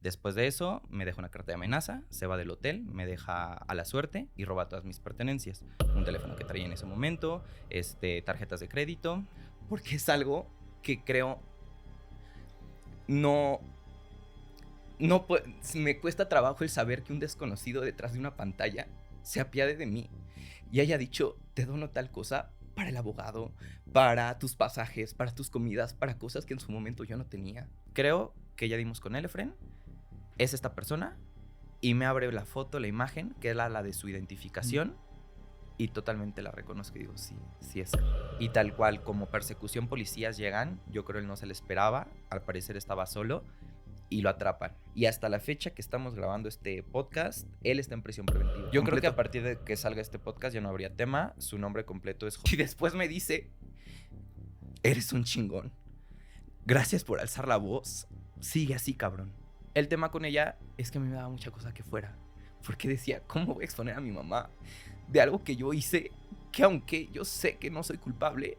Después de eso, me deja una carta de amenaza, se va del hotel, me deja a la suerte y roba todas mis pertenencias. Un teléfono que traía en ese momento, tarjetas de crédito, porque es algo que creo no... me cuesta trabajo el saber que un desconocido detrás de una pantalla se apiade de mí y haya dicho, te dono tal cosa para el abogado, para tus pasajes, para tus comidas, para cosas que en su momento yo no tenía. Creo que ya dimos con él, Efren. Es esta persona y me abre la foto, la imagen, que era la de su identificación y totalmente la reconozco y digo, sí, sí es él. Y tal cual, como persecución policías llegan, yo creo él no se le esperaba, al parecer estaba solo y lo atrapan. Y hasta la fecha que estamos grabando este podcast, él está en prisión preventiva. Yo creo que a partir de que salga este podcast ya no habría tema, su nombre completo es José. Y después me dice, eres un chingón. Gracias por alzar la voz. Sigue así, cabrón. El tema con ella es que a mí me daba mucha cosa que fuera. Porque decía, ¿cómo voy a exponer a mi mamá de algo que yo hice? Que aunque yo sé que no soy culpable,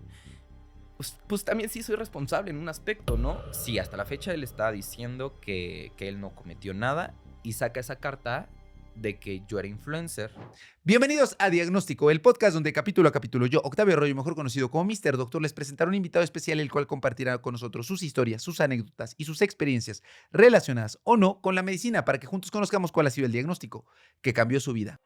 pues también sí soy responsable en un aspecto, ¿no? Sí, hasta la fecha él está diciendo que él no cometió nada y saca esa carta de que yo era influencer. Bienvenidos a Diagnóstico, el podcast donde capítulo a capítulo yo, Octavio Arroyo, mejor conocido como Mr. Doctor, les presentaré un invitado especial el cual compartirá con nosotros sus historias, sus anécdotas y sus experiencias relacionadas o no con la medicina para que juntos conozcamos cuál ha sido el diagnóstico que cambió su vida.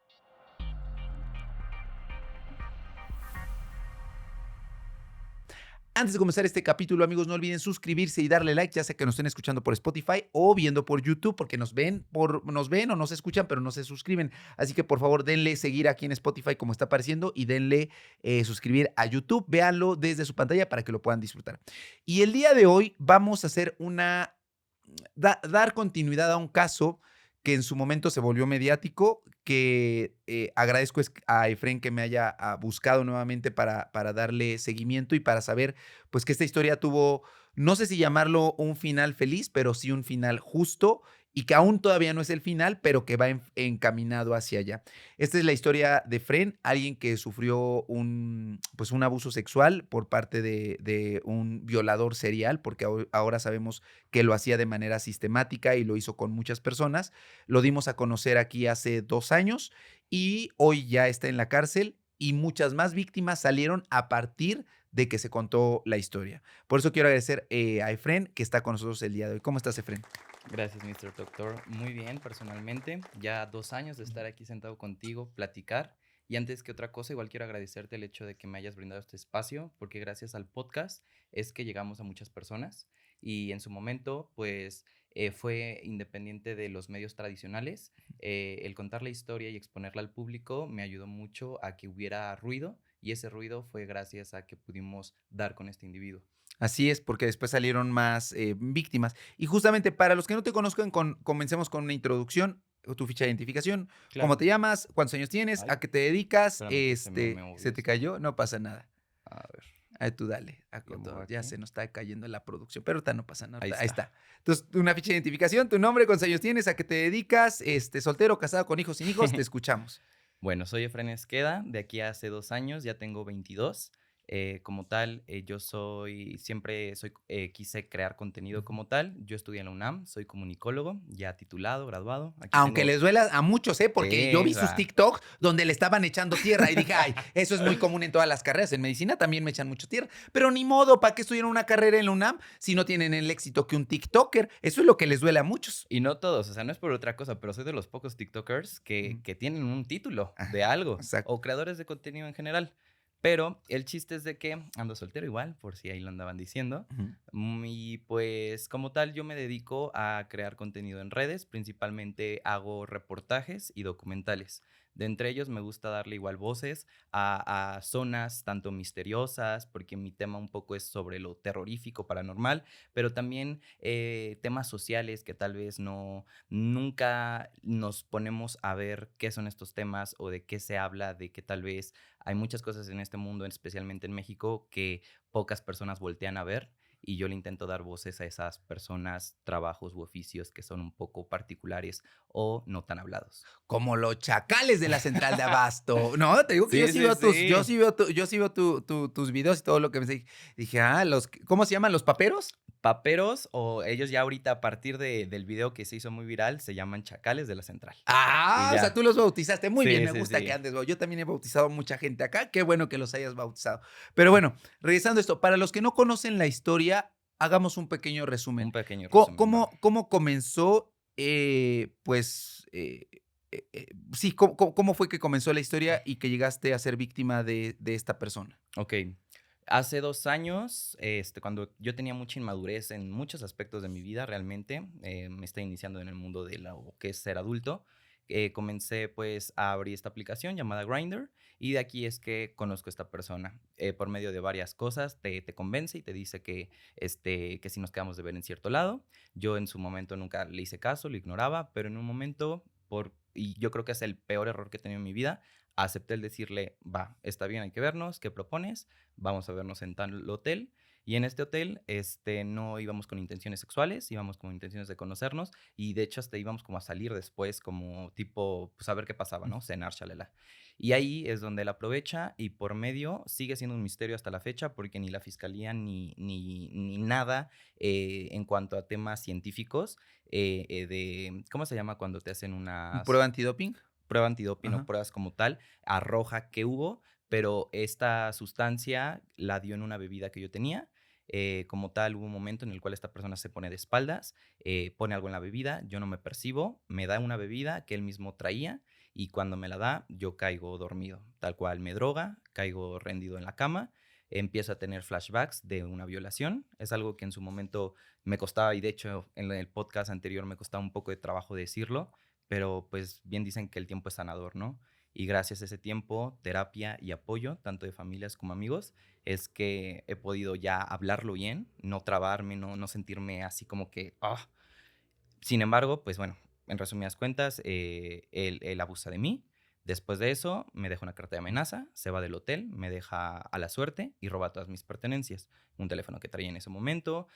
Antes de comenzar este capítulo, amigos, no olviden suscribirse y darle like, ya sea que nos estén escuchando por Spotify o viendo por YouTube, porque nos ven o nos escuchan, pero no se suscriben. Así que, por favor, denle seguir aquí en Spotify como está apareciendo y denle suscribir a YouTube. Véanlo desde su pantalla para que lo puedan disfrutar. Y el día de hoy vamos a hacer dar continuidad a un caso que en su momento se volvió mediático, que agradezco a Efren que me haya buscado nuevamente para darle seguimiento y para saber pues que esta historia tuvo, no sé si llamarlo un final feliz, pero sí un final justo y que aún todavía no es el final, pero que va encaminado hacia allá. Esta es la historia de Efren, alguien que sufrió un abuso sexual por parte de un violador serial, porque ahora sabemos que lo hacía de manera sistemática y lo hizo con muchas personas. Lo dimos a conocer aquí hace 2 años y hoy ya está en la cárcel y muchas más víctimas salieron a partir de que se contó la historia. Por eso quiero agradecer a Efren que está con nosotros el día de hoy. ¿Cómo estás, Efren? Gracias, Mr. Doctor. Muy bien, personalmente. Ya 2 años de estar aquí sentado contigo, platicar. Y antes que otra cosa, igual quiero agradecerte el hecho de que me hayas brindado este espacio, porque gracias al podcast es que llegamos a muchas personas. Y en su momento, pues, fue independiente de los medios tradicionales. El contar la historia y exponerla al público me ayudó mucho a que hubiera ruido. Y ese ruido fue gracias a que pudimos dar con este individuo. Así es, porque después salieron más víctimas. Y justamente para los que no te conozcan, comencemos con una introducción, tu ficha de identificación, Claro. cómo te llamas, cuántos años tienes, Ay, a qué te dedicas, espérame que se me movió ¿se te esto. cayó? No pasa nada. A ver. Ahí tú dale, Lo muevo ya aquí. se nos está cayendo la producción, pero ahorita no pasa nada. Ahí Ahí está. está. Entonces, una ficha de identificación, tu nombre, cuántos años tienes, a qué te dedicas, soltero, casado, con hijos, sin hijos, te escuchamos. Bueno, soy Efren Esqueda, de aquí a hace 2 años, ya tengo 22. Como tal, quise crear contenido como tal. Yo estudié en la UNAM, soy comunicólogo, ya titulado, graduado. Aquí Aunque tengo... les duela a muchos, porque yo vi sus va. TikToks donde le estaban echando tierra y dije, ay, eso es muy común en todas las carreras. En medicina también me echan mucho tierra. Pero ni modo, ¿para qué estudiaron una carrera en la UNAM si no tienen el éxito que un TikToker? Eso es lo que les duele a muchos. Y no todos, o sea, no es por otra cosa, pero soy de los pocos TikTokers que tienen un título de algo, Exacto. o creadores de contenido en general. Pero el chiste es de que ando soltero igual, por si ahí lo andaban diciendo. Y pues como tal yo me dedico a crear contenido en redes, principalmente hago reportajes y documentales. De entre ellos me gusta darle igual voces a zonas tanto misteriosas, porque mi tema un poco es sobre lo terrorífico, paranormal, pero también temas sociales que tal vez nunca nos ponemos a ver qué son estos temas o de qué se habla, de que tal vez hay muchas cosas en este mundo, especialmente en México, que pocas personas voltean a ver y yo le intento dar voces a esas personas, trabajos u oficios que son un poco particulares o no tan hablados. Como los chacales de la central de abasto. No, te digo que Sí, sí, sí. yo sí veo tus videos y todo lo que me dije, ¿cómo se llaman? ¿Los paperos? Paperos, o ellos ya ahorita a partir del video que se hizo muy viral, se llaman chacales de la central. Y Ah, o sea, ya. tú los bautizaste. Muy bien, Sí, me sí, gusta que sí. andes. Yo también he bautizado a mucha gente acá. Qué bueno que los hayas bautizado. Pero bueno, regresando a esto, para los que no conocen la historia, hagamos un pequeño Un resumen. pequeño resumen, va. ¿Cómo comenzó, pues, sí, cómo fue que comenzó la historia y que llegaste a ser víctima de esta persona? Okey. Hace 2 años, cuando yo tenía mucha inmadurez en muchos aspectos de mi vida realmente, me estaba iniciando en el mundo de lo que es ser adulto, comencé, pues, a abrir esta aplicación llamada Grindr, y de aquí es que conozco a esta persona, por medio de varias cosas, te convence y te dice que si nos quedamos de ver en cierto lado. Yo en su momento nunca le hice caso, lo ignoraba, pero en un momento, y yo creo que es el peor error que he tenido en mi vida, acepté el decirle: "Va, está bien, hay que vernos, ¿qué propones? Vamos a vernos en tal hotel". Y en este hotel, no íbamos con intenciones sexuales, íbamos con intenciones de conocernos y de hecho hasta íbamos como a salir después, como tipo, pues a ver qué pasaba, ¿no? Cenar, chalela. Y ahí es donde él aprovecha y por medio sigue siendo un misterio hasta la fecha porque ni la fiscalía ni nada en cuanto a temas científicos ¿cómo se llama cuando te hacen ¿Prueba unas antidoping? prueba antidoping o Ajá. pruebas como tal, arroja que hubo, pero esta sustancia la dio en una bebida que yo tenía. Como tal, hubo un momento en el cual esta persona se pone de espaldas, pone algo en la bebida, yo no me percibo, me da una bebida que él mismo traía y cuando me la da, yo caigo dormido, tal cual me droga, caigo rendido en la cama, empiezo a tener flashbacks de una violación. Es algo que en su momento me costaba y de hecho en el podcast anterior me costaba un poco de trabajo decirlo, pero pues bien dicen que el tiempo es sanador, ¿no? Y gracias a ese tiempo, terapia y apoyo, tanto de familias como amigos, es que he podido ya hablarlo bien, no trabarme, no sentirme así como que, ah. Sin embargo, pues bueno, en resumidas cuentas, él abusa de mí. Después de eso, me deja una carta de amenaza, se va del hotel, me deja a la suerte y roba todas mis pertenencias. Un teléfono que traía en ese momento,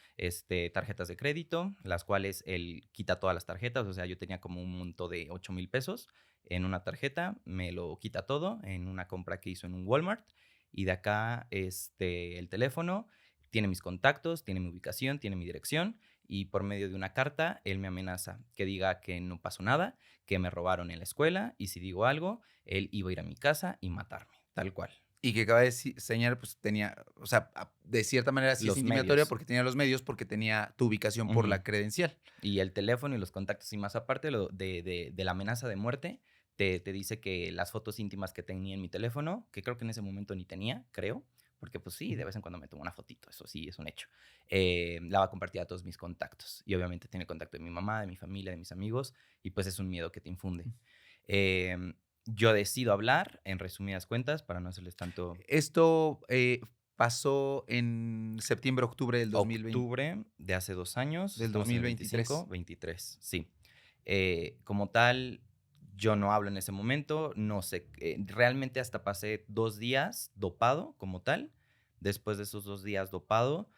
tarjetas de crédito, las cuales él quita todas las tarjetas. O sea, yo tenía como un monto de 8,000 pesos en una tarjeta, me lo quita todo en una compra que hizo en un Walmart. Y de acá, el teléfono tiene mis contactos, tiene mi ubicación, tiene mi dirección y por medio de una carta él me amenaza que diga que no pasó nada, que me robaron en la escuela y si digo algo, él iba a ir a mi casa y matarme, tal cual. Y que acaba de señalar, pues tenía, o sea, de cierta manera sí es Los intimidatoria medios. porque tenía los medios, porque tenía tu ubicación por Ujú. la credencial. Y el teléfono y los contactos y más aparte de la amenaza de muerte, te dice que las fotos íntimas que tenía en mi teléfono, que creo que en ese momento ni tenía, creo, porque pues sí, de Ujú. vez en cuando me tomo una fotito, eso sí es un hecho. La va a compartir a todos mis contactos y obviamente tiene contacto de mi mamá, de mi familia, de mis amigos y pues es un miedo que te infunde. Em, yo decido hablar, en resumidas cuentas, para no hacerles tanto. Esto, pasó en septiembre, octubre del 2020 Octubre de hace 2 años, del estamos en el 25, 2023. 23, sí. Como tal, yo no hablo en ese momento, no sé, realmente hasta pasé 2 días dopado como tal. Después de esos 2 días dopado,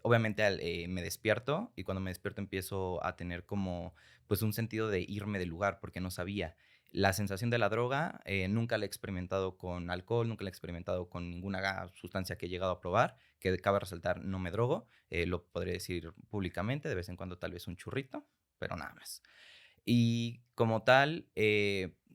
obviamente me despierto y cuando me despierto empiezo a tener como, pues, un sentido de irme del lugar porque no sabía. La sensación de la droga, nunca la he experimentado con alcohol, nunca la he experimentado con ninguna sustancia que he llegado a probar, que cabe resaltar, no me drogo, lo podré decir públicamente, de vez en cuando tal vez un churrito, pero nada más. Y como tal,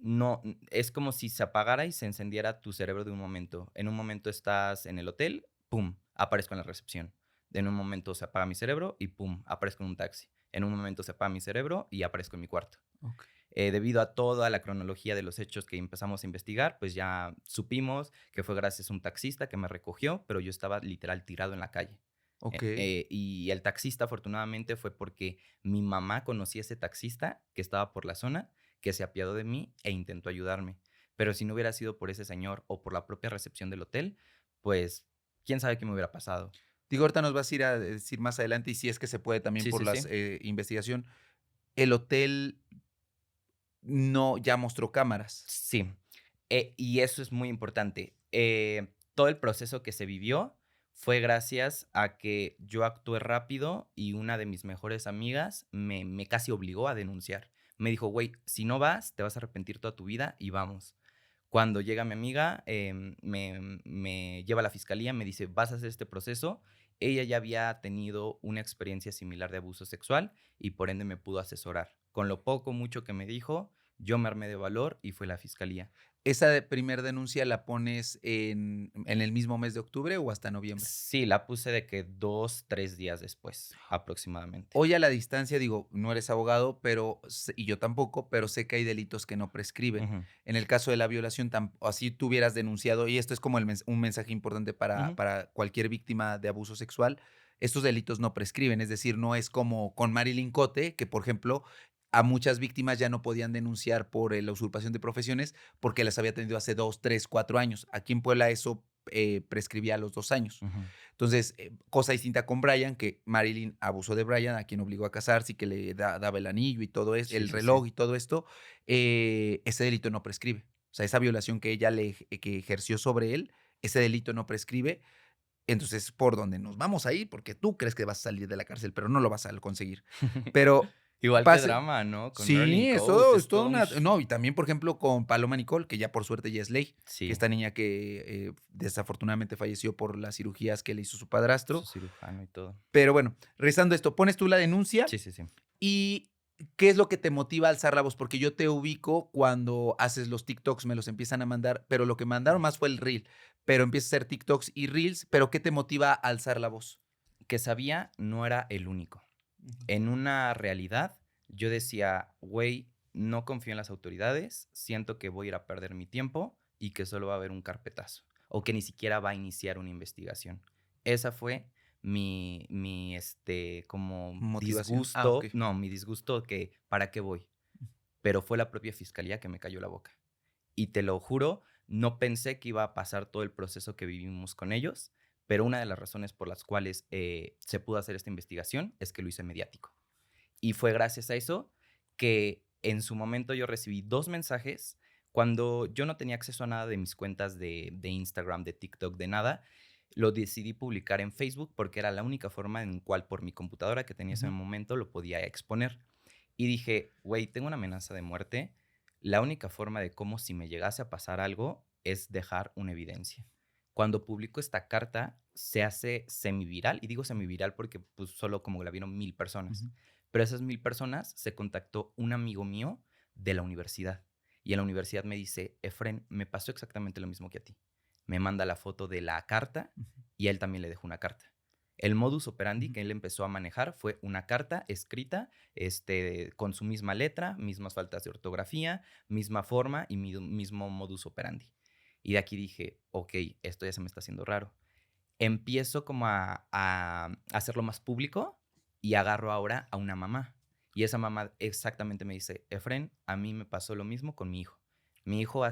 no, es como si se apagara y se encendiera tu cerebro de un momento. En un momento estás en el hotel, pum, aparezco en la recepción. En un momento se apaga mi cerebro y pum, aparezco en un taxi. En un momento se apaga mi cerebro y aparezco en mi cuarto. Okey. Debido a toda la cronología de los hechos que empezamos a investigar, pues ya supimos que fue gracias a un taxista que me recogió, pero yo estaba literal tirado en la calle. Okey. Y el taxista afortunadamente fue porque mi mamá conocía a ese taxista que estaba por la zona, que se apiadó de mí e intentó ayudarme. Pero si no hubiera sido por ese señor o por la propia recepción del hotel, pues quién sabe qué me hubiera pasado. Digo, ahorita nos vas a ir a decir más adelante, y si es que se puede también Sí, por sí, las, sí. investigación, el hotel no ya mostró cámaras. Sí, y eso es muy importante. Todo el proceso que se vivió fue gracias a que yo actué rápido y una de mis mejores amigas me casi obligó a denunciar. Me dijo: "Güey, si no vas, te vas a arrepentir toda tu vida y vamos". Cuando llega mi amiga, me lleva a la fiscalía, me dice: "Vas a hacer este proceso ella ya había tenido una experiencia similar de abuso sexual y por ende me pudo asesorar. Con lo poco, mucho que me dijo, yo me armé de valor y fue la fiscalía. ¿Esa primer denuncia la pones en el mismo mes de octubre o hasta noviembre? Sí, la puse de que 2, 3 días después, aproximadamente. Hoy a la distancia, digo, no eres abogado, pero y yo tampoco, pero sé que hay delitos que no prescriben. Ujú, En el caso de la violación, así tú hubieras denunciado, y esto es como un mensaje importante ujú. para cualquier víctima de abuso sexual, estos delitos no prescriben, es decir, no es como con Marilyn Cote, que por ejemplo, a muchas víctimas ya no podían denunciar por la usurpación de profesiones porque las había tenido hace 2, 3, 4 años. Aquí en Puebla eso prescribía a los 2 años. Ujú. Entonces, cosa distinta con Brian, que Marilyn abusó de Brian, a quien obligó a casarse y que le daba el anillo y todo esto, Sí, el sí, sí. reloj y todo esto, ese delito no prescribe. O sea, esa violación que ella que ejerció sobre él, ese delito no prescribe. Entonces, por donde nos vamos a ir, porque tú crees que vas a salir de la cárcel, pero no lo vas a conseguir. Pero Igual que pase. drama, ¿no? Con Marilyn Sí, Coate, es es toda todo un una. No, y también, por ejemplo, con Paloma Nicole, que ya por suerte ya es ley, que sí, esta niña que desafortunadamente falleció por las cirugías que le hizo su su padrastro. cirujano y todo. Pero bueno, rezando esto, pones tú la denuncia Sí, sí, sí. y ¿qué es lo que te motiva a alzar la voz? Porque yo te ubico cuando haces los TikToks, me los empiezan a mandar, pero lo que mandaron más fue el reel, pero empiezas a hacer TikToks y reels, pero ¿qué te motiva a alzar la voz? Que sabía no era el único. Ujú. En una realidad, yo decía, güey, no confío en las autoridades, siento que voy a ir a perder mi tiempo y que solo va a haber un carpetazo o que ni siquiera va a iniciar una investigación. Esa fue como Motivación. Ah, ok. disgusto, no, mi disgusto que, ¿para qué voy? Pero fue la propia fiscalía que me cayó la boca. Y te lo juro, no pensé que iba a pasar todo el proceso que vivimos con ellos, pero una de las razones por las cuales se pudo hacer esta investigación es que lo hice mediático. Y fue gracias a eso que en su momento yo recibí 2 mensajes cuando yo no tenía acceso a nada de mis cuentas de Instagram, de TikTok, de nada. Lo decidí publicar en Facebook porque era la única forma en cual por mi computadora que tenía en ese Ujú. momento lo podía exponer. Y dije, güey, tengo una amenaza de muerte. La única forma de cómo si me llegase a pasar algo es dejar una evidencia. Cuando publico esta carta, se hace semiviral, y digo semiviral porque pues, solo como la vieron 1000 personas. Ujú. Pero esas 1000 personas se contactó un amigo mío de la universidad. Y en la universidad me dice, Efren, me pasó exactamente lo mismo que a ti. Me manda la foto de la carta y a él también le dejó una carta. El modus operandi Ujú. que él empezó a manejar fue una carta escrita con su misma letra, mismas faltas de ortografía, misma forma y mismo modus operandi. Y de aquí dije, ok, esto ya se me está haciendo raro. Empiezo como a hacerlo más público y agarro ahora a una mamá. Y esa mamá exactamente me dice, Efren, a mí me pasó lo mismo con mi hijo. Mi hijo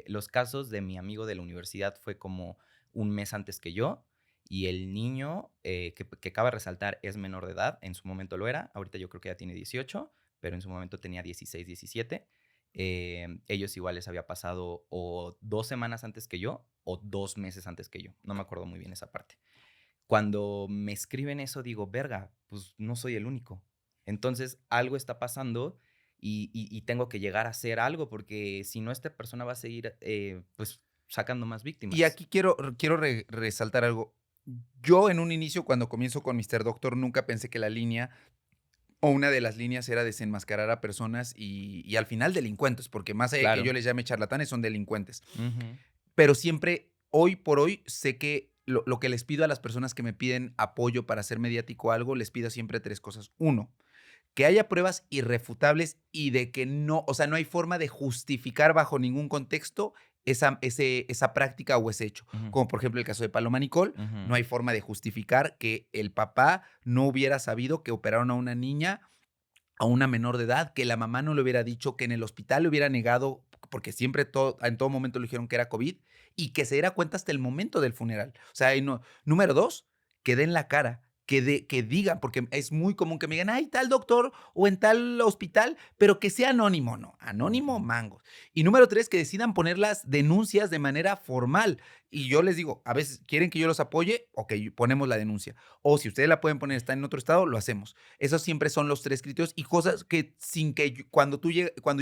los casos de mi amigo de la universidad fue como un mes antes que yo y el niño que cabe resaltar es menor de edad, en su momento lo era, ahorita yo creo que ya tiene 18, pero en su momento tenía 16, 17. Ellos igual les había pasado o 2 semanas antes que yo o 2 meses antes que yo. No me acuerdo muy bien esa parte. Cuando me escriben eso, digo, verga, pues no soy el único. Entonces algo está pasando y tengo que llegar a hacer algo porque si no, esta persona va a seguir pues sacando más Y víctimas. aquí quiero resaltar algo. Yo en un inicio, cuando comienzo con Mr. Doctor, nunca pensé que la línea o una de las líneas era desenmascarar a personas y al final delincuentes, porque más allá de que yo Claro. les llame charlatanes, son delincuentes. Ujú, Pero siempre, hoy por hoy, sé que lo que les pido a las personas que me piden apoyo para hacer mediático algo, les pido siempre 3 cosas. Uno, que haya pruebas irrefutables y de que no, o sea, no hay forma de justificar bajo ningún contexto esa práctica o ese hecho. ujú, Como por ejemplo el caso de Paloma Nicole, no ujú. hay forma de justificar que el papá no hubiera sabido que operaron a una niña, a una menor de edad, que la mamá no le hubiera dicho, que en el hospital le hubiera negado, porque siempre en todo momento le dijeron que era COVID, y que se diera cuenta hasta el momento del funeral. O sea, no. Número dos, que den la cara, que digan, porque es muy común que me digan, ay, tal doctor o en tal hospital, pero que sea anónimo, no, anónimo, Ujú. mangos. Y número tres, que decidan poner las denuncias de manera formal. Y yo les digo, a veces quieren que yo los apoye, ok, ponemos la denuncia. O si ustedes la pueden poner, está en otro estado, lo hacemos. Esos siempre son los 3 criterios y cosas que sin que cuando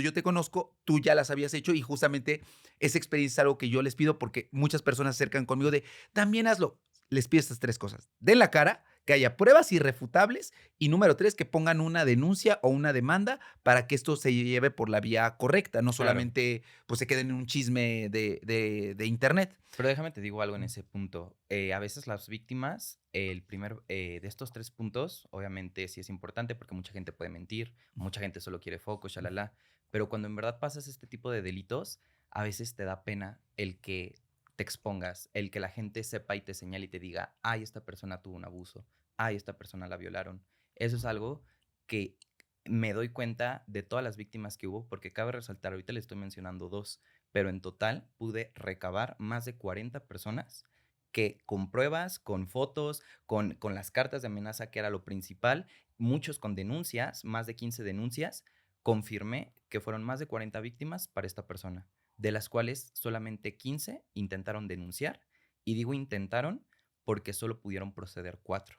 yo te conozco, tú ya las habías hecho y justamente esa experiencia es algo que yo les pido porque muchas personas se acercan conmigo de, también hazlo. les pido estas 3 cosas. Den la cara, que haya pruebas irrefutables y número 3, que pongan una denuncia o una demanda para que esto se lleve por la vía correcta, no Claro. solamente, pues, se quede en un chisme de internet. Pero déjame te digo algo en Mm, ese punto. A veces las víctimas, el primer, de estos 3 puntos, obviamente sí es importante porque mucha gente puede mentir, mucha gente solo quiere foco, shalala. Pero cuando en verdad pasas este tipo de delitos, a veces te da pena el que te expongas, el que la gente sepa y te señale y te diga, ay, esta persona tuvo un abuso, ay, esta persona la violaron. Eso es algo que me doy cuenta de todas las víctimas que hubo, porque cabe resaltar, ahorita le estoy mencionando 2, pero en total pude recabar más de 40 personas que con pruebas, con fotos, con las cartas de amenaza, que era lo principal, muchos con denuncias, más de 15 denuncias, confirmé que fueron más de 40 víctimas para esta persona, de las cuales solamente 15 intentaron denunciar, y digo intentaron porque solo pudieron proceder 4.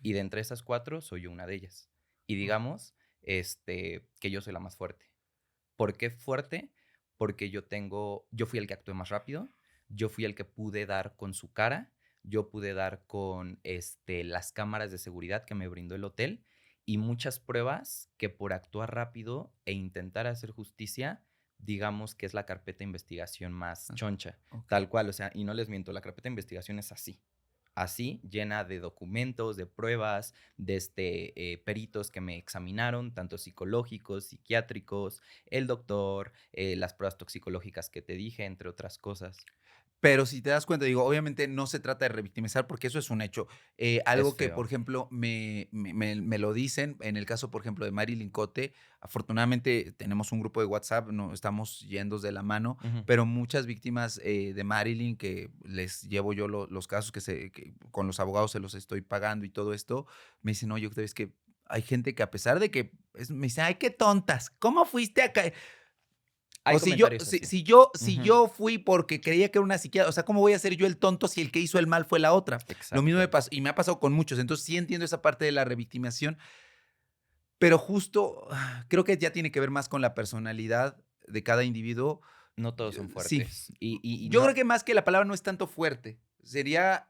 Y okey, de entre esas 4 soy yo una de ellas. Y okey, digamos, que yo soy la más fuerte. ¿Por qué fuerte? Porque yo fui el que actué más rápido, yo fui el que pude dar con su cara, yo pude dar con, las cámaras de seguridad que me brindó el hotel y muchas pruebas que por actuar rápido e intentar hacer justicia, digamos que es la carpeta de investigación más ah, choncha, okey. tal cual, o sea, y no les miento, la carpeta de investigación es así. Así, llena de documentos, de pruebas, de peritos que me examinaron, tanto psicológicos, psiquiátricos, el doctor, las pruebas toxicológicas que te dije, entre otras cosas. Pero si te das cuenta, digo, obviamente no se trata de revictimizar, porque eso es un hecho. Es Algo que, por feo. ejemplo, me lo dicen, en el caso, por ejemplo, de Marilyn Cote, afortunadamente tenemos un grupo de WhatsApp, no estamos yendo de la mano, Ujú. pero muchas víctimas de Marilyn, que les llevo yo los casos que con los abogados se los estoy pagando y todo esto, me dicen, oye, es que hay gente que a pesar de que me dicen, ay, qué tontas, ¿cómo fuiste acá? Hay O si yo comentarios si así. si yo si Ujú. yo fui porque creía que era una psiquiatra, o sea, ¿cómo voy a ser yo el tonto si el que hizo el mal fue la otra? Lo mismo me Exacto. pasó y me ha pasado con muchos. Entonces, sí entiendo esa parte de la revictimización, pero justo, creo que ya tiene que ver más con la personalidad de cada individuo. No todos son Sí, fuertes. Y yo creo no. que más que la palabra no es tanto fuerte, sería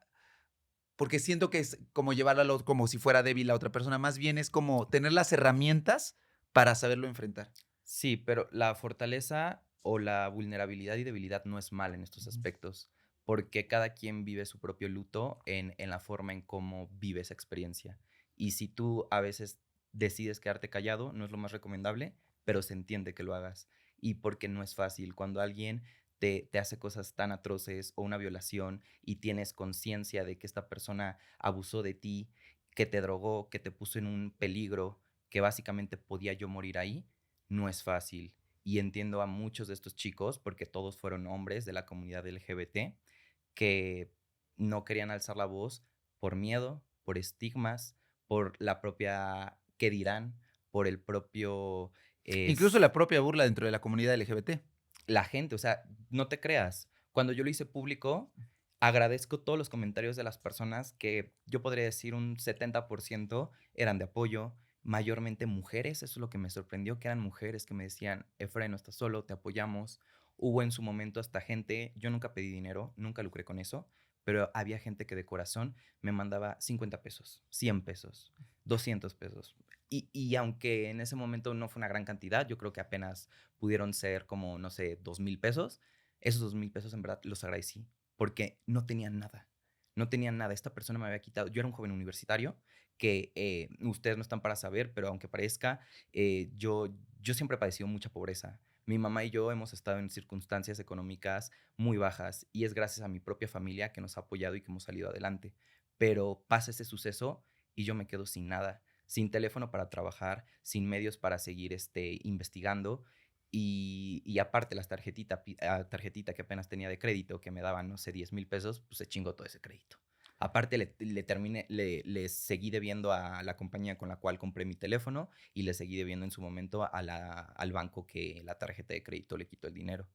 porque siento que es como llevarla al otro como si fuera débil la otra persona, más bien es como tener las herramientas para saberlo enfrentar. Sí, pero la fortaleza o la vulnerabilidad y debilidad no es mal en estos Ujú, aspectos, porque cada quien vive su propio luto en la forma en cómo vive esa experiencia. Y si tú a veces decides quedarte callado, no es lo más recomendable, pero se entiende que lo hagas. Y porque no es fácil. Cuando alguien te hace cosas tan atroces o una violación y tienes conciencia de que esta persona abusó de ti, que te drogó, que te puso en un peligro, que básicamente podía yo morir ahí, no es fácil. Y entiendo a muchos de estos chicos, porque todos fueron hombres de la comunidad LGBT, que no querían alzar la voz por miedo, por estigmas, por la propia qué dirán, por el propio incluso es la propia burla dentro de la comunidad LGBT. la gente, o sea, no te creas. Cuando yo lo hice público, agradezco todos los comentarios de las personas que yo podría decir un 70% eran de apoyo, mayormente mujeres, eso es lo que me sorprendió, que eran mujeres que me decían, Efraín, no estás solo, te apoyamos. Hubo en su momento hasta gente, yo nunca pedí dinero, nunca lucré con eso, pero había gente que de corazón me mandaba 50 pesos, 100 pesos, 200 pesos. Y aunque en ese momento no fue una gran cantidad, yo creo que apenas pudieron ser como, no sé, 2,000 pesos. Esos 2,000 pesos en verdad los agradecí porque no tenían nada. No tenían nada. Esta persona me había quitado. Yo era un joven universitario que ustedes no están para saber, pero aunque parezca, yo siempre he padecido mucha pobreza. Mi mamá y yo hemos estado en circunstancias económicas muy bajas y es gracias a mi propia familia que nos ha apoyado y que hemos salido adelante. Pero pasa ese suceso y yo me quedo sin nada, sin teléfono para trabajar, sin medios para seguir investigando y aparte tarjetita que apenas tenía de crédito, que me daban, no sé, 10,000 pesos, pues se chingó todo ese crédito. Aparte, le seguí debiendo a la compañía con la cual compré mi teléfono y le seguí debiendo en su momento al banco que la tarjeta de crédito le quitó el dinero.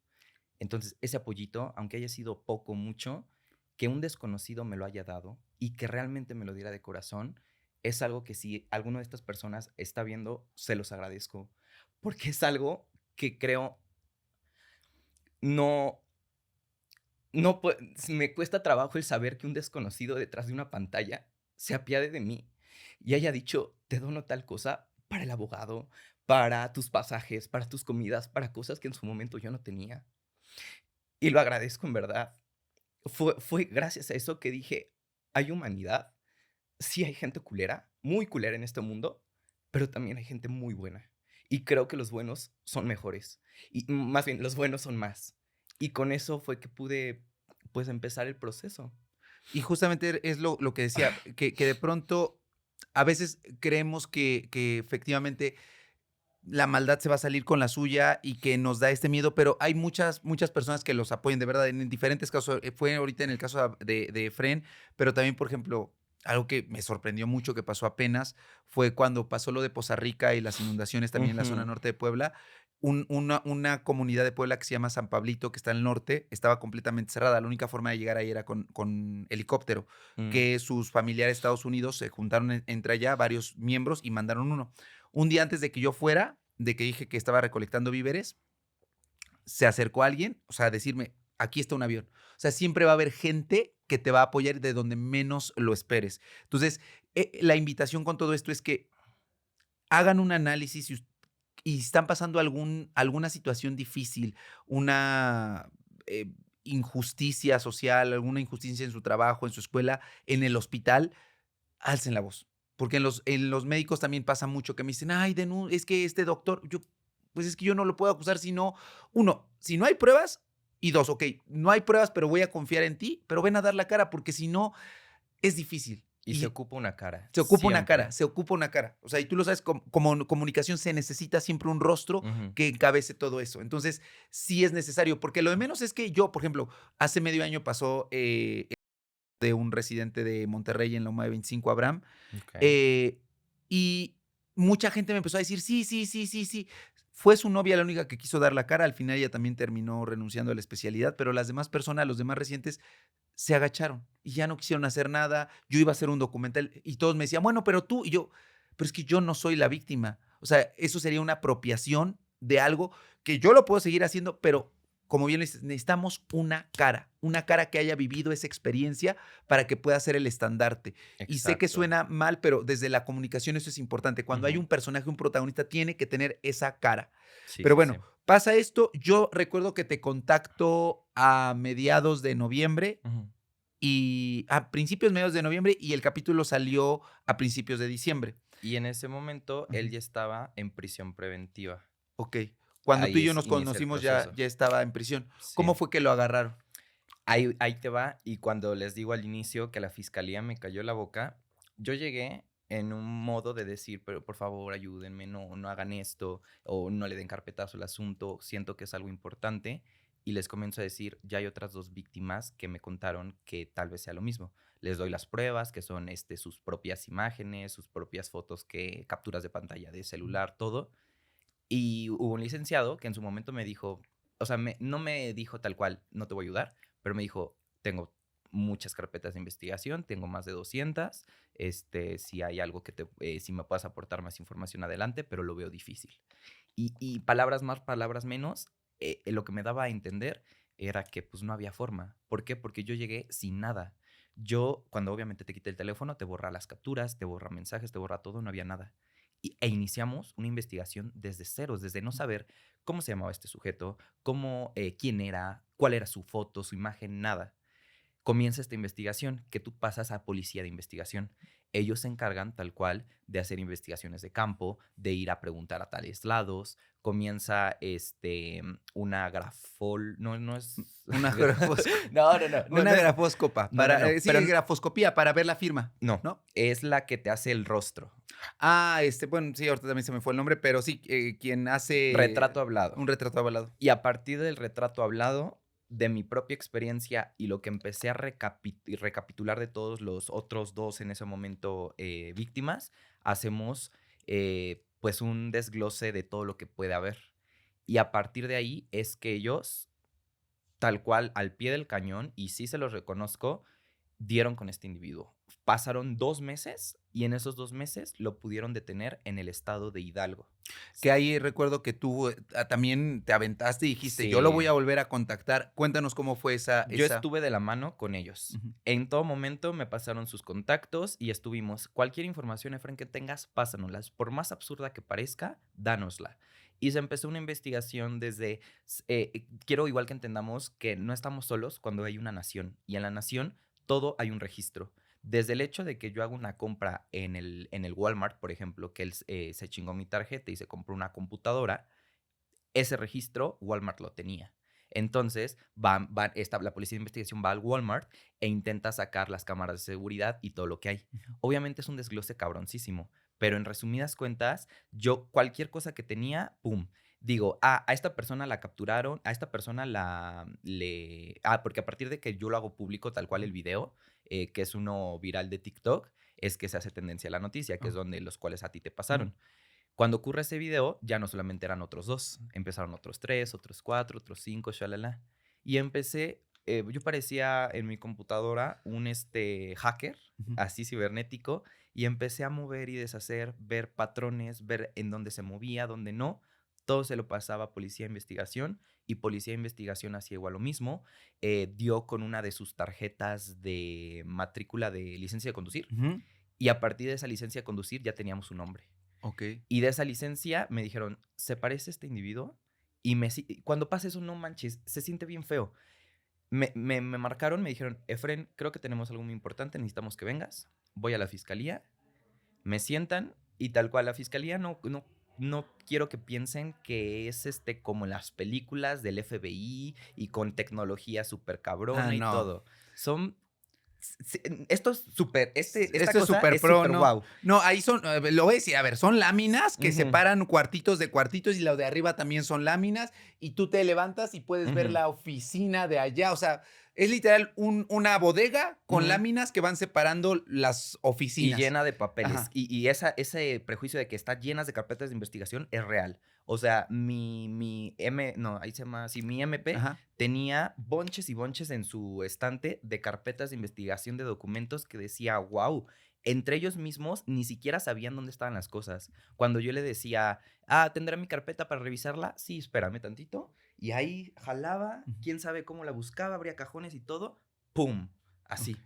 Entonces, ese apoyito, aunque haya sido poco, mucho, que un desconocido me lo haya dado y que realmente me lo diera de corazón, es algo que si alguna de estas personas está viendo, se los agradezco. Porque es algo que creo no, no pue me cuesta trabajo el saber que un desconocido detrás de una pantalla se apiade de mí y haya dicho: "Te dono tal cosa", para el abogado, para tus pasajes, para tus comidas, para cosas que en su momento yo no tenía. Y lo agradezco en verdad. Fue gracias a eso que dije: "Hay humanidad, sí hay gente culera, muy culera en este mundo, pero también hay gente muy buena". Y creo que los buenos son mejores, y más bien, los buenos son más. Y con eso fue que pude, pues, empezar el proceso. Y justamente es lo que decía, que de pronto a veces creemos que efectivamente la maldad se va a salir con la suya y que nos da este miedo, pero hay muchas personas que los apoyan, de verdad, en diferentes casos. Fue ahorita en el caso de Fren, pero también, por ejemplo, algo que me sorprendió mucho que pasó apenas fue cuando pasó lo de Poza Rica y las inundaciones también en la zona Ujú, norte de Puebla. Una comunidad de Puebla que se llama San Pablito, que está al norte, estaba completamente cerrada. La única forma de llegar ahí era con helicóptero, mm, que sus familiares de Estados Unidos se juntaron entre allá, varios miembros, y mandaron uno. Un día antes de que yo fuera, de que dije que estaba recolectando víveres, se acercó alguien, o sea, a decirme, aquí está un avión. O sea, siempre va a haber gente que te va a apoyar de donde menos lo esperes. Entonces, la invitación con todo esto es que hagan un análisis y están pasando alguna situación difícil, una injusticia social, alguna injusticia en su trabajo, en su escuela, en el hospital, alcen la voz. Porque en los médicos también pasa mucho que me dicen, ay, es que este doctor, pues es que yo no lo puedo acusar si no, uno, si no hay pruebas, y dos, ok, no hay pruebas, pero voy a confiar en ti, pero ven a dar la cara, porque si no, es difícil. y se Y ocupa una cara, se ocupa una cara, siempre. se ocupa una cara. O sea, y tú lo sabes, como comunicación se necesita siempre un rostro Ujú, que encabece todo eso. Entonces, sí es necesario, porque lo de menos es que yo, por ejemplo, hace medio año pasó de un residente de Monterrey en Loma de 25, Abraham, okey. eh, y mucha gente me empezó a decir: "Sí, sí, sí, sí, sí". Fue su novia la única que quiso dar la cara, al final ella también terminó renunciando a la especialidad, pero las demás personas, los demás residentes, se agacharon y ya no quisieron hacer nada. Yo iba a hacer un documental y todos me decían: "Bueno, pero tú", y yo: "Pero es que yo no soy la víctima". O sea, eso sería una apropiación de algo que yo lo puedo seguir haciendo, pero como bien dices, necesitamos una cara que haya vivido esa experiencia para que pueda ser el estandarte. Y sé que Exacto. suena mal, pero desde la comunicación eso es importante. Cuando hay Ujú. un personaje, un protagonista, tiene que tener esa cara. Sí, Pero sí, sí. bueno, pasa esto. Yo recuerdo que te contacto a mediados de noviembre Ujú. y a principios, mediados de noviembre, y el capítulo salió a principios de diciembre. Y en ese momento él Ujú. ya estaba en prisión preventiva. Okey. Cuando tú y Ahí yo es nos inicia el conocimos ya proceso. ya estaba en prisión. ¿Cómo Sí. fue que lo agarraron? Ahí te va, y cuando les digo al inicio que la fiscalía me cayó la boca, yo llegué en un modo de decir: "Pero por favor, ayúdenme, no hagan esto, o no le den carpetazo al asunto, siento que es algo importante", y les comienzo a decir: "Ya hay otras 2 víctimas que me contaron que tal vez sea lo mismo". Les doy las pruebas, que son, sus propias imágenes, sus propias fotos, que capturas de pantalla de celular, todo. Y hubo un licenciado que en su momento me dijo, o sea, no me dijo tal cual: "No te voy a ayudar", pero me dijo: "Tengo muchas carpetas de investigación, tengo más de 200, si hay algo que si me puedas aportar más información adelante, pero lo veo difícil". Y palabras más, palabras menos, lo que me daba a entender era que, pues, no había forma. ¿Por qué? Porque yo llegué sin nada. Yo, cuando obviamente te quita el teléfono, te borra las capturas, te borra mensajes, te borra todo, no había nada. Iniciamos una investigación desde ceros, desde no saber cómo se llamaba este sujeto, quién era, cuál era su foto, su imagen, nada. Comienza esta investigación que tú pasas a policía de investigación. Ellos se encargan tal cual de hacer investigaciones de campo, de ir a preguntar a tales lados. Comienza una grafol, no, no es. Una grafosco No, no, no, no, una no es. grafóscopa No, no, para, no, pero sí, grafoscopía para ver la firma, no, ¿no? es la que te hace el rostro. Bueno, sí, ahorita también se me fue el nombre, pero sí, quien hace Retrato hablado. un retrato avalado. Y a partir del retrato hablado, de mi propia experiencia y lo que empecé a recapitular de todos los otros 2 en ese momento, víctimas, hacemos, pues, un desglose de todo lo que puede haber. Y a partir de ahí es que ellos, tal cual, al pie del cañón, y sí se los reconozco, dieron con este individuo. Pasaron 2 meses y en esos 2 meses lo pudieron detener en el estado de Hidalgo. Que ahí recuerdo que tú, también te aventaste y dijiste: "Yo lo voy Sí. a volver a contactar". Cuéntanos cómo fue Yo esa estuve de la mano con ellos. Ujú. En todo momento me pasaron sus contactos y estuvimos, cualquier información, Efraín, que tengas, pásanoslas. Por más absurda que parezca, dánosla. Y se empezó una investigación desde, quiero igual que entendamos que no estamos solos cuando hay una nación. Y en la nación todo hay un registro. Desde el hecho de que yo hago una compra en el Walmart, por ejemplo, que él se chingó mi tarjeta y se compró una computadora, ese registro Walmart lo tenía. Entonces, la policía de investigación va al Walmart e intenta sacar las cámaras de seguridad y todo lo que hay. Ujú. Obviamente es un desglose cabroncísimo, pero en resumidas cuentas, yo cualquier cosa que tenía, pum. Digo, a esta persona la capturaron, a esta persona porque a partir de que yo lo hago público, tal cual el video, que es uno viral de TikTok, es que se hace tendencia a la noticia, que es Oh. donde los cuales a ti te Ujú. pasaron. Cuando ocurre ese video, ya no solamente eran otros 2, empezaron otros 3, otros 4, otros 5, shalala. Y empecé, yo parecía en mi computadora un hacker, Ujú. así cibernético, y empecé a mover y deshacer, ver patrones, ver en dónde se movía, dónde no. Todo se lo pasaba a policía de investigación y policía de investigación hacía igual lo mismo. Dio con una de sus tarjetas de matrícula de licencia de conducir Ujú. y a partir de esa licencia de conducir ya teníamos un nombre. Okey. Y de esa licencia me dijeron: "¿Se parece a este individuo?". Y cuando pasa eso, no manches, se siente bien feo. Me marcaron, me dijeron: "Efren, creo que tenemos algo muy importante, necesitamos que vengas". Voy a la fiscalía, me sientan y tal cual, la fiscalía no quiero que piensen que es, como en las películas del FBI y con tecnología súper Ah, cabrona y no. todo. Son esto es súper, esta Esto es cosa súper es pro, súper ¿no? guau. No, ahí son, lo voy a decir, a ver, son láminas que Ujú, separan cuartitos de cuartitos y lo de arriba también son láminas y tú te levantas y puedes ver ujú, la oficina de allá, o sea, es literal una bodega con ujú. láminas que van separando las Y oficinas. llena de papeles. Ajá. Y ese prejuicio de que está llenas de carpetas de investigación es real. O sea, ahí se llama así, mi MP Ajá. tenía bonches y bonches en su estante de carpetas de investigación de documentos que decía, wow, entre ellos mismos ni siquiera sabían dónde estaban las cosas. Cuando yo le decía, ¿tendrá mi carpeta para revisarla? Sí, espérame tantito. Y ahí jalaba, Ujú. quién sabe cómo la buscaba, abría cajones y todo, ¡pum! Okey. Así.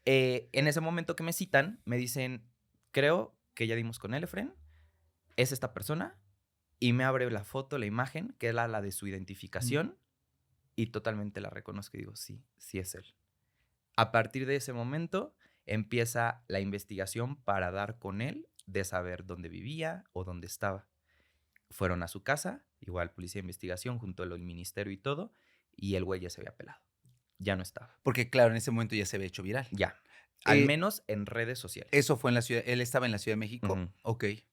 En ese momento que me citan, me dicen, creo que ya dimos con él, Efren, es esta persona, y me abre la foto, la imagen, que era la de su Ujú. identificación, y totalmente la reconozco y digo, sí, sí es él. A partir de ese momento empieza la investigación para dar con él, de saber dónde vivía o dónde estaba. Fueron a su casa, igual policía de investigación, junto al ministerio y todo, y el güey ya se había pelado. Ya no estaba. Porque, claro, en ese momento ya se había hecho viral. Ya. Al Eh, menos en redes sociales. eso fue en la ciudad, ¿él estaba en la Ciudad de México? Ujú. Okey.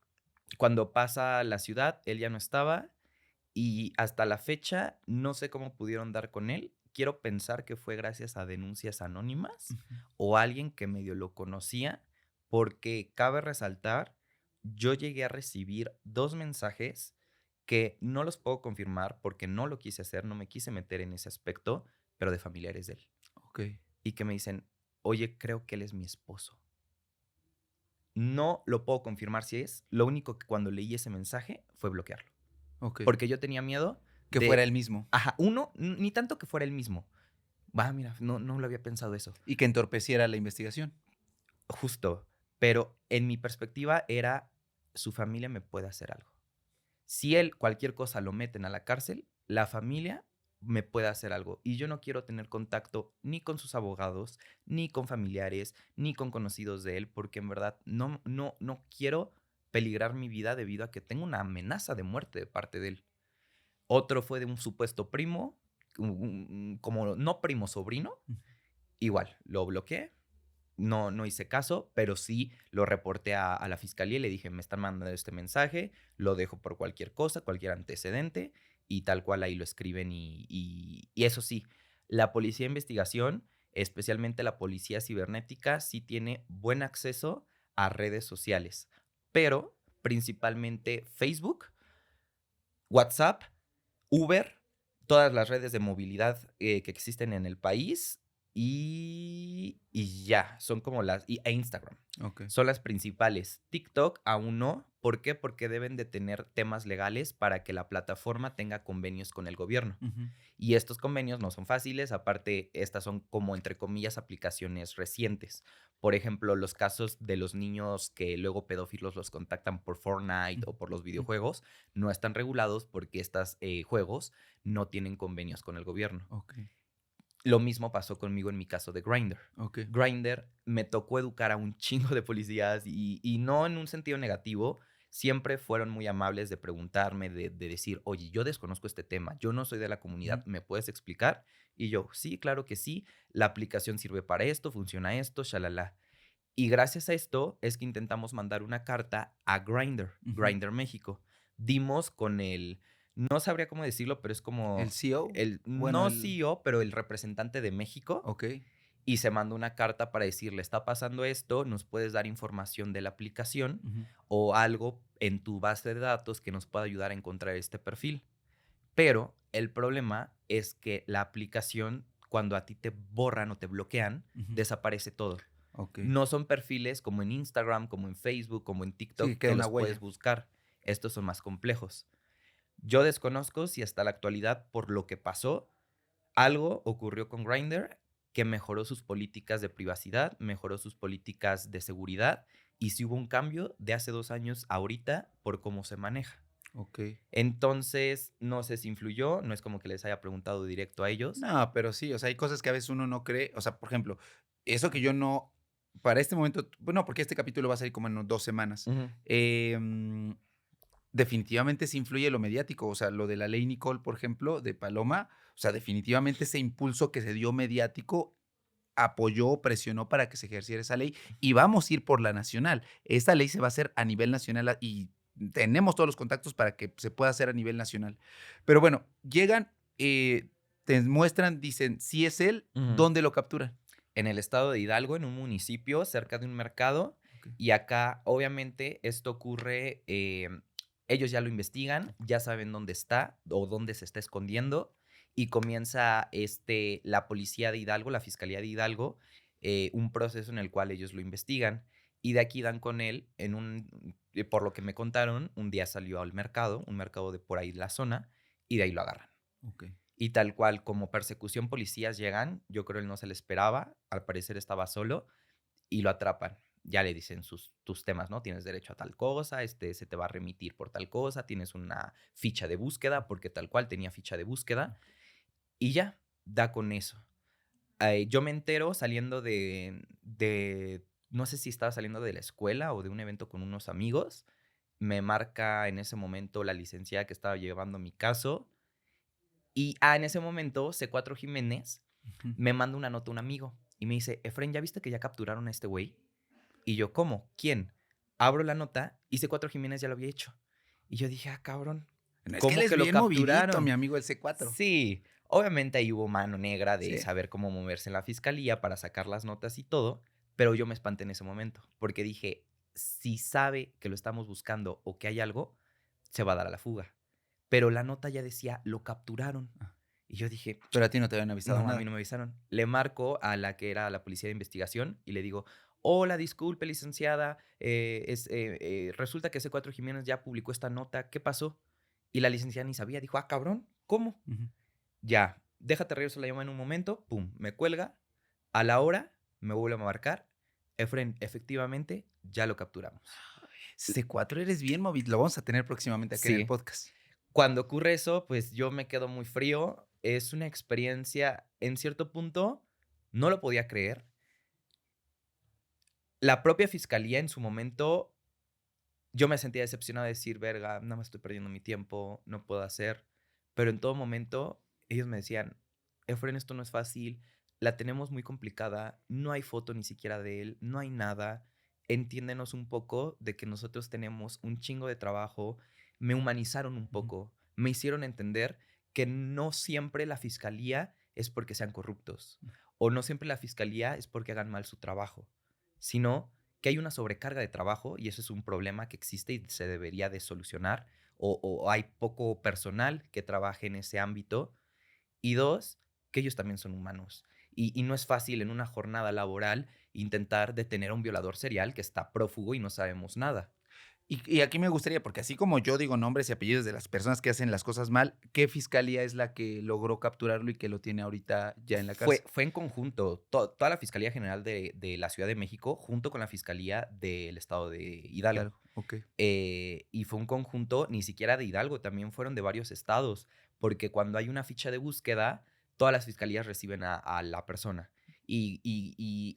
Cuando pasa la ciudad, él ya no estaba y hasta la fecha no sé cómo pudieron dar con él. Quiero pensar que fue gracias a denuncias anónimas Ujú. o alguien que medio lo conocía, porque cabe resaltar, yo llegué a recibir 2 mensajes que no los puedo confirmar porque no lo quise hacer, no me quise meter en ese aspecto, pero de familiares de él. Okey, Y que me dicen: "Oye, creo que él es mi esposo". No lo puedo confirmar si es, lo único que cuando leí ese mensaje fue bloquearlo, okey. porque yo tenía miedo Que fuera de él mismo ni tanto que fuera él mismo. Mira, no lo había pensado eso. y que entorpeciera la investigación. Justo, pero en mi perspectiva era, su familia me puede hacer algo. Si él, cualquier cosa lo meten a la cárcel, la familia me puede hacer algo. Y yo no quiero tener contacto ni con sus abogados, ni con familiares, ni con conocidos de él, porque en verdad no quiero peligrar mi vida debido a que tengo una amenaza de muerte de parte de él. Otro fue de un supuesto primo, como no primo, sobrino. Ujú. Igual, lo bloqueé, no hice caso, pero sí lo reporté a la fiscalía y le dije, me están mandando este mensaje, lo dejo por cualquier cosa, cualquier antecedente, y tal cual ahí lo escriben. Y eso sí, la policía de investigación, especialmente la policía cibernética, sí tiene buen acceso a redes sociales, pero principalmente Facebook, WhatsApp, Uber, todas las redes de movilidad que existen en el país, y ya, son como e Instagram. Ok. Son las principales. TikTok aún no. ¿Por qué? Porque deben de tener temas legales para que la plataforma tenga convenios con el gobierno. Ujú. Y estos convenios no son fáciles, aparte estas son como entre comillas aplicaciones recientes. Por ejemplo, los casos de los niños que luego pedófilos los contactan por Fortnite o por los Ujú. videojuegos no están regulados porque estos juegos no tienen convenios con el gobierno. Ok, Lo mismo pasó conmigo en mi caso de Grindr. ok. Grindr me tocó educar a un chingo de policías y no en un sentido negativo. Siempre fueron muy amables de preguntarme, de decir, oye, yo desconozco este tema, yo no soy de la Ujú. comunidad, ¿me puedes explicar? Y yo, sí, claro que sí, la aplicación sirve para esto, funciona esto, shalala. Y gracias a esto es que intentamos mandar una carta a Grindr, Ujú. Grindr México. Dimos con el, no sabría cómo decirlo, pero es ¿El como CEO? el, Bueno, no el... CEO, pero el representante de México. Ok. Y se mandó una carta para decirle, está pasando esto, nos puedes dar información de la aplicación Ujú. o algo en tu base de datos que nos pueda ayudar a encontrar este perfil. Pero el problema es que la aplicación, cuando a ti te borran o te bloquean, Ujú. desaparece todo. Ok. No son perfiles como en Instagram, como en Facebook, como en Sí, TikTok, queda que una los puedes huella. buscar. Estos son más complejos. Yo desconozco si hasta la actualidad, por lo que pasó, algo ocurrió con Grindr que mejoró sus políticas de privacidad, mejoró sus políticas de seguridad y si hubo un cambio de hace 2 años a ahorita por cómo se maneja. Ok. Entonces, no sé si influyó, no es como que les haya preguntado directo a ellos. No, pero sí, o sea, hay cosas que a veces uno no cree. O sea, por ejemplo, eso que yo no, para este momento, bueno, porque este capítulo va a salir como en 2 semanas. Ujú. Definitivamente sí influye lo mediático, o sea, lo de la ley Nicole, por ejemplo, de Paloma, o sea, definitivamente ese impulso que se dio mediático apoyó, presionó para que se ejerciera esa ley y vamos a ir por la nacional. Esta ley se va a hacer a nivel nacional y tenemos todos los contactos para que se pueda hacer a nivel nacional. Pero bueno, llegan, te muestran, dicen, si es él, Ujú. ¿dónde lo capturan? En el estado de Hidalgo, en un municipio cerca de un mercado. Ok. Y acá, obviamente, esto ocurre, ellos ya lo investigan, ya saben dónde está o dónde se está escondiendo. Y comienza la policía de Hidalgo, la fiscalía de Hidalgo, un proceso en el cual ellos lo investigan. Y de aquí dan con él, por lo que me contaron, un día salió al mercado, un mercado de por ahí de la zona, y de ahí lo agarran. Ok. Y tal cual, como persecución policías llegan, yo creo él no se le esperaba, al parecer estaba solo y lo atrapan. Ya le dicen tus temas, ¿no? Tienes derecho a tal cosa, se te va a remitir por tal cosa, tienes una ficha de búsqueda, porque tal cual tenía ficha de búsqueda, y ya, da con eso. Yo me entero saliendo no sé si estaba saliendo de la escuela o de un evento con unos amigos, me marca en ese momento la licenciada que estaba llevando mi caso, y en ese momento, C4 Jiménez Ujú. me manda una nota a un amigo y me dice, Efren, ¿ya viste que ya capturaron a este güey? Y yo, ¿cómo? ¿Quién? Abro la nota y C4 Jiménez ya lo había hecho. Y yo dije, cabrón, No, es que él ¿cómo es que lo bien movidito, mi capturaron? amigo el C4. Sí, obviamente ahí hubo mano negra de Sí. saber cómo moverse en la fiscalía para sacar las notas y todo, pero yo me espanté en ese momento porque dije, si sabe que lo estamos buscando o que hay algo, se va a dar a la fuga. Pero la nota ya decía, lo capturaron. Ah, Y yo dije, pero a ti no te habían avisado no, a mí nada. no me avisaron. Le marco a la que era la policía de investigación y le digo, hola, disculpe, licenciada, resulta que C4 Jiménez ya publicó esta nota, ¿qué pasó? Y la licenciada ni sabía, dijo, cabrón, ¿cómo? Ujú. Ya, déjate regreso la llamada en un momento, pum, me cuelga, a la hora me vuelve a marcar, Efren, efectivamente, ya lo capturamos. C4 eres bien movido. Lo vamos a tener próximamente aquí en el Sí, podcast. cuando ocurre eso, pues yo me quedo muy frío. Es una experiencia, en cierto punto, no lo podía creer. La propia fiscalía en su momento, yo me sentía decepcionado de decir, verga, no me estoy perdiendo mi tiempo, no puedo hacer. Pero en todo momento, ellos me decían, Efren, esto no es fácil, la tenemos muy complicada, no hay foto ni siquiera de él, no hay nada. Entiéndenos un poco de que nosotros tenemos un chingo de trabajo. Me humanizaron un Ujú. poco, me hicieron entender que no siempre la fiscalía es porque sean corruptos o no siempre la fiscalía es porque hagan mal su trabajo, sino que hay una sobrecarga de trabajo y eso es un problema que existe y se debería de solucionar o hay poco personal que trabaje en ese ámbito y dos, que ellos también son humanos Y no es fácil en una jornada laboral intentar detener a un violador serial que está prófugo y no sabemos nada. Y aquí me gustaría, porque así como yo digo nombres y apellidos de las personas que hacen las cosas mal, ¿qué fiscalía es la que logró capturarlo y que lo tiene ahorita ya en la cárcel? Fue en conjunto, toda la Fiscalía General de la Ciudad de México junto con la Fiscalía del Estado de Hidalgo. Claro, okey. Y fue un conjunto, ni siquiera de Hidalgo, también fueron de varios estados, porque cuando hay una ficha de búsqueda, todas las fiscalías reciben a la persona.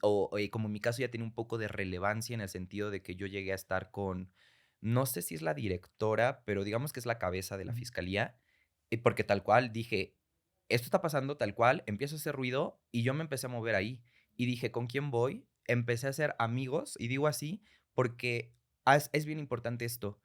Como en mi caso ya tiene un poco de relevancia en el sentido de que yo llegué a estar con, no sé si es la directora, pero digamos que es la cabeza de la Ujú. fiscalía, porque tal cual dije, esto está pasando tal cual, empiezo a hacer ruido y yo me empecé a mover ahí. Y dije, ¿con quién voy? Empecé a hacer amigos, y digo así porque es bien importante esto.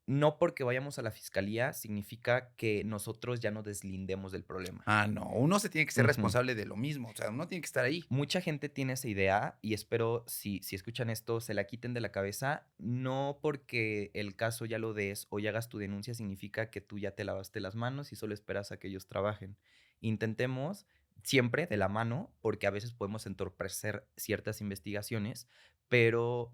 No porque vayamos a la fiscalía significa que nosotros ya nos deslindemos del problema. Ah, no, uno se tiene que ser Ujú. responsable de lo mismo, o sea, uno tiene que estar ahí. Mucha gente tiene esa idea y espero si escuchan esto se la quiten de la cabeza. No porque el caso ya lo des o ya hagas tu denuncia significa que tú ya te lavaste las manos y solo esperas a que ellos trabajen. Intentemos siempre de la mano porque a veces podemos entorpecer ciertas investigaciones, pero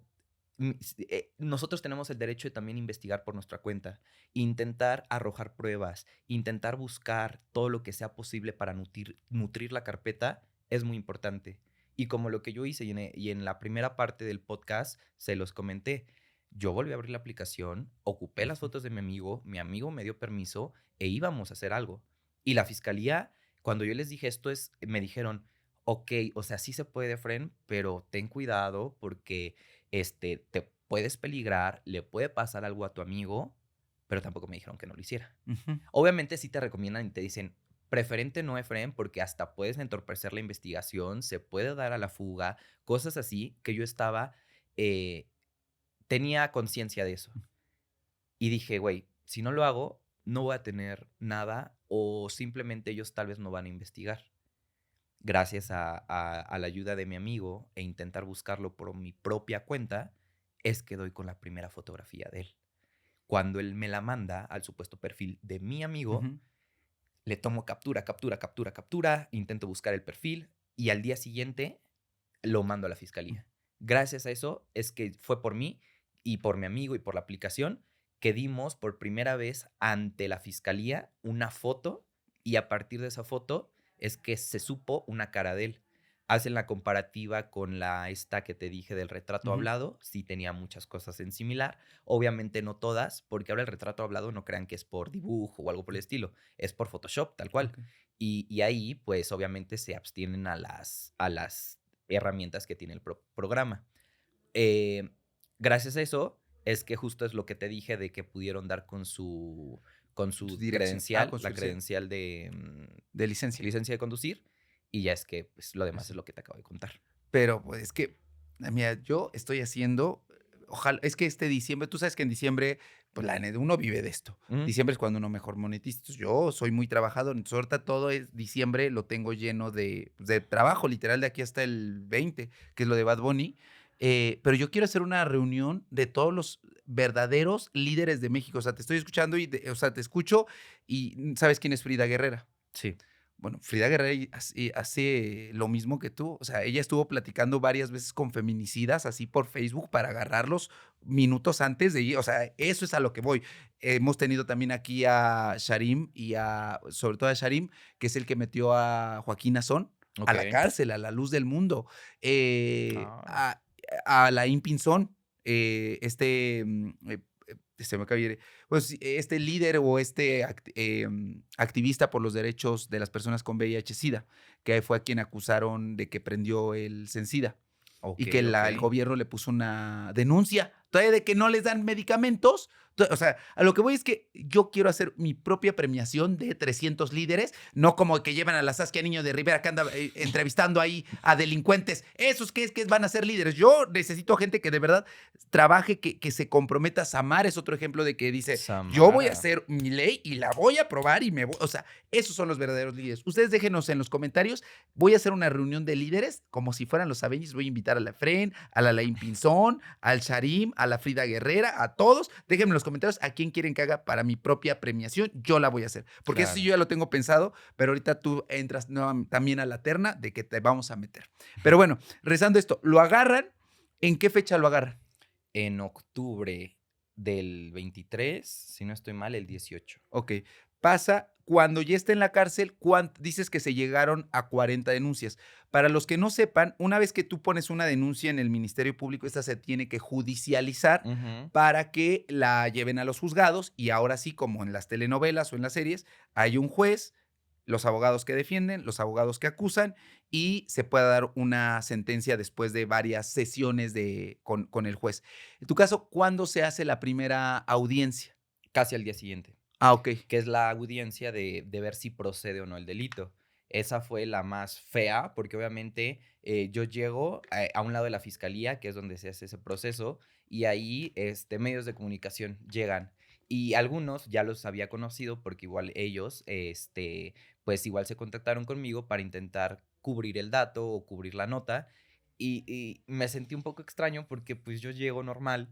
nosotros tenemos el derecho de también investigar por nuestra cuenta, intentar arrojar pruebas, intentar buscar todo lo que sea posible para nutrir la carpeta es muy importante. Y como lo que yo hice y en la primera parte del podcast se los comenté, yo volví a abrir la aplicación, ocupé las Ujú. fotos de mi amigo me dio permiso e íbamos a hacer algo. Y la fiscalía, cuando yo les dije esto, me dijeron, ok, o sea, sí se puede, Fren, pero ten cuidado porque te puedes peligrar, le puede pasar algo a tu amigo, pero tampoco me dijeron que no lo hiciera. Ujú. Obviamente sí te recomiendan y te dicen, preferente no, Efraín, porque hasta puedes entorpecer la investigación, se puede dar a la fuga, cosas así que yo eh, tenía conciencia de eso. Y dije, güey, si no lo hago, no voy a tener nada o simplemente ellos tal vez no van a investigar. Gracias a la ayuda de mi amigo e intentar buscarlo por mi propia cuenta, es que doy con la primera fotografía de él. Cuando él me la manda al supuesto perfil de mi amigo, Ujú. le tomo captura, captura, captura, captura, intento buscar el perfil y al día siguiente lo mando a la Mm. fiscalía. Gracias a eso es que fue por mí y por mi amigo y por la aplicación que dimos por primera vez ante la fiscalía una foto y a partir de esa foto es que se supo una cara de él. Hacen la comparativa con la esta que te dije del retrato Ujú. hablado, sí tenía muchas cosas en similar, obviamente no todas, porque ahora el retrato hablado no crean que es por dibujo o algo por el estilo, es por Photoshop, tal cual. Okey. Y ahí, pues obviamente se abstienen a las herramientas que tiene el programa. Eh, Gracias a eso es que justo es lo que te dije de que pudieron dar con Tu su dirección. credencial, Con su la licencia. credencial de De licencia. licencia de conducir, y ya es que pues, lo demás Eso. es lo que te acabo de contar. Pero, pues, es que, mira, yo estoy haciendo, ojalá es que este diciembre, tú sabes que en diciembre, pues, la neta, uno vive de esto. Ujú. Diciembre es cuando uno mejor monetiza. Entonces, yo soy muy trabajador, entonces, ahorita todo es diciembre lo tengo lleno de, pues, de trabajo, literal, de aquí hasta el 20, que es lo de Bad Bunny. Pero yo quiero hacer una reunión de todos los verdaderos líderes de México. O sea, te estoy escuchando y, o sea, te escucho y, ¿sabes quién es Frida Guerrera? Sí. Bueno, Frida Guerrera hace lo mismo que tú. O sea, ella estuvo platicando varias veces con feminicidas, así por Facebook, para agarrarlos minutos antes de ir. O sea, eso es a lo que voy. Hemos tenido también aquí a Sharim sobre todo a Sharim, que es el que metió a Joaquín Azón a Ok. la cárcel, a la luz del mundo. Eh, Ah, a, a Laín Pinzón, se me acaba de ir, pues sí, este líder o activista por los derechos de las personas con VIH-Sida, que fue a quien acusaron de que prendió el Sencida y ok, que ok. el gobierno le puso una denuncia, todavía de que no les dan medicamentos. O sea, a lo que voy es que yo quiero hacer mi propia premiación de 300 líderes, no como que llevan a la Saskia Niño de Rivera que anda entrevistando ahí a delincuentes. Esos que van a ser líderes. Yo necesito gente que de verdad trabaje, que se comprometa. Samar es otro ejemplo de que dice, yo voy a Samara. hacer mi ley y la voy a aprobar y o sea, esos son los verdaderos líderes. Ustedes déjenos en los comentarios. Voy a hacer una reunión de líderes como si fueran los Avengers. Voy a invitar a la Fren, a la Laín Pinzón, al Sharim, a la Frida Guerrera, a todos. Déjenme en los comentarios a quién quieren que haga para mi propia premiación. Yo la voy a hacer. Porque eso sí Claro. yo ya lo tengo pensado, pero ahorita tú entras también a la terna de que te vamos a meter. Pero bueno, rezando esto, ¿lo agarran? ¿En qué fecha lo agarran? En octubre del 23, si no estoy mal, el 18. Ok. Pasa cuando ya está en la cárcel, dices que se llegaron a 40 denuncias. Para los que no sepan, una vez que tú pones una denuncia en el Ministerio Público, esta se tiene que judicializar Ujú. para que la lleven a los juzgados y ahora sí, como en las telenovelas o en las series, hay un juez, los abogados que defienden, los abogados que acusan y se puede dar una sentencia después de varias sesiones con el juez. En tu caso, ¿cuándo se hace la primera audiencia? Casi al día siguiente, Ah, ok. que es la audiencia de ver si procede o no el delito. Esa fue la más fea, porque obviamente yo llego a un lado de la fiscalía, que es donde se hace ese proceso, y ahí medios de comunicación llegan. Y algunos ya los había conocido porque igual ellos, pues igual se contactaron conmigo para intentar cubrir el dato o cubrir la nota. Y me sentí un poco extraño porque pues yo llego normal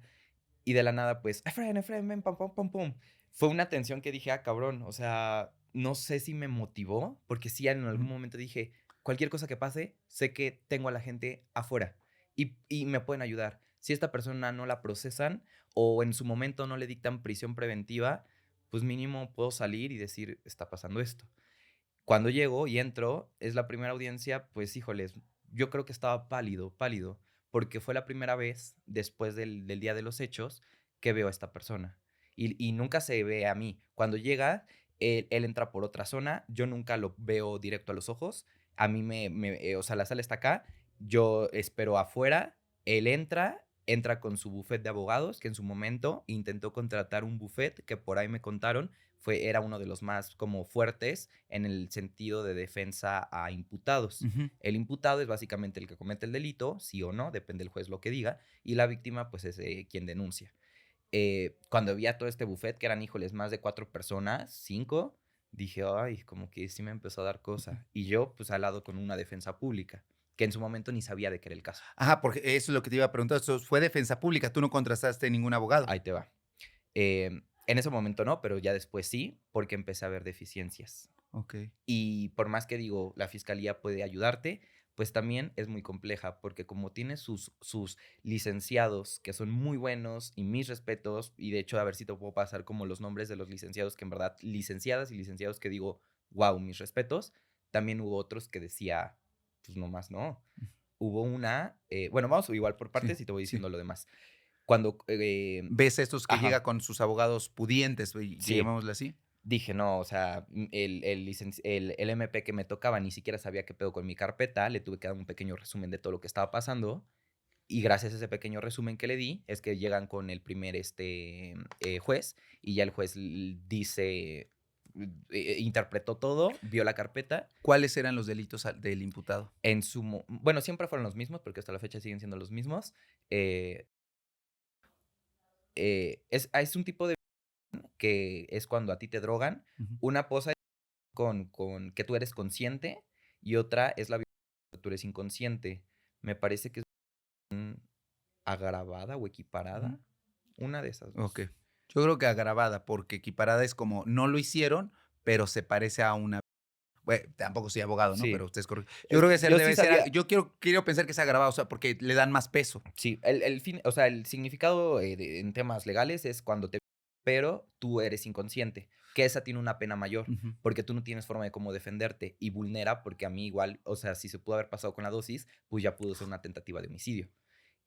y de la nada, pues, Efraín, ven, pam, pam, pam, pum. Fue una tensión que dije, cabrón, o sea, no sé si me motivó, porque sí, en algún Ujú. momento dije, cualquier cosa que pase, sé que tengo a la gente afuera y me pueden ayudar. Si esta persona no la procesan o en su momento no le dictan prisión preventiva, pues mínimo puedo salir y decir, está pasando esto. Cuando llego y entro, es la primera audiencia, pues híjoles, yo creo que estaba pálido, pálido, porque fue la primera vez después del día de los hechos que veo a esta persona. Y nunca se ve a mí. Cuando llega, él entra por otra zona, yo nunca lo veo directo a los ojos. A mí o sea, la sala está acá, yo espero afuera, él entra con su bufet de abogados, que en su momento intentó contratar un bufet que por ahí me contaron era uno de los más como fuertes en el sentido de defensa a imputados. Ujú. El imputado es básicamente el que comete el delito, sí o no, depende del juez lo que diga, y la víctima pues es quien denuncia. Cuando vi a todo este buffet, que eran, híjoles, más de 4 personas, 5, dije, ay, como que sí me empezó a dar cosa. Y yo, pues, al lado con una defensa pública, que en su momento ni sabía de qué era el caso. Ajá, porque eso es lo que te iba a preguntar. Eso fue defensa pública, tú no contrataste ningún abogado. Ahí te va. En ese momento no, pero ya después sí, porque empecé a ver deficiencias. Okey. Y por más que digo, la fiscalía puede ayudarte, pues también es muy compleja, porque como tiene sus licenciados que son muy buenos y mis respetos, y de hecho a ver si te puedo pasar como los nombres de los licenciados que en verdad, licenciadas y licenciados que digo, wow, mis respetos, también hubo otros que decía, pues nomás no. Hubo una, bueno, vamos igual por Sí, partes y te voy sí. diciendo lo demás. Cuando, ¿Ves estos que llega ajá, con sus abogados pudientes, sí, llamémosle así? dije, no, o sea, el MP que me tocaba ni siquiera sabía qué pedo con mi carpeta, le tuve que dar un pequeño resumen de todo lo que estaba pasando, y gracias a ese pequeño resumen que le di, es que llegan con el primer juez, y ya el juez dice, interpretó todo, vio la carpeta, ¿Cuáles eran los delitos del imputado? bueno, siempre fueron los mismos, porque hasta la fecha siguen siendo los mismos, eh, es un tipo de que es cuando a ti te drogan, Ujú. una cosa con que tú eres consciente y otra es la que tú eres inconsciente. Me parece que es agravada o Ujú. equiparada, una de esas dos. Okey. Yo creo que agravada, porque equiparada es como no lo hicieron, pero se parece a una tampoco soy abogado, ¿no? Pero Sí, usted es correcto. Yo es creo que que yo sí debe ser sabía, yo quiero pensar que es agravado, o sea, porque le dan más peso. sí, el fin, o sea, el significado en temas legales es cuando pero tú eres inconsciente, que esa tiene una pena mayor, Ujú. porque tú no tienes forma de cómo defenderte y vulnera, porque a mí igual, o sea, si se pudo haber pasado con la dosis, pues ya pudo ser una tentativa de homicidio.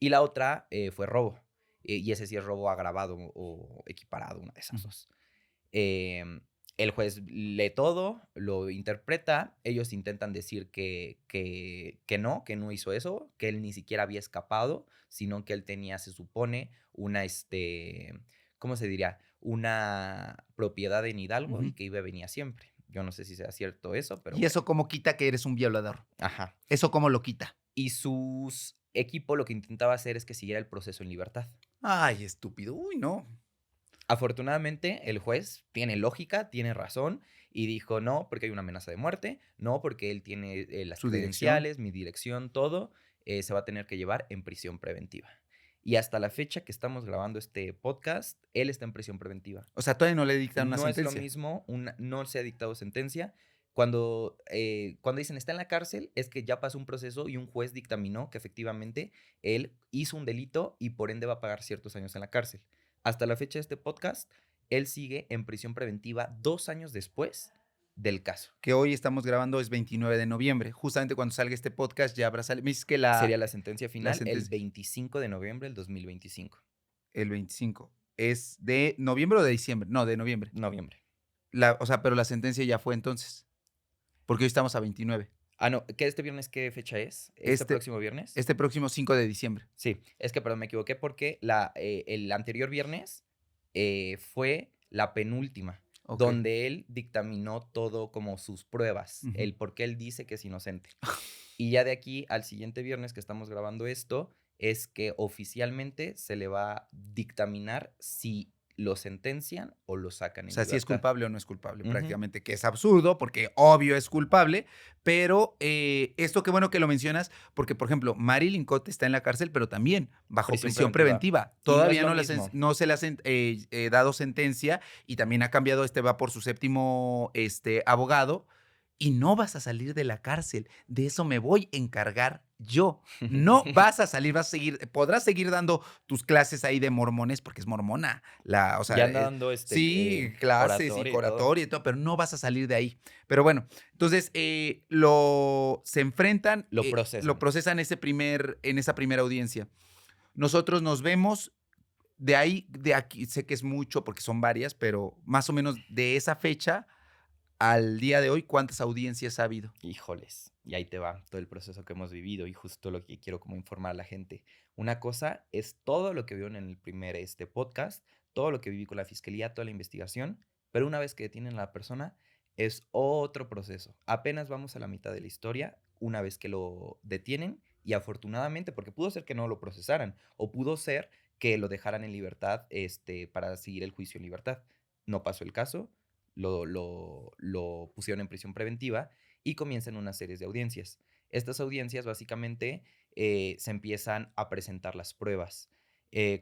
Y la otra fue robo, y ese sí es robo agravado o equiparado, una de esas Ujú. dos. Em, el juez lee todo, lo interpreta, ellos intentan decir que no hizo eso, que él ni siquiera había escapado, sino que él tenía, se supone, ¿cómo se diría? Una propiedad en Hidalgo y Ujú. que iba y venía siempre. Yo no sé si sea cierto eso, pero ¿Y bueno. eso cómo quita que eres un violador? Ajá. ¿Eso cómo lo quita? Y sus equipo lo que intentaba hacer es que siguiera el proceso en libertad. Ay, estúpido. Uy, no. Afortunadamente, el juez tiene lógica, tiene razón y dijo no porque hay una amenaza de muerte, no porque él tiene las Su dirección. credenciales, mi dirección, todo, se va a tener que llevar en prisión preventiva. Y hasta la fecha que estamos grabando este podcast, él está en prisión preventiva. O sea, todavía no le dictan una No es lo sentencia. mismo, no se ha dictado sentencia. Cuando dicen está en la cárcel, es que ya pasó un proceso y un juez dictaminó que efectivamente él hizo un delito y por ende va a pagar ciertos años en la cárcel. Hasta la fecha de este podcast, él sigue en prisión preventiva 2 años después del caso. Que hoy estamos grabando es 29 de noviembre. Justamente cuando salga este podcast ya habrá salido. Me dices que Sería la sentencia la final el sentencia, 25 de noviembre del 2025. el 25. ¿Es de noviembre o de diciembre? No, de noviembre. Noviembre. O sea, pero la sentencia ya fue entonces. Porque hoy estamos a 29. Ah, no, ¿qué este viernes qué fecha es? ¿Este Este, próximo viernes? este próximo 5 de diciembre. Sí, es que perdón, me equivoqué porque el anterior viernes fue la penúltima, Ok. donde él dictaminó todo como sus pruebas, Ujú. el por qué él dice que es inocente. Y ya de aquí al siguiente viernes que estamos grabando esto, es que oficialmente se le va a dictaminar si lo sentencian o lo sacan O en sea, si es libertad. culpable o no es culpable, Ujú. prácticamente, que es absurdo, porque obvio es culpable, pero esto qué bueno que lo mencionas, porque, por ejemplo, Marilyn Cott está en la cárcel, pero también bajo Prisión prisión preventiva. preventiva. Y no es Todavía lo no, mismo. no se le ha dado sentencia y también ha cambiado, va por su séptimo abogado, y no vas a salir de la cárcel. De eso me voy a encargar yo. No vas a salir, vas a seguir, podrás seguir dando tus clases ahí de mormones, porque es mormona. O sea, Ya anda dando sí, clases y oratoria y todo. oratoria y todo, pero no vas a salir de ahí. Pero bueno, entonces se enfrentan, Lo lo procesan. procesan en esa primera audiencia. Nosotros nos vemos de ahí, de aquí, sé que es mucho porque son varias, pero más o menos de esa fecha al día de hoy, ¿cuántas audiencias ha habido? Híjoles, y ahí te va todo el proceso que hemos vivido y justo lo que quiero como informar a la gente. Una cosa es todo lo que vieron en el primer podcast, todo lo que viví con la fiscalía, toda la investigación, pero una vez que detienen a la persona es otro proceso. Apenas vamos a la mitad de la historia, una vez que lo detienen y afortunadamente, porque pudo ser que no lo procesaran o pudo ser que lo dejaran en libertad para seguir el juicio en libertad. No pasó el caso, lo pusieron en prisión preventiva y comienzan una serie de audiencias. Estas audiencias básicamente se empiezan a presentar las pruebas.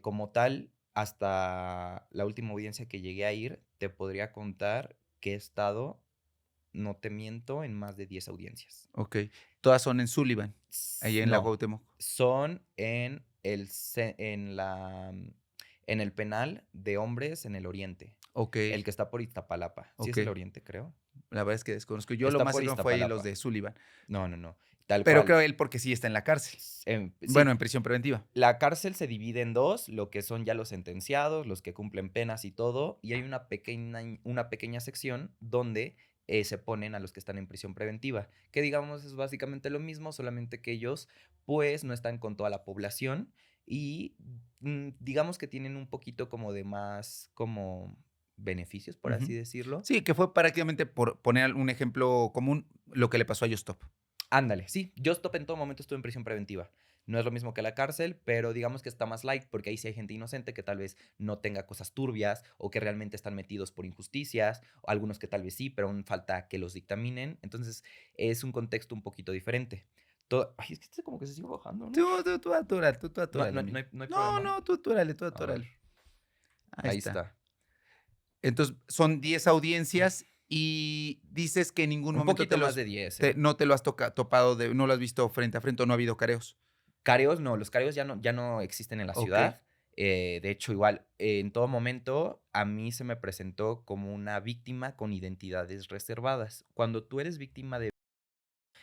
Como tal, hasta la última audiencia que llegué a ir, te podría contar que he estado, no te miento, en más de 10 audiencias. Ok. Todas son en Sullivan, ahí en la No, Cuauhtémoc. son en el penal de hombres en el oriente, Ok, el que está por Iztapalapa. Sí es ok. el oriente, creo. La verdad es que desconozco. Yo lo Está más por cercano fue ahí los Iztapalapa. de Sullivan. No, no, no. Tal Pero cual. creo él porque sí está en la cárcel. Bueno, Sí, en prisión preventiva. la cárcel se divide en dos, lo que son ya los sentenciados, los que cumplen penas y todo, y hay una pequeña sección donde se ponen a los que están en prisión preventiva, que digamos es básicamente lo mismo, solamente que ellos pues no están con toda la población y digamos que tienen un poquito como de más como beneficios, por así Ujú. decirlo. Sí, que fue prácticamente, por poner un ejemplo común, lo que le pasó a Justop. Ándale, sí. Justop en todo momento estuvo en prisión preventiva. No es lo mismo que la cárcel, pero digamos que está más light porque ahí sí hay gente inocente que tal vez no tenga cosas turbias o que realmente están metidos por injusticias, o algunos que tal vez sí, pero aún falta que los dictaminen. Entonces es un contexto un poquito diferente. Ay, es que este como que se sigue bajando, ¿no? Tú atúrale, tú No, atúrale, no, no amigo. hay No, problema. no, tú atúrale, tú A ver, atúrale. Ahí ahí está. está. Entonces, son 10 audiencias y dices que en ningún Un momento poquito más de 10, ¿eh? no te lo has topado, no lo has visto frente a frente o no ha habido careos. Careos no, los careos ya no existen en la Ok, ciudad. De hecho, igual, en todo momento a mí se me presentó como una víctima con identidades reservadas. Cuando tú eres víctima de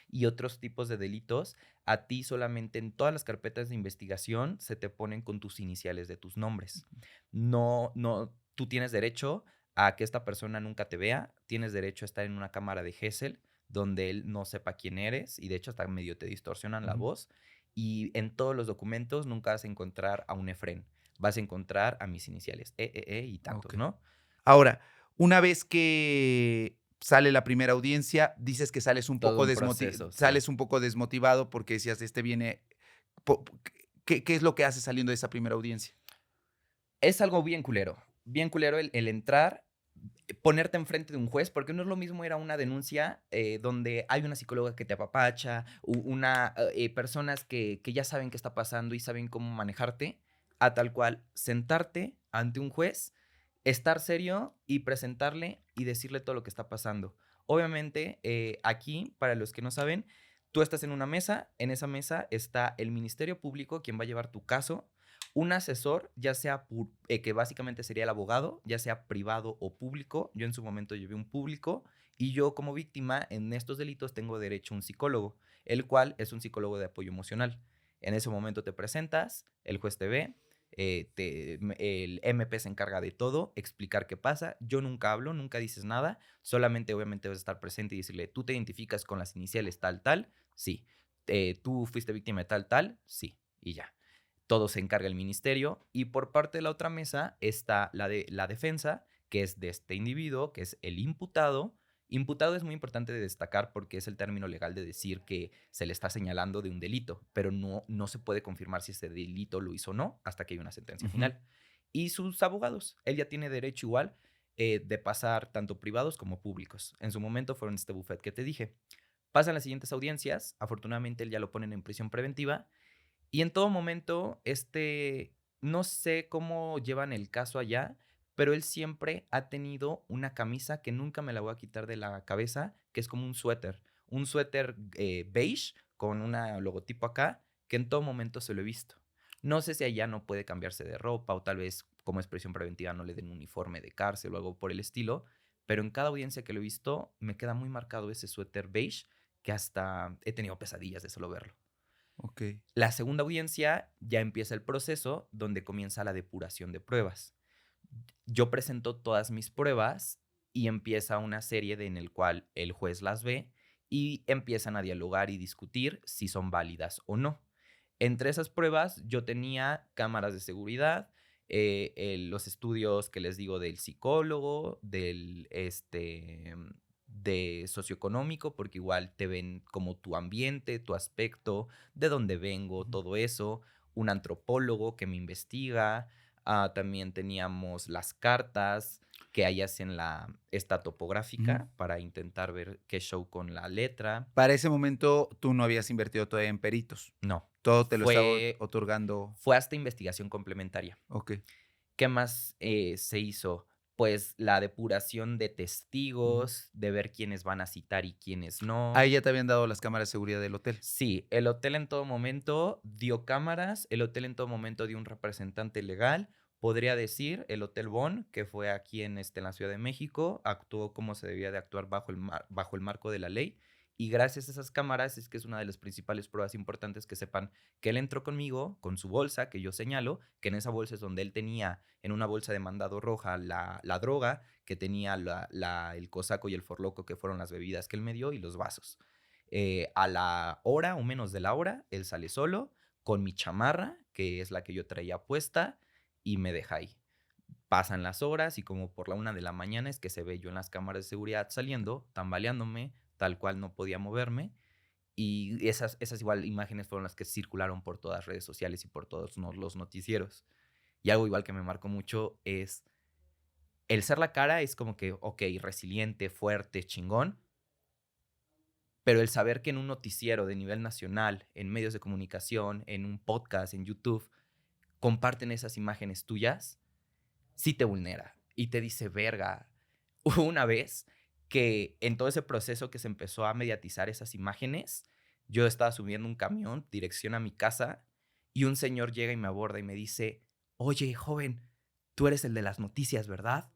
y otros tipos de delitos, a ti solamente en todas las carpetas de investigación se te ponen con tus iniciales de tus nombres. No, no, tú tienes derecho a que esta persona nunca te vea, tienes derecho a estar en una cámara de Gesell donde él no sepa quién eres y de hecho hasta medio te distorsionan la ujú, voz y en todos los documentos nunca vas a encontrar a un Efren, vas a encontrar a mis iniciales, y tantos, ok. ¿no? Ahora, una vez que sale la primera audiencia, dices que Todo un proceso, sí. sales un poco desmotivado porque decías, viene, ¿qué es lo que hace saliendo de esa primera audiencia? Es algo bien culero el entrar, ponerte enfrente de un juez, porque no es lo mismo ir a una denuncia donde hay una psicóloga que te apapacha, personas que ya saben qué está pasando y saben cómo manejarte, a tal cual sentarte ante un juez, estar serio y presentarle y decirle todo lo que está pasando. Obviamente, aquí, para los que no saben, tú estás en una mesa, en esa mesa está el Ministerio Público, quien va a llevar tu caso, un asesor, ya sea que básicamente sería el abogado, ya sea privado o público. Yo en su momento llevé un público y yo como víctima en estos delitos tengo derecho a un psicólogo, el cual es un psicólogo de apoyo emocional. En ese momento te presentas, el juez te ve, el MP se encarga de todo, explicar qué pasa. Yo nunca hablo, nunca dices nada, solamente obviamente vas a estar presente y decirle, ¿tú te identificas con las iniciales tal, tal? Sí. ¿Tú fuiste víctima de tal, tal? Sí. Y ya. Todo se encarga el ministerio y por parte de la otra mesa está la de la defensa, que es de este individuo, que es el imputado. Imputado es muy importante de destacar porque es el término legal de decir que se le está señalando de un delito, pero no se puede confirmar si ese delito lo hizo o no hasta que hay una sentencia final. Y sus abogados, él ya tiene derecho igual de pasar tanto privados como públicos. En su momento fueron este buffet que te dije. Pasan las siguientes audiencias, afortunadamente él ya lo ponen en prisión preventiva y en todo momento, no sé cómo llevan el caso allá, pero él siempre ha tenido una camisa que nunca me la voy a quitar de la cabeza, que es como un suéter beige con una logotipo acá, que en todo momento se lo he visto. No sé si allá no puede cambiarse de ropa o tal vez como expresión preventiva no le den un uniforme de cárcel o algo por el estilo, pero en cada audiencia que lo he visto me queda muy marcado ese suéter beige que hasta he tenido pesadillas de solo verlo. Ok. La segunda audiencia ya empieza el proceso donde comienza la depuración de pruebas. Yo presento todas mis pruebas y empieza una serie en el cual el juez las ve y empiezan a dialogar y discutir si son válidas o no. Entre esas pruebas yo tenía cámaras de seguridad, los estudios que les digo del psicólogo, de socioeconómico, porque igual te ven como tu ambiente, tu aspecto, de dónde vengo, Ujú. todo eso, un antropólogo que me investiga, también teníamos las cartas que hay hacen esta Ujú. topográfica para intentar ver qué show con la letra. Para ese momento, tú no habías invertido todavía en peritos. No, Todo te lo estaba fue, otorgando. fue hasta investigación complementaria. Ok. ¿Qué más se hizo? Pues la depuración de Ujú. testigos, de ver quiénes van a citar y quiénes no. Ahí ya te habían dado las cámaras de seguridad del hotel. Sí, el hotel en todo momento dio cámaras, el hotel en todo momento dio un representante legal. Podría decir, el Hotel Bon, que fue aquí en la Ciudad de México, actuó como se debía de actuar bajo el marco de la ley. Y gracias a esas cámaras es que es una de las principales pruebas importantes que sepan que él entró conmigo con su bolsa, que yo señalo, que en esa bolsa es donde él tenía, en una bolsa de mandado roja, la droga, que tenía el cosaco y el forloco, que fueron las bebidas que él me dio, y los vasos. A la hora o menos de la hora, él sale solo con mi chamarra, que es la que yo traía puesta, y me deja ahí. Pasan las horas y como por la 1 de la mañana es que se ve yo en las cámaras de seguridad saliendo, tambaleándome, tal cual no podía moverme. Y esas igual imágenes fueron las que circularon por todas las redes sociales y por todos los noticieros. Y algo igual que me marcó mucho es el ser la cara es como que, ok, resiliente, fuerte, chingón, pero el saber que en un noticiero de nivel nacional, en medios de comunicación, en un podcast, en YouTube, comparten esas imágenes tuyas, sí te vulnera y te dice, verga. Hubo una vez que en todo ese proceso que se empezó a mediatizar esas imágenes, yo estaba subiendo un camión, dirección a mi casa, y un señor llega y me aborda y me dice, oye, joven, tú eres el de las noticias, ¿verdad?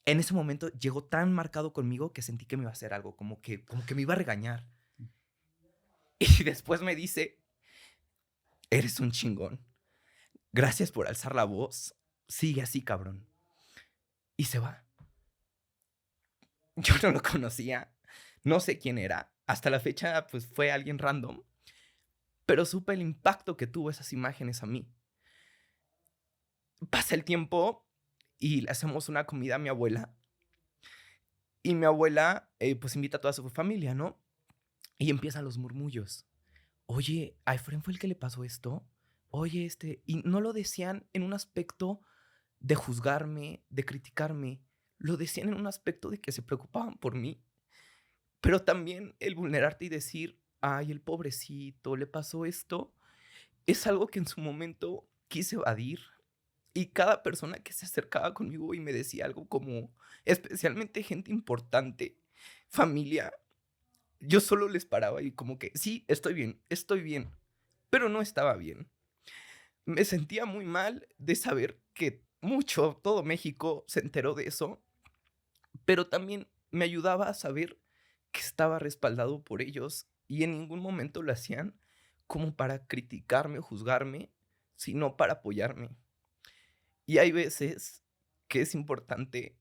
En ese momento llegó tan marcado conmigo que sentí que me iba a hacer algo, como que me iba a regañar. Y después me dice, eres un chingón. Gracias por alzar la voz. Sigue así, cabrón. Y se va. Yo no lo conocía. No sé quién era. Hasta la fecha, pues fue alguien random. Pero supe el impacto que tuvo esas imágenes a mí. Pasa el tiempo y le hacemos una comida a mi abuela. Y mi abuela, pues invita a toda su familia, ¿no? Y empiezan los murmullos. Oye, ¿a Efren fue el que le pasó esto? Oye, y no lo decían en un aspecto de juzgarme, de criticarme. Lo decían en un aspecto de que se preocupaban por mí. Pero también el vulnerarte y decir, ay, el pobrecito, le pasó esto, es algo que en su momento quise evadir y cada persona que se acercaba conmigo y me decía algo como, especialmente gente importante, familia, yo solo les paraba y como que, sí, estoy bien, pero no estaba bien. Me sentía muy mal de saber que todo México se enteró de eso, pero también me ayudaba a saber que estaba respaldado por ellos y en ningún momento lo hacían como para criticarme o juzgarme, sino para apoyarme. Y hay veces que es importante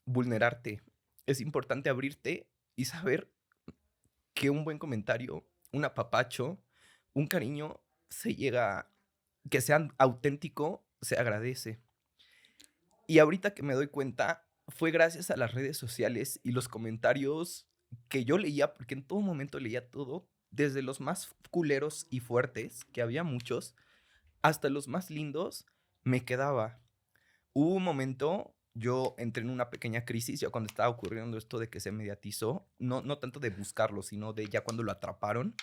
vulnerarte, es importante abrirte y saber que un buen comentario, un apapacho, un cariño se llega, que sea auténtico, se agradece. Y ahorita que me doy cuenta, fue gracias a las redes sociales y los comentarios que yo leía, porque en todo momento leía todo, desde los más culeros y fuertes, que había muchos, hasta los más lindos, me quedaba. Hubo un momento, yo entré en una pequeña crisis ya cuando estaba ocurriendo esto de que se mediatizó, no tanto de buscarlo, sino de ya cuando lo atraparon,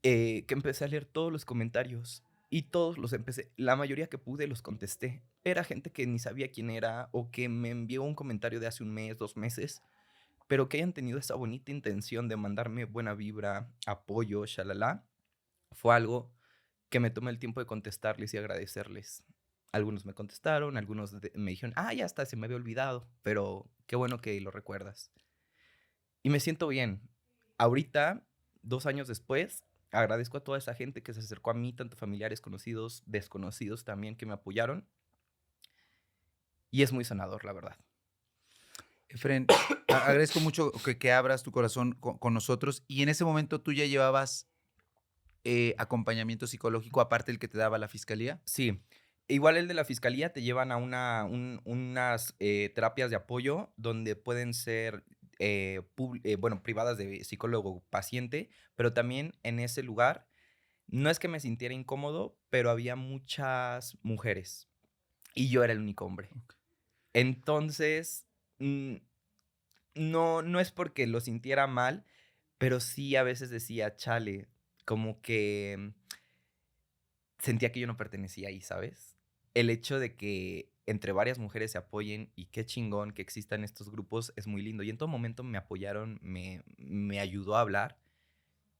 que empecé a leer todos los comentarios y todos los empecé, la mayoría que pude los contesté. Era gente que ni sabía quién era o que me envió un comentario de hace un mes, 2 meses, pero que hayan tenido esa bonita intención de mandarme buena vibra, apoyo, shalala, fue algo que me tomé el tiempo de contestarles y agradecerles. Algunos me contestaron, me dijeron, ah, ya está, se me había olvidado, pero qué bueno que lo recuerdas. Y me siento bien. Ahorita, 2 años después, agradezco a toda esa gente que se acercó a mí, tanto familiares, conocidos, desconocidos también, que me apoyaron. Y es muy sanador, la verdad. Efren, agradezco mucho que abras tu corazón con nosotros. Y en ese momento tú ya llevabas acompañamiento psicológico, aparte del que te daba la fiscalía. Sí. Igual el de la fiscalía te llevan a unas terapias de apoyo donde pueden ser, bueno, privadas de psicólogo paciente, pero también en ese lugar no es que me sintiera incómodo, pero había muchas mujeres y yo era el único hombre. Entonces, no es porque lo sintiera mal, pero sí a veces decía, chale, como que sentía que yo no pertenecía ahí, ¿sabes? El hecho de que entre varias mujeres se apoyen y qué chingón que existan estos grupos es muy lindo. Y en todo momento me apoyaron, me ayudó a hablar,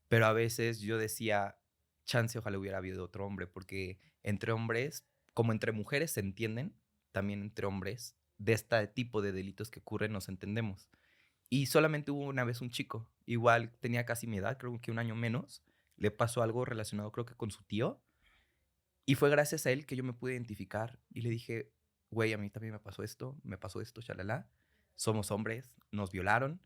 pero a veces yo decía, chance, ojalá hubiera habido otro hombre, porque entre hombres, como entre mujeres se entienden, también entre hombres, de este tipo de delitos que ocurren nos entendemos. Y solamente hubo una vez un chico, igual tenía casi mi edad, creo que un año menos, le pasó algo relacionado creo que con su tío, y fue gracias a él que yo me pude identificar y le dije, güey, a mí también me pasó esto, shalala, somos hombres, nos violaron.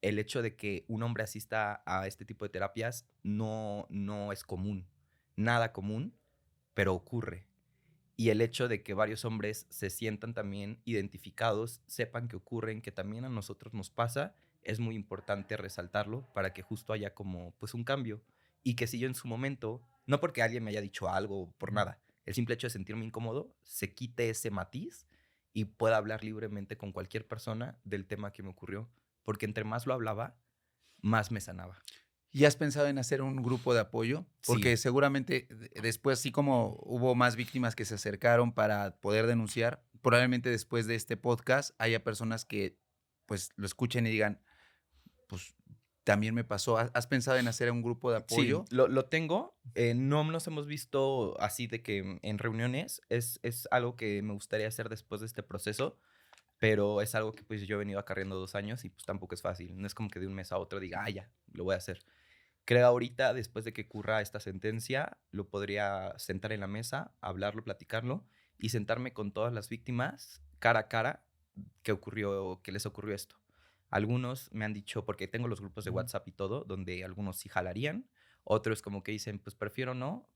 El hecho de que un hombre asista a este tipo de terapias no es común, nada común, pero ocurre. Y el hecho de que varios hombres se sientan también identificados, sepan que ocurren, que también a nosotros nos pasa, es muy importante resaltarlo para que justo haya como pues un cambio. Y que si yo en su momento, no porque alguien me haya dicho algo por nada, el simple hecho de sentirme incómodo, se quite ese matiz y pueda hablar libremente con cualquier persona del tema que me ocurrió. Porque entre más lo hablaba, más me sanaba. ¿Y has pensado en hacer un grupo de apoyo? Sí, Porque seguramente después, así como hubo más víctimas que se acercaron para poder denunciar, probablemente después de este podcast haya personas que pues lo escuchen y digan, pues también me pasó. ¿Has pensado en hacer un grupo de sí, apoyo? lo tengo. No nos hemos visto así de que en reuniones. Es algo que me gustaría hacer después de este proceso, pero es algo que pues yo he venido acarreando 2 años y pues tampoco es fácil. No es como que de un mes a otro diga, ah, ya, lo voy a hacer. Creo ahorita, después de que ocurra esta sentencia, lo podría sentar en la mesa, hablarlo, platicarlo y sentarme con todas las víctimas cara a cara que les ocurrió esto. Algunos me han dicho, porque tengo los grupos de Ujú. WhatsApp y todo, donde algunos sí jalarían, otros como que dicen, pues prefiero no,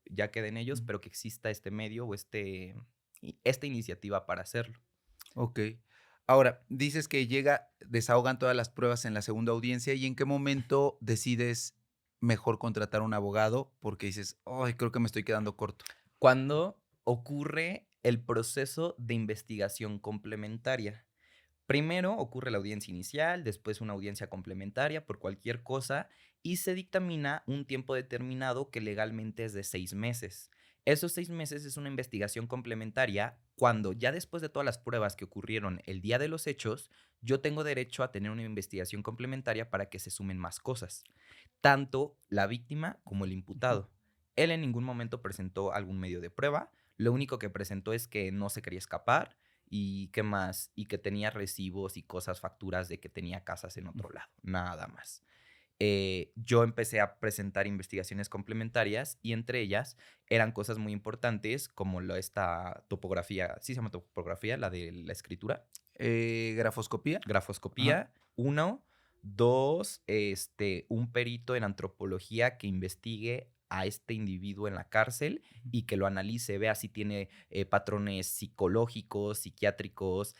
ya queden ellos, Ujú. pero que exista este medio o esta iniciativa para hacerlo. Ok. Ahora, dices que desahogan todas las pruebas en la segunda audiencia y en qué momento decides mejor contratar a un abogado porque dices, ay, creo que me estoy quedando corto. Cuando ocurre el proceso de investigación complementaria. Primero ocurre la audiencia inicial, después una audiencia complementaria por cualquier cosa y se dictamina un tiempo determinado que legalmente es de 6 meses. Esos 6 meses es una investigación complementaria cuando ya después de todas las pruebas que ocurrieron el día de los hechos, yo tengo derecho a tener una investigación complementaria para que se sumen más cosas, tanto la víctima como el Ujú. imputado. Él en ningún momento presentó algún medio de prueba, lo único que presentó es que no se quería escapar y qué más, y que tenía recibos y cosas, facturas de que tenía casas en otro lado, nada más. Yo empecé a presentar investigaciones complementarias y entre ellas eran cosas muy importantes como esta topografía, sí se llama topografía, la de la escritura, ¿Grafoscopía? Ajá. grafoscopía, uno, dos, un perito en antropología que investigue a este individuo en la cárcel Ujú. y que lo analice, vea si tiene patrones psicológicos, psiquiátricos,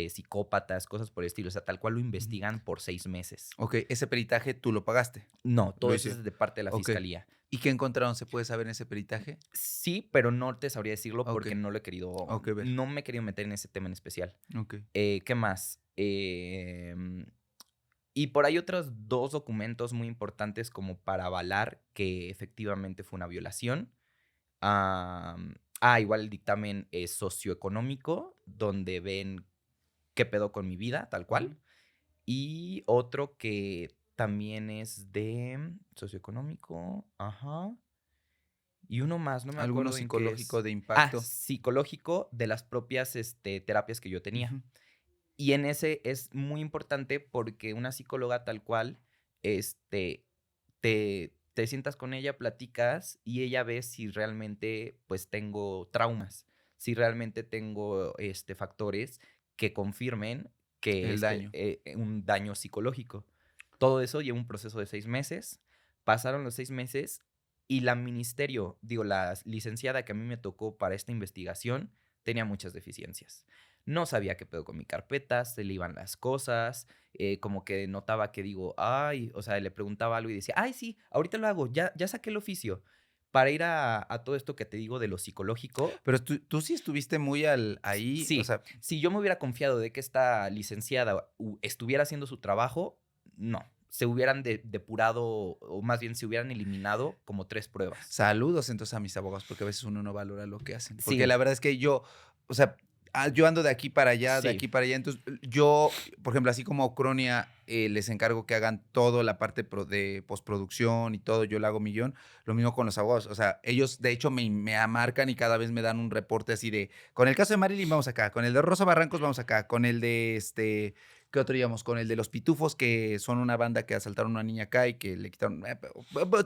psicópatas, cosas por el estilo. O sea, tal cual lo Ujú. investigan por 6 meses. Okey, ese peritaje tú lo pagaste, No, lo todo eso hice es de parte de la okey. fiscalía. ¿Y qué encontraron? ¿Se puede saber en ese peritaje? Sí, pero no te sabría decirlo porque Okey, no lo he querido, ver, no me he querido meter en ese tema en especial. okey. ¿Qué más? Y por ahí otros 2 documentos muy importantes como para avalar que efectivamente fue una violación. Igual el dictamen, socioeconómico, donde ven qué pedo con mi vida, tal Ujú. cual. Y otro que también es de socioeconómico, ajá. Y uno más, no me ¿Alguno acuerdo en qué psicológico es. de impacto? Psicológico de las propias, terapias que yo tenía. Ujú. Y en ese es muy importante porque una psicóloga tal cual, te sientas con ella, platicas y ella ve si realmente, pues, tengo traumas, si realmente tengo, factores que confirmen que El es, daño. un daño psicológico. Todo eso lleva un proceso de 6 meses. Pasaron los 6 meses y la ministerio, digo, la licenciada que a mí me tocó para esta investigación tenía muchas deficiencias. No sabía qué pedo con mi carpeta, se le iban las cosas, como que notaba que digo, ay, o sea, le preguntaba algo y decía, ay, sí, ahorita lo hago, ya saqué el oficio. Para ir a todo esto que te digo de lo psicológico, Pero tú sí estuviste muy ahí, o sí, sea, si yo me hubiera confiado de que esta licenciada estuviera haciendo su trabajo, no, se hubieran depurado o más bien se hubieran eliminado como 3 pruebas. saludos entonces a mis abogados, porque a veces uno no valora lo que hacen. Porque la Sí, verdad es que yo, o sea, yo ando de aquí para allá, de sí, aquí para allá. Entonces, yo, por ejemplo, así como Cronia, les encargo que hagan todo la parte de postproducción y todo, yo le hago millón. Lo mismo con los abogados. O sea, ellos de hecho me amarcan y cada vez me dan un reporte así de, con el caso de Marilyn vamos acá, con el de Rosa Barrancos vamos acá, con el de ¿qué otro íbamos? Con el de los Pitufos, que son una banda que asaltaron a una niña acá y que le quitaron,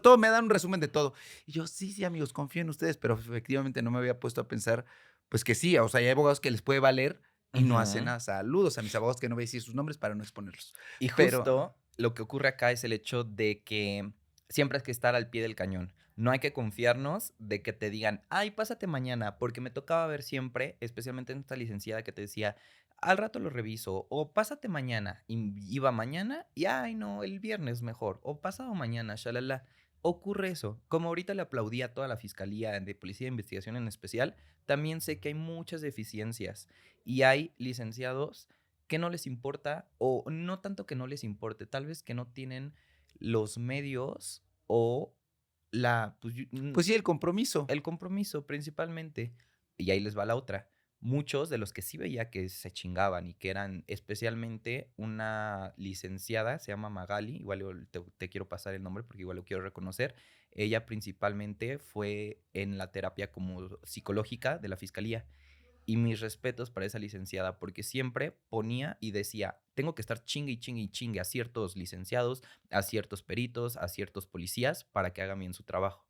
todo, me dan un resumen de todo. Y yo, sí, sí, amigos, confío en ustedes, pero efectivamente no me había puesto a pensar, pues que sí, o sea, hay abogados que les puede valer y no hacen ujú. nada. Saludos a mis abogados que no voy a decir sus nombres para no exponerlos. Y Pero, justo lo que ocurre acá es el hecho de que siempre hay que estar al pie del cañón. No hay que confiarnos de que te digan, ay, pásate mañana, porque me tocaba ver siempre, especialmente en esta licenciada que te decía, al rato lo reviso, o pásate mañana, y iba mañana, y ay, no, el viernes mejor, o pasado mañana, shalala. Ocurre eso. Como ahorita le aplaudí a toda la Fiscalía de Policía de Investigación en especial, también sé que hay muchas deficiencias y hay licenciados que no les importa, o no tanto que no les importe, tal vez que no tienen los medios o pues, pues sí, el compromiso. el compromiso principalmente. Y ahí les va la otra. Muchos de los que sí veía que se chingaban y que eran especialmente una licenciada, se llama Magali, igual te quiero pasar el nombre porque igual lo quiero reconocer. Ella principalmente fue en la terapia como psicológica de la fiscalía. Y mis respetos para esa licenciada, porque siempre ponía y decía, tengo que estar chingue y chingue y chingue a ciertos licenciados, a ciertos peritos, a ciertos policías para que hagan bien su trabajo.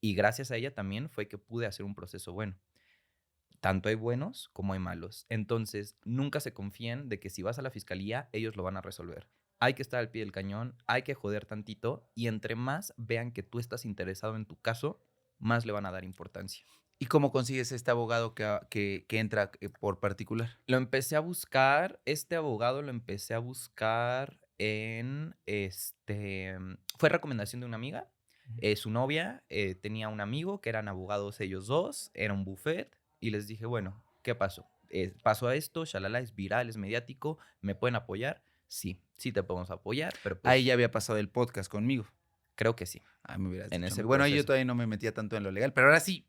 Y gracias a ella también fue que pude hacer un proceso bueno. Tanto hay buenos como hay malos. Entonces, nunca se confíen de que si vas a la fiscalía, ellos lo van a resolver. Hay que estar al pie del cañón, hay que joder tantito y entre más vean que tú estás interesado en tu caso, más le van a dar importancia. ¿Y cómo consigues este abogado que entra por particular? Lo empecé a buscar, este abogado lo empecé a buscar fue recomendación de una amiga, Ujú. su novia tenía un amigo que eran abogados ellos dos, era un buffet y les dije, bueno, ¿qué pasó? Pasó esto, shalala, es viral, es mediático, ¿me pueden apoyar? Sí, sí te podemos apoyar, pero Ahí pues ya había pasado el podcast conmigo. creo que sí, Ah, me hubieras en dicho. ese Bueno, ahí yo proceso. todavía no me metía tanto en lo legal, pero ahora sí,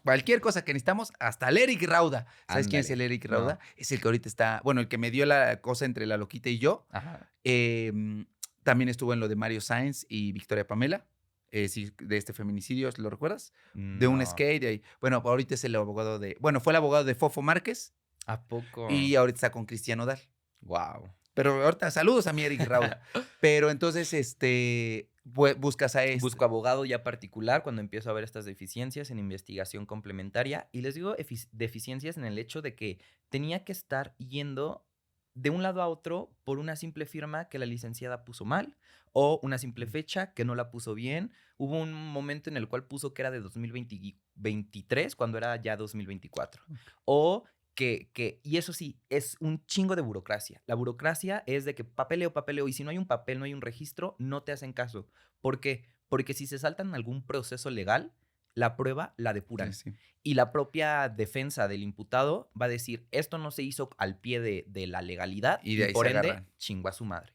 Cualquier cosa que necesitamos, hasta el Eric Rauda. ¿Sabes quién es el Ándale. Eric No. Rauda? Es el que ahorita está, bueno, el que me dio la cosa entre la loquita y yo. Ajá. Em, También estuvo en lo de Mario Sáenz y Victoria Pamela, sí, de este feminicidio, ¿lo recuerdas? De un No. skate. Bueno, ahorita es el abogado de, bueno, fue el abogado de Fofo Márquez ¿A poco? y ahorita está con Cristian Nodal. Wow. Pero ahorita, saludos a mi Eric Rauda. Pero entonces, buscas a Busco abogado ya particular cuando empiezo a ver estas deficiencias en investigación complementaria. Y les digo deficiencias en el hecho de que tenía que estar yendo de un lado a otro por una simple firma que la licenciada puso mal o una simple fecha que no la puso bien. Hubo un momento en el cual puso que era de 2023 cuando era ya 2024. O y eso sí, es un chingo de burocracia. La burocracia es de que papeleo, papeleo, y si no hay un papel, no hay un registro, no te hacen caso. ¿Por qué? Porque si se saltan algún proceso legal, la prueba la depuran. Sí. Y la propia defensa del imputado va a decir, esto no se hizo al pie de la legalidad Y y, de ahí por se ende, agarran. chingó a su madre.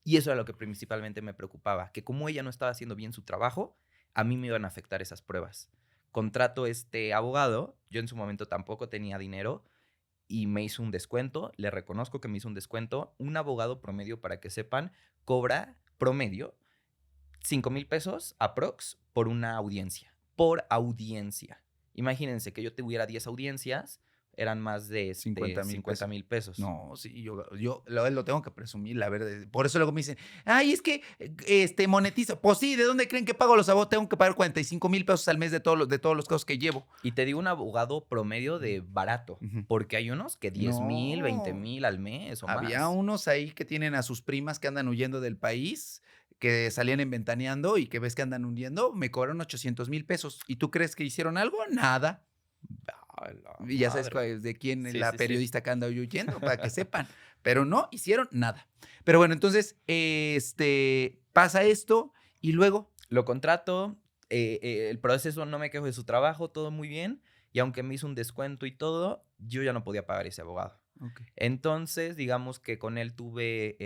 Y eso era lo que principalmente me preocupaba, que como ella no estaba haciendo bien su trabajo, a mí me iban a afectar esas pruebas. Contrato este abogado, yo en su momento tampoco tenía dinero y me hizo un descuento, le reconozco que me hizo un descuento. Un abogado promedio, para que sepan, cobra promedio 5,000 pesos aprox por una audiencia. Por audiencia. Imagínense que yo tuviera 10 audiencias, eran más de 50,000 mil pesos. No, sí, yo lo tengo que presumir, la verdad. Por eso luego me dicen, ay, es que monetizo. Pues sí, ¿de dónde creen que pago los abogados? Tengo que pagar 45,000 pesos al mes de todos los casos que llevo. Y te digo un abogado promedio de barato, Ujú. porque hay unos que 10,000, No, 20,000 al mes o había más. unos ahí que tienen a sus primas que andan huyendo del país, que salían en Ventaneando y que ves que andan hundiendo, me cobraron 800,000 pesos. ¿Y tú crees que hicieron algo? Nada. Ay, la Y ya sabes madre. de quién es Sí, la sí, sí. periodista que anda huyendo, para que sepan. Pero no hicieron nada. Pero bueno, entonces, pasa esto y luego. Lo contrato, el proceso no me quejo de su trabajo, todo muy bien. Y aunque me hizo un descuento y todo, yo ya no podía pagar ese abogado. Ok. Entonces, digamos que con él tuve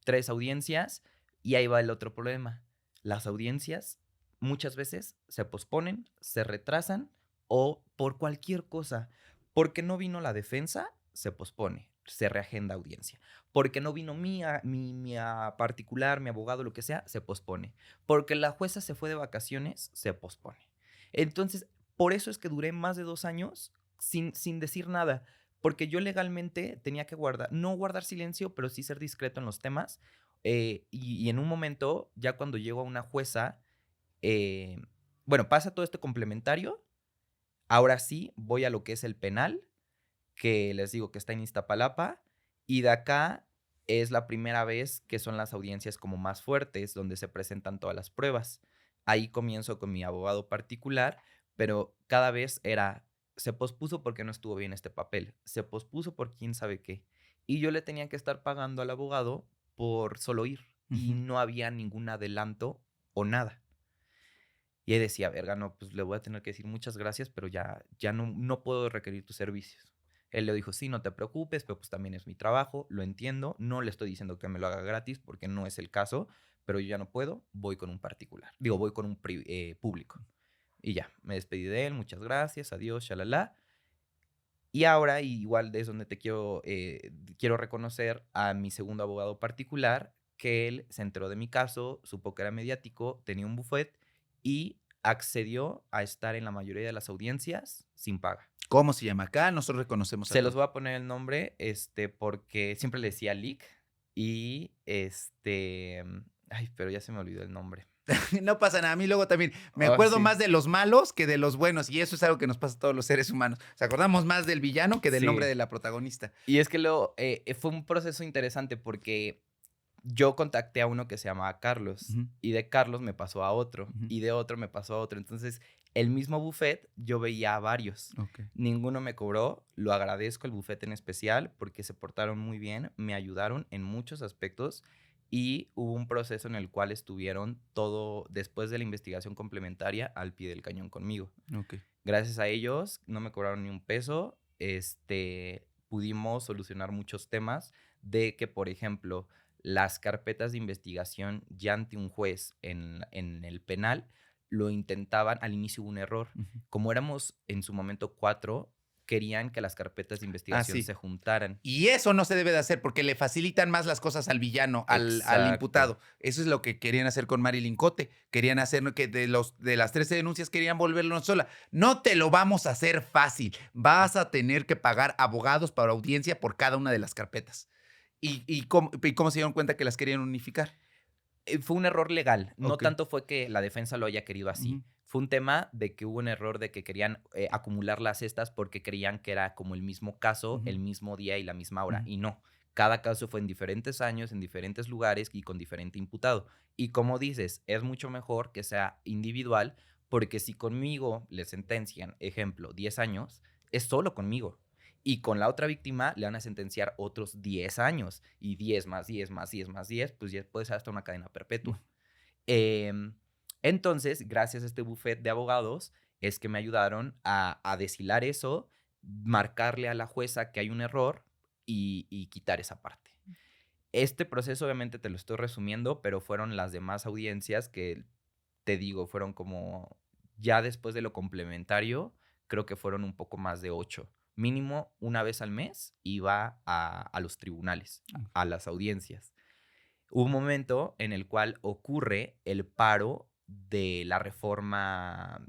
3 audiencias y ahí va el otro problema. Las audiencias muchas veces se posponen, se retrasan o por cualquier cosa. Porque no vino la defensa, se pospone, se reagenda audiencia. Porque no vino mi particular, mi abogado, lo que sea, se pospone. Porque la jueza se fue de vacaciones, se pospone. Entonces, por eso es que duré más de 2 años sin decir nada. Porque yo legalmente tenía que no guardar silencio, pero sí ser discreto en los temas. Y en un momento, ya cuando llego a una jueza, bueno, pasa todo este complementario. Ahora sí voy a lo que es el penal, que les digo que está en Iztapalapa. Y de acá es la primera vez que son las audiencias como más fuertes, donde se presentan todas las pruebas. Ahí comienzo con mi abogado particular, pero cada vez se pospuso porque no estuvo bien este papel, se pospuso por quién sabe qué. Y yo le tenía que estar pagando al abogado por solo ir y Ujú. no había ningún adelanto o nada. Y ahí decía, verga, no, pues le voy a tener que decir muchas gracias, pero ya no puedo requerir tus servicios. Él le dijo, sí, no te preocupes, pero pues también es mi trabajo, lo entiendo, no le estoy diciendo que me lo haga gratis porque no es el caso, pero yo ya no puedo, voy con un particular. Digo, voy con un público. Y ya, me despedí de él, muchas gracias, adiós, shalala. Y ahora, igual es donde quiero reconocer a mi segundo abogado particular, que él se enteró de mi caso, supo que era mediático, tenía un buffet y accedió a estar en la mayoría de las audiencias sin paga. ¿Cómo se llama? Acá nosotros reconocemos a Se los todos. voy a poner el nombre, porque siempre le decía Lick y ay, pero ya se me olvidó el nombre. No pasa nada. A mí luego también me Oh, acuerdo sí. más de los malos que de los buenos. Y eso es algo que nos pasa a todos los seres humanos. Nos acordamos más del villano que del nombre Sí. de la protagonista. Y es que fue un proceso interesante porque yo contacté a uno que se llamaba Carlos Ujú. y de Carlos me pasó a otro Ujú. y de otro me pasó a otro. Entonces, el mismo buffet yo veía a varios. Ok. Ninguno me cobró. Lo agradezco el buffet en especial porque se portaron muy bien, me ayudaron en muchos aspectos y hubo un proceso en el cual estuvieron todo después de la investigación complementaria al pie del cañón conmigo. Ok. Gracias a ellos no me cobraron ni un peso. Pudimos solucionar muchos temas de que, por ejemplo, las carpetas de investigación ya ante un juez en el penal lo intentaban, al inicio hubo un error. Ujú. Como éramos en su momento 4, querían que las carpetas de Ah, investigación sí. se juntaran. Y eso no se debe de hacer porque le facilitan más las cosas al villano, al Exacto. imputado. Eso es lo que querían hacer con Marilyn Cote. Querían hacer que de las 13 denuncias querían volverlo una sola. No te lo vamos a hacer fácil. Vas a tener que pagar abogados para audiencia por cada una de las carpetas. ¿Y cómo se dieron cuenta que las querían unificar? Fue un error legal. No Ok. tanto fue que la defensa lo haya querido así. Ujú, Fue un tema de que hubo un error de que querían acumular las cestas porque creían que era como el mismo caso, ujú, el mismo día y la misma hora. ujú. Y no. Cada caso fue en diferentes años, en diferentes lugares y con diferente imputado. Y como dices, es mucho mejor que sea individual porque si conmigo le sentencian, ejemplo, 10 años, es solo conmigo. Y con la otra víctima le van a sentenciar otros 10 años. Y 10 más 10 más 10 más 10, pues ya puede ser hasta una cadena perpetua. Em, entonces, gracias a este buffet de abogados, es que me ayudaron a deshilar eso, marcarle a la jueza que hay un error y quitar esa parte. Este proceso, obviamente, te lo estoy resumiendo, pero fueron las demás audiencias que, te digo, fueron como, ya después de lo complementario, creo que fueron un poco más de 8. Mínimo una vez al mes iba a los tribunales, a las audiencias. Hubo un momento en el cual ocurre el paro de la reforma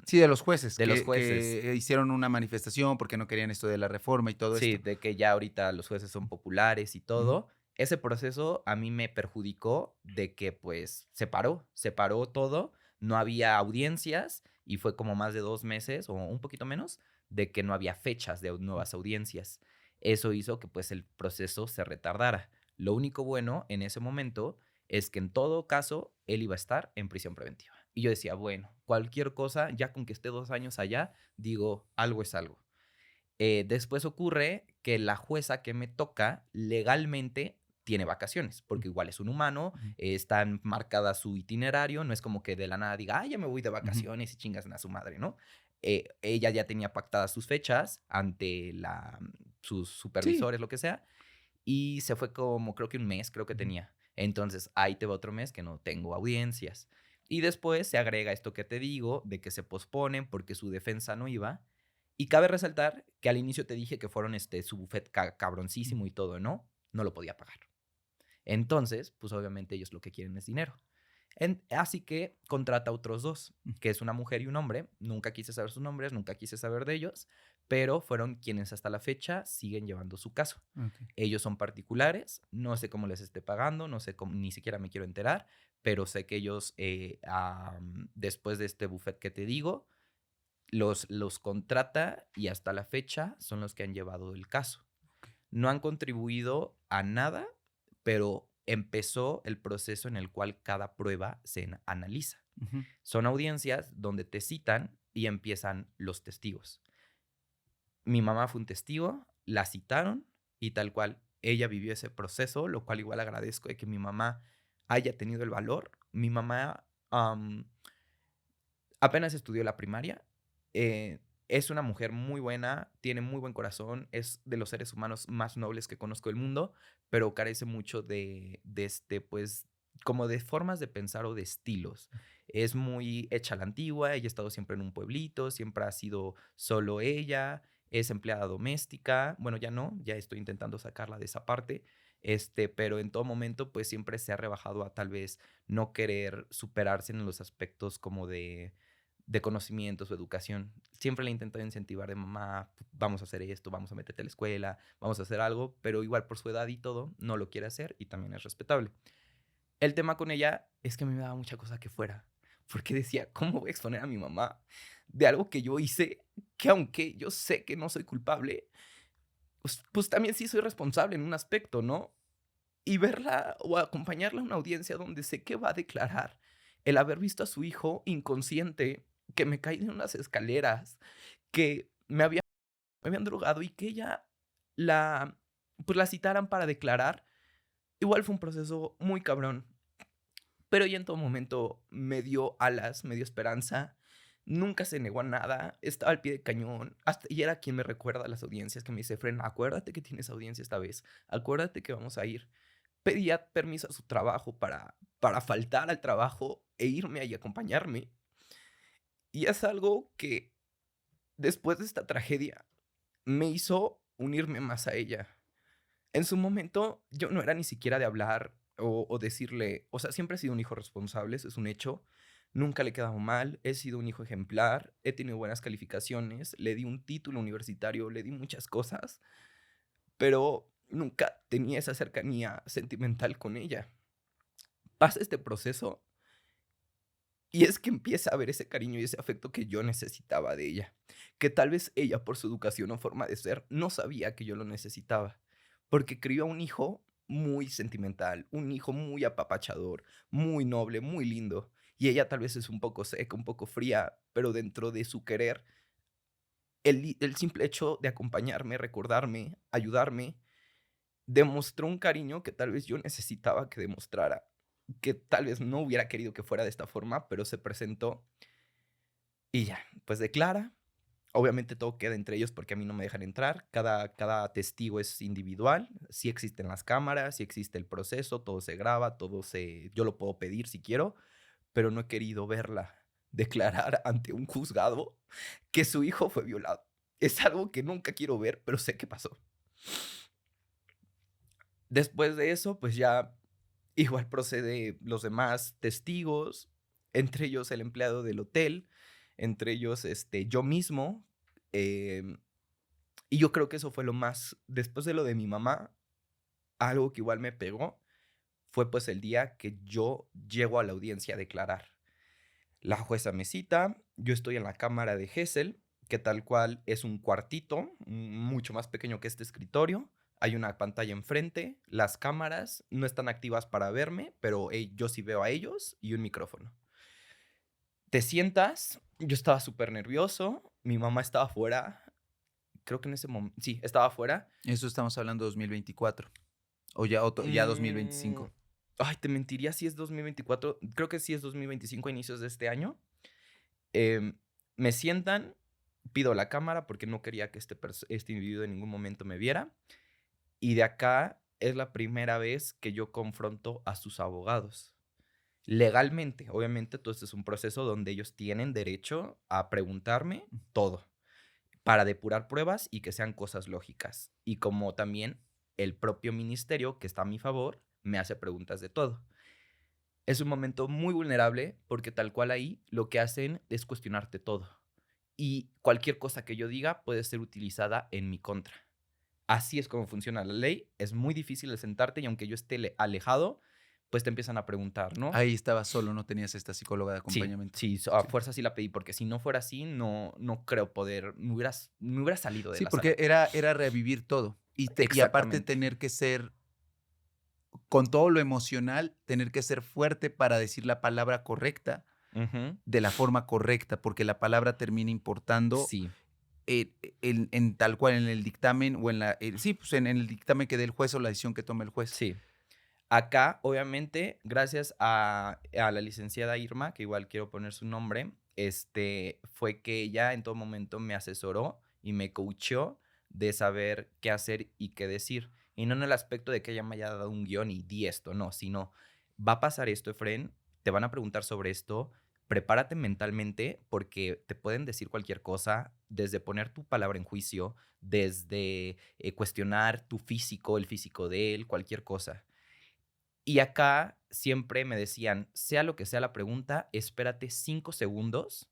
Sí, de los jueces de los jueces. que hicieron una manifestación porque no querían esto de la reforma y todo Sí, esto. de que ya ahorita los jueces son populares y Ujú. todo. Ese proceso a mí me perjudicó de que pues se paró todo, no había audiencias y fue como más de 2 meses o un poquito menos de que no había fechas de nuevas audiencias. Eso hizo que pues el proceso se retardara. Lo único bueno en ese momento es que en todo caso él iba a estar en prisión preventiva. Y yo decía, bueno, cualquier cosa, ya con que esté 2 años allá, digo, algo es algo. Después ocurre que la jueza que me toca legalmente tiene vacaciones, porque igual es un humano, Ujú, está marcada su itinerario, no es como que de la nada diga, ya me voy de ujú. vacaciones y chingas a su madre, ¿no? Ella ya tenía pactadas sus fechas ante sus Sí. supervisores, lo que sea, y se fue como creo que un mes, creo que Ujú. tenía. Entonces ahí te va otro mes que no tengo audiencias. Y después se agrega esto que te digo, de que se posponen porque su defensa no iba. Y cabe resaltar que al inicio te dije que fueron su buffet cabroncísimo y todo, ¿no? No lo podía pagar. Entonces, pues obviamente ellos lo que quieren es dinero. Así que contrata a otros 2, que es una mujer y un hombre. Nunca quise saber sus nombres, nunca quise saber de ellos, pero fueron quienes hasta la fecha siguen llevando su caso. Okey. Ellos son particulares, no sé cómo les esté pagando, no sé cómo, ni siquiera me quiero enterar, pero sé que ellos, después de este buffet que te digo, los contrata y hasta la fecha son los que han llevado el caso. No han contribuido a nada, pero empezó el proceso en el cual cada prueba se analiza. Ujú. Son audiencias donde te citan y empiezan los testigos. Mi mamá fue un testigo, la citaron y tal cual ella vivió ese proceso, lo cual igual agradezco de que mi mamá haya tenido el valor. Mi mamá apenas estudió la primaria. Es una mujer muy buena, tiene muy buen corazón, es de los seres humanos más nobles que conozco del mundo, pero carece mucho pues, como de formas de pensar o de estilos. Es muy hecha a la antigua, ella ha estado siempre en un pueblito, siempre ha sido solo ella, es empleada doméstica, bueno, ya no, ya estoy intentando sacarla de esa parte, pero en todo momento, pues siempre se ha rebajado a tal vez no querer superarse en los aspectos como de conocimientos o educación. Siempre le he intentado incentivar de mamá, vamos a hacer esto, vamos a meterte a la escuela, vamos a hacer algo, pero igual por su edad y todo, no lo quiere hacer y también es respetable. El tema con ella es que a mí me daba mucha cosa que fuera, porque decía, ¿cómo voy a exponer a mi mamá de algo que yo hice, que aunque yo sé que no soy culpable, pues también sí soy responsable en un aspecto, ¿no? Y verla o acompañarla a una audiencia donde sé que va a declarar el haber visto a su hijo inconsciente, que me caí de unas escaleras, que me habían drogado y que ella la, pues la citaran para declarar, igual fue un proceso muy cabrón. Pero ella en todo momento me dio alas, me dio esperanza, nunca se negó a nada, estaba al pie de cañón, y era quien me recuerda a las audiencias, que me dice, Fren, acuérdate que tienes audiencia esta vez, acuérdate que vamos a ir. Pedía permiso a su trabajo para faltar al trabajo. e irme y acompañarme. Y es algo que después de esta tragedia me hizo unirme más a ella. En su momento yo no era ni siquiera de hablar o decirle, o sea, siempre he sido un hijo responsable, eso es un hecho. Nunca le he quedado mal, he sido un hijo ejemplar, he tenido buenas calificaciones, le di un título universitario, le di muchas cosas, pero nunca tenía esa cercanía sentimental con ella. Pasa este proceso y es que empieza a ver ese cariño y ese afecto que yo necesitaba de ella, que tal vez ella por su educación o forma de ser no sabía que yo lo necesitaba, porque crió a un hijo muy sentimental, un hijo muy apapachador, muy noble, muy lindo, y ella tal vez es un poco seca, un poco fría, pero dentro de su querer, el simple hecho de acompañarme, recordarme, ayudarme, demostró un cariño que tal vez yo necesitaba que demostrara, que tal vez no hubiera querido que fuera de esta forma, pero se presentó y ya, pues declara. Obviamente todo queda entre ellos porque a mí no me dejan entrar. Cada testigo es individual. Sí existen las cámaras, sí existe el proceso, todo se graba, yo lo puedo pedir si quiero, pero no he querido verla declarar ante un juzgado que su hijo fue violado. Es algo que nunca quiero ver, pero sé que pasó. Después de eso, pues ya igual procede los demás testigos, entre ellos el empleado del hotel, entre ellos yo mismo. em, y yo creo que eso fue lo más, después de lo de mi mamá, algo que igual me pegó, fue pues el día que yo llego a la audiencia a declarar. La jueza me cita, yo estoy en la cámara de Gesell, que tal cual es un cuartito, mucho más pequeño que este escritorio. Hay una pantalla enfrente, las cámaras no están activas para verme, pero yo sí veo a ellos y un micrófono. Te sientas, yo estaba súper nervioso, mi mamá estaba afuera, creo que en ese momento, sí, estaba afuera. Eso estamos hablando de 2024 o ya Mm, 2025. Ay, te mentiría si es 2024, creo que sí es 2025 a inicios de este año. Em, Me sientan, pido la cámara porque no quería que este individuo en ningún momento me viera. Y de acá es la primera vez que yo confronto a sus abogados. Legalmente, obviamente, todo esto es un proceso donde ellos tienen derecho a preguntarme todo para depurar pruebas y que sean cosas lógicas. Y como también el propio ministerio, que está a mi favor, me hace preguntas de todo. Es un momento muy vulnerable porque tal cual ahí lo que hacen es cuestionarte todo. Y cualquier cosa que yo diga puede ser utilizada en mi contra. Así es como funciona la ley. Es muy difícil de sentarte y aunque yo esté alejado, pues te empiezan a preguntar, ¿no? Ahí estabas solo, no tenías esta psicóloga de Sí, acompañamiento. sí, a Sí. fuerza sí la pedí, porque si no fuera así, no creo poder, me hubiera salido de Sí, la porque sala. era revivir todo. Y aparte Exactamente. tener que ser, con todo lo emocional, tener que ser fuerte para decir la palabra correcta Ujú. de la forma correcta, porque la palabra termina importando Sí, en tal cual en el dictamen o sí, pues en el dictamen que dé el juez o la decisión que tome el juez. sí. Acá, obviamente, gracias a la licenciada Irma, que igual quiero poner su nombre, fue que ella en todo momento me asesoró y me coacheó de saber qué hacer y qué decir. Y no en el aspecto de que ella me haya dado un guión y di esto, no, sino va a pasar esto, Efren, te van a preguntar sobre esto, prepárate mentalmente porque te pueden decir cualquier cosa, desde poner tu palabra en juicio, desde cuestionar tu físico, el físico de él, cualquier cosa. Y acá siempre me decían, sea lo que sea la pregunta, espérate 5 segundos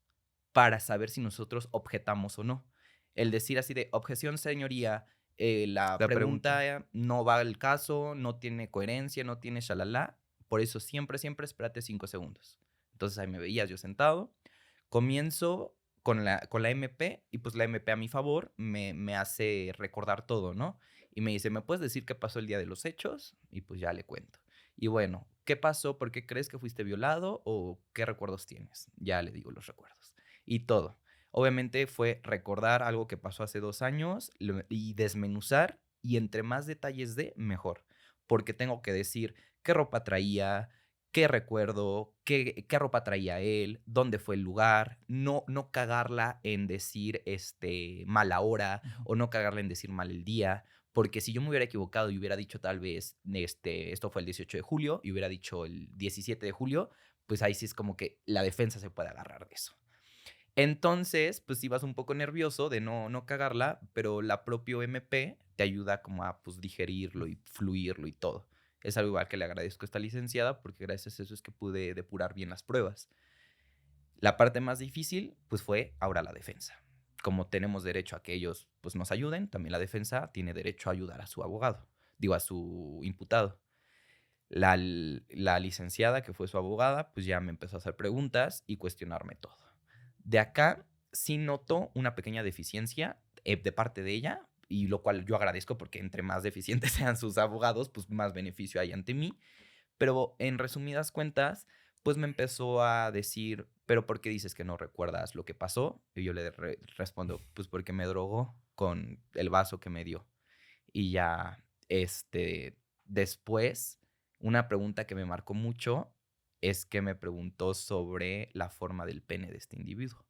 para saber si nosotros objetamos o no. El decir así de objeción, señoría, la La pregunta. pregunta no va al caso, no tiene coherencia, no tiene shalala. Por eso siempre espérate 5 segundos. Entonces ahí me veías yo sentado. Comienzo con la MP y pues la MP a mi favor me hace recordar todo, ¿no? Y me dice, ¿me puedes decir qué pasó el día de los hechos? Y pues ya le cuento. Y bueno, ¿qué pasó? ¿Por qué crees que fuiste violado? ¿O qué recuerdos tienes? Ya le digo los recuerdos. Y todo. Obviamente fue recordar algo que pasó hace 2 años y desmenuzar y entre más detalles de, mejor. Porque tengo que decir qué ropa traía, qué recuerdo, qué ropa traía él, dónde fue el lugar, no cagarla en decir mala hora Ujú. o no cagarla en decir mal el día, porque si yo me hubiera equivocado y hubiera dicho tal vez, esto fue el 18 de julio y hubiera dicho el 17 de julio, pues ahí sí es como que la defensa se puede agarrar de eso. Entonces, pues ibas un poco nervioso de no cagarla, pero la propio MP te ayuda como a pues digerirlo y fluirlo y todo. Es algo igual que le agradezco a esta licenciada porque gracias a eso es que pude depurar bien las pruebas. La parte más difícil, pues fue ahora la defensa. Como tenemos derecho a que ellos pues nos ayuden, también la defensa tiene derecho a ayudar a su abogado, digo, a su imputado. La licenciada, que fue su abogada, pues ya me empezó a hacer preguntas y cuestionarme todo. De acá sí noto una pequeña deficiencia de parte de ella, y lo cual yo agradezco porque entre más deficientes sean sus abogados, pues más beneficio hay ante mí. Pero en resumidas cuentas, pues me empezó a decir, ¿pero por qué dices que no recuerdas lo que pasó? Y yo le respondo, pues porque me drogó con el vaso que me dio. Y ya, después, una pregunta que me marcó mucho es que me preguntó sobre la forma del pene de este individuo.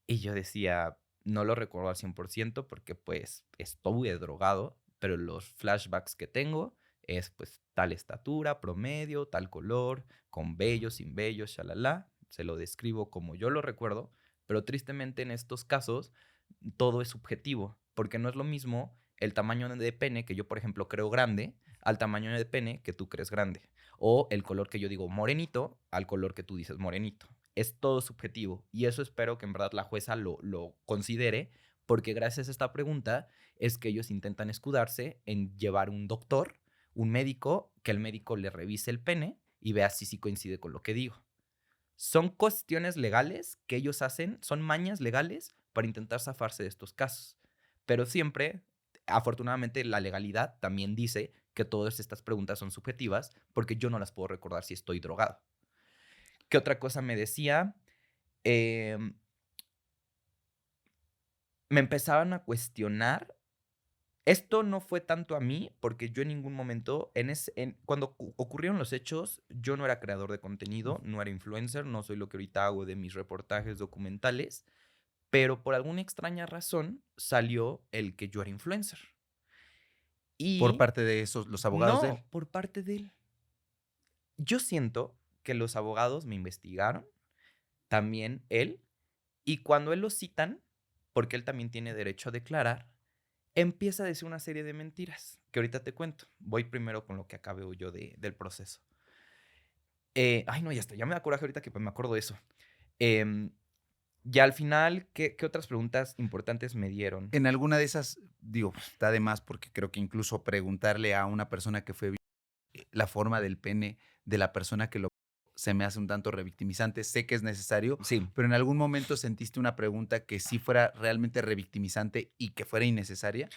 Y yo decía, no lo recuerdo al 100% porque pues estuve drogado, pero los flashbacks que tengo es pues tal estatura, promedio, tal color, con vello, sin vello, shalala. Se lo describo como yo lo recuerdo, pero tristemente en estos casos todo es subjetivo, porque no es lo mismo el tamaño de pene que yo, por ejemplo, creo grande al tamaño de pene que tú crees grande, o el color que yo digo morenito al color que tú dices morenito. Es todo subjetivo y eso espero que en verdad la jueza lo considere, porque gracias a esta pregunta es que ellos intentan escudarse en llevar un doctor, un médico, que el médico le revise el pene y vea si sí coincide con lo que digo. Son cuestiones legales que ellos hacen, son mañas legales para intentar zafarse de estos casos. Pero siempre, afortunadamente, la legalidad también dice que todas estas preguntas son subjetivas porque yo no las puedo recordar si estoy drogado. ¿Qué otra cosa me decía? Em, Me empezaban a cuestionar. Esto no fue tanto a mí, porque yo en ningún momento, cuando ocurrieron los hechos, yo no era creador de contenido, no era influencer, no soy lo que ahorita hago de mis reportajes documentales, pero por alguna extraña razón salió el que yo era influencer. Por Y parte de esos, los abogados de él. no por parte de él. Yo siento que los abogados me investigaron, también él, y cuando él lo citan, porque él también tiene derecho a declarar, empieza a decir una serie de mentiras, que ahorita te cuento. Voy primero con lo que acabé yo del proceso. Ay, no, ya está, ya me da coraje ahorita que pues, me acuerdo de eso. Em, ya al final, ¿qué otras preguntas importantes me dieron? En alguna de esas, digo, está de más porque creo que incluso preguntarle a una persona que fue la forma del pene de la persona que lo se me hace un tanto revictimizante. Sé que es necesario, Sí, pero ¿en algún momento sentiste una pregunta que sí fuera realmente revictimizante y que fuera innecesaria?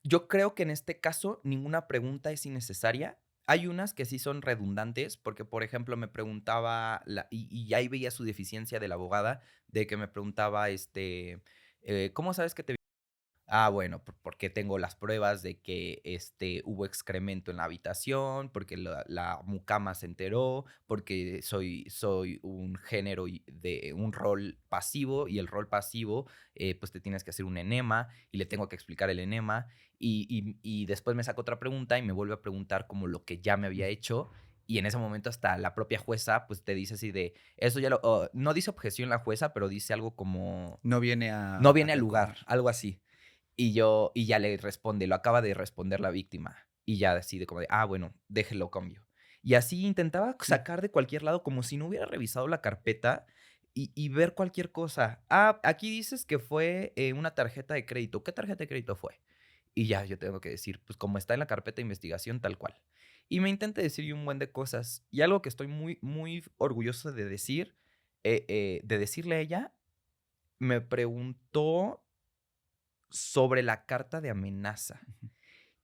yo creo que en este caso ninguna pregunta es innecesaria. Hay unas que sí son redundantes, porque, por ejemplo, me preguntaba, y ahí veía su deficiencia de la abogada, de que me preguntaba, ¿cómo sabes que te... Ah, bueno, porque tengo las pruebas de que hubo excremento en la habitación, porque la mucama se enteró, porque soy un género de un rol pasivo, y el rol pasivo, pues te tienes que hacer un enema y le tengo que explicar el enema. Y después me saca otra pregunta y me vuelve a preguntar como lo que ya me había hecho. Y en ese momento hasta la propia jueza pues te dice así de, eso ya no dice objeción la jueza, pero dice algo como, No viene no a viene al lugar, algo así. Y ya le responde, lo acaba de responder la víctima. Y ya decide como de, ah, bueno, déjelo cambio. Y así intentaba sacar de cualquier lado como si no hubiera revisado la carpeta y ver cualquier cosa. Ah, aquí dices que fue una tarjeta de crédito. ¿Qué tarjeta de crédito fue? Y ya yo tengo que decir, pues como está en la carpeta de investigación, tal cual. Y me intenta decir un buen de cosas. Y algo que estoy muy, muy orgulloso de decir, de decirle a ella, me preguntó sobre la carta de amenaza.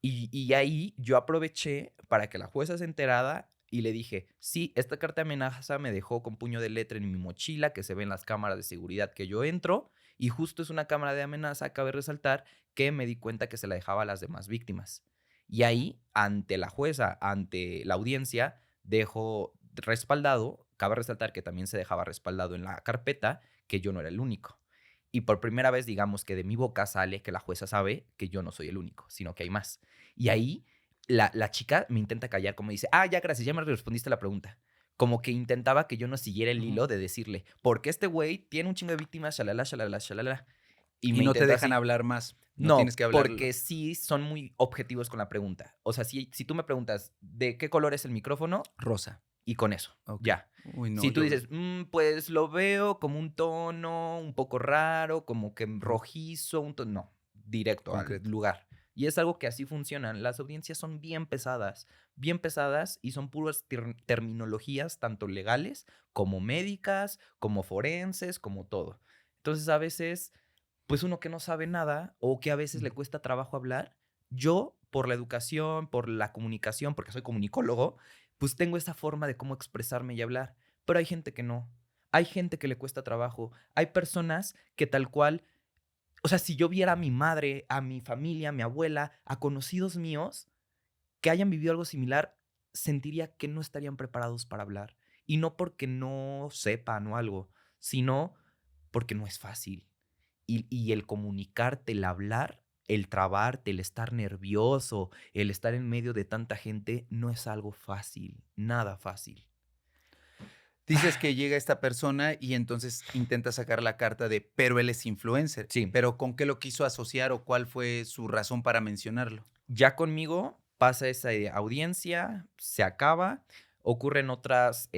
Y ahí yo aproveché para que la jueza se enterara y le dije, sí, esta carta de amenaza me dejó con puño de letra en mi mochila, que se ve en las cámaras de seguridad que yo entro, y justo es una cámara de amenaza, cabe resaltar que me di cuenta que se la dejaba a las demás víctimas. Y ahí, ante la jueza, ante la audiencia, dejo respaldado, cabe resaltar que también se dejaba respaldado en la carpeta, que yo no era el único. Y por primera vez, digamos que de mi boca sale que la jueza sabe que yo no soy el único, sino que hay más. Y ahí la chica me intenta callar, como dice, ah, ya, gracias, ya me respondiste la pregunta. como que intentaba que yo no siguiera el Ujú. hilo de decirle, porque este güey tiene un chingo de víctimas, shalala, shalala, shalala. Y Y me no te intentó dejan así. hablar más, no tienes No, que hablarlo. porque sí son muy objetivos con la pregunta. O sea, si tú me preguntas, ¿de qué color es el micrófono? Rosa, Y con eso, okey. ya. Uy, no, Si tú yo dices, pues lo veo como un tono un poco raro, como que ujú, rojizo, un tono, no, directo al concreto. lugar. Y es algo que así funcionan. Las audiencias son bien pesadas y son puras terminologías, tanto legales como médicas, como forenses, como todo. Entonces, a veces, pues uno que no sabe nada o que a veces le Ujú. cuesta trabajo hablar, yo, por la educación, por la comunicación, porque soy comunicólogo, pues tengo esa forma de cómo expresarme y hablar, pero hay gente que no. Hay gente que le cuesta trabajo. Hay personas que tal cual, o sea, si yo viera a mi madre, a mi familia, a mi abuela, a conocidos míos que hayan vivido algo similar, sentiría que no estarían preparados para hablar. Y no porque no sepan o algo, sino porque no es fácil. Y el comunicarte, el hablar, el trabarte, el estar nervioso, el estar en medio de tanta gente, no es algo fácil, nada fácil. Dices que llega esta persona y entonces intenta sacar la carta de, pero él es influencer, Sí, pero ¿con qué lo quiso asociar o cuál fue su razón para mencionarlo? ya conmigo pasa esa audiencia, se acaba, ocurren otras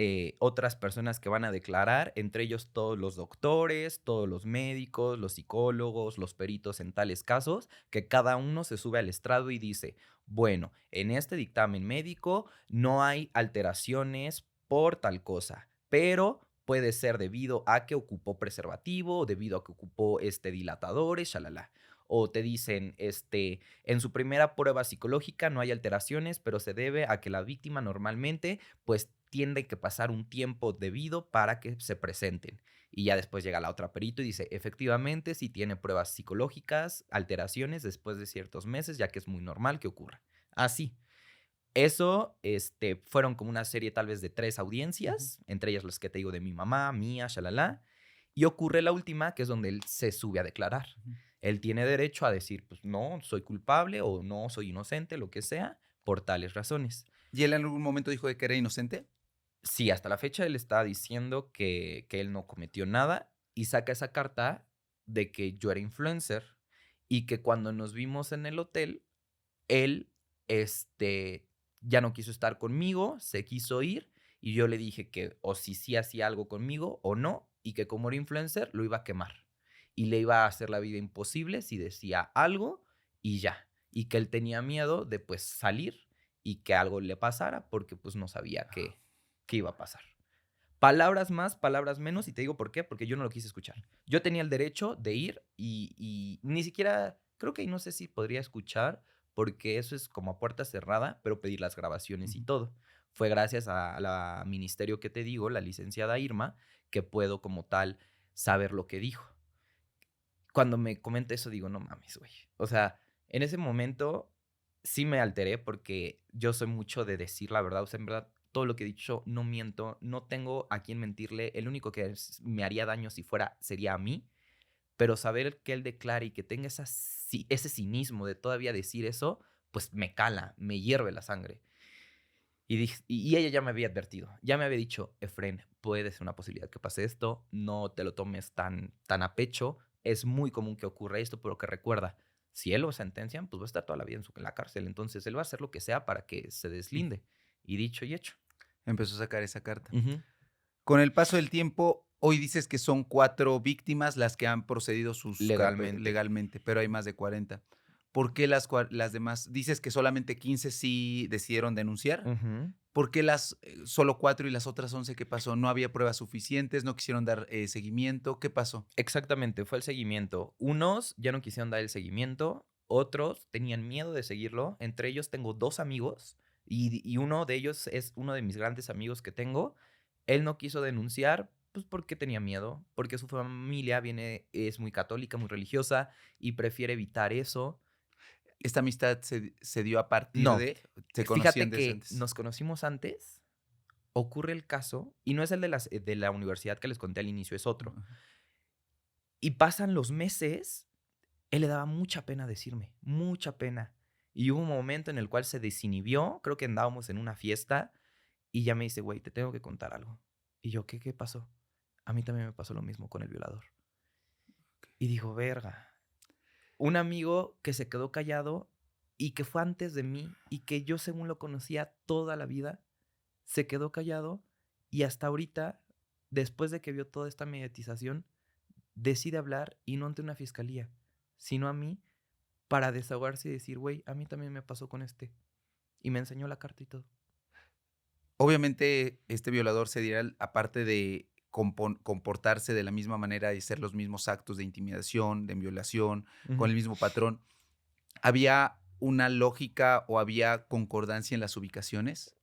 personas que van a declarar, entre ellos todos los doctores, todos los médicos, los psicólogos, los peritos en tales casos, que cada uno se sube al estrado y dice, bueno, en este dictamen médico no hay alteraciones por tal cosa, pero puede ser debido a que ocupó preservativo, debido a que ocupó dilatadores, shalala. O te dicen, en su primera prueba psicológica no hay alteraciones, pero se debe a que la víctima normalmente pues tiende que pasar un tiempo debido para que se presenten. Y ya después llega la otra perito y dice, efectivamente, si tiene pruebas psicológicas, alteraciones después de ciertos meses, ya que es muy normal que ocurra. Así. Eso, fueron como una serie tal vez de 3 Ujú, audiencias, entre ellas las que te digo de mi mamá, mía, shalala, y ocurre la última, que es donde él se sube a declarar. ujú. Él tiene derecho a decir, pues no, soy culpable o no, soy inocente, lo que sea, por tales razones. ¿Y él en algún momento dijo de que era inocente? Sí, hasta la fecha él está diciendo que él no cometió nada y saca esa carta de que yo era influencer y que cuando nos vimos en el hotel, él, ya no quiso estar conmigo, se quiso ir y yo le dije que o si sí hacía algo conmigo o no y que como era influencer lo iba a quemar y le iba a hacer la vida imposible si decía algo y ya. Y que él tenía miedo de pues salir y que algo le pasara porque pues no sabía qué iba a pasar. Palabras más, palabras menos, y te digo por qué, porque yo no lo quise escuchar. Yo tenía el derecho de ir y ni siquiera, creo que no sé si podría escuchar, porque eso es como a puerta cerrada, pero pedir las grabaciones y Ujú. todo. Fue gracias a la ministerio que te digo, la licenciada Irma, que puedo como tal saber lo que dijo. Cuando me comenta eso digo, no mames, güey. O sea, en ese momento sí me alteré porque yo soy mucho de decir la verdad. O sea, en verdad, todo lo que he dicho, no miento, no tengo a quién mentirle. El único que me haría daño si fuera sería a mí. Pero saber que él declare y que tenga ese cinismo de todavía decir eso, pues me cala, me hierve la sangre. Y ella ya me había advertido, ya me había dicho, Efren, puede ser una posibilidad que pase esto, no te lo tomes tan a pecho, es muy común que ocurra esto, pero que recuerda, si él lo sentencian, pues va a estar toda la vida en la cárcel, entonces él va a hacer lo que sea para que se Mm. deslinde. Y dicho y hecho. Empezó a sacar esa carta. Ujú. Con el paso del tiempo, hoy dices que son 4 víctimas las que han procedido Legalmente. legalmente, pero hay más de 40. ¿Por qué las demás? Dices que solamente 15 sí decidieron denunciar. Ujú. ¿Por qué solo 4 y las otras 11 qué pasó? ¿No había pruebas suficientes? ¿No quisieron dar, seguimiento? ¿Qué pasó? Exactamente, fue el seguimiento. Unos ya no quisieron dar el seguimiento, otros tenían miedo de seguirlo. Entre ellos tengo 2 amigos y uno de ellos es uno de mis grandes amigos que tengo. Él no quiso denunciar, pues porque tenía miedo, porque su familia es muy católica, muy religiosa y prefiere evitar eso. ¿Esta amistad se dio a partir No, de se conocían fíjate desde que antes? nos conocimos antes, ocurre el caso, y no es el de la universidad que les conté al inicio, es otro. Ajá. Y pasan los meses. Él le daba mucha pena decirme, mucha pena. Y hubo un momento en el cual se desinhibió, creo que andábamos en una fiesta Y ya me dice, güey, te tengo que contar algo. Y yo, ¿qué pasó? A mí también me pasó lo mismo con el violador. Y digo, verga. Un amigo que se quedó callado y que fue antes de mí y que yo según lo conocía toda la vida, se quedó callado y hasta ahorita, después de que vio toda esta mediatización, decide hablar y no ante una fiscalía, sino a mí para desahogarse y decir, güey, a mí también me pasó con este. Y me enseñó la carta y todo. Obviamente, este violador se dirá, aparte de comportarse de la misma manera y hacer los mismos actos de intimidación, de violación, con Ujú. el mismo patrón, ¿había una lógica o había concordancia en las ubicaciones?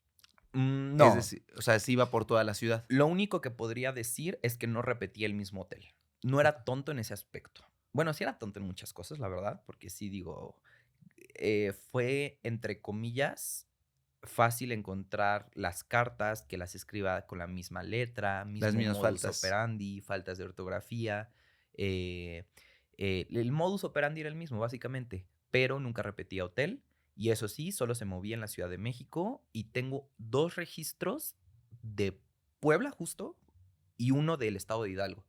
Es No, decir, o sea, ¿se iba por toda la ciudad? lo único que podría decir es que no repetía el mismo hotel. No era tonto en ese aspecto. Bueno, sí era tonto en muchas cosas, la verdad, porque sí digo, fue, entre comillas, fácil encontrar las cartas, que las escriba con la misma letra, Las mismo mismas modus faltas. operandi, faltas de ortografía. eh, el modus operandi era el mismo, básicamente, pero nunca repetía hotel. Y eso sí, solo se movía en la Ciudad de México y tengo 2 registros de Puebla justo y uno del estado de Hidalgo.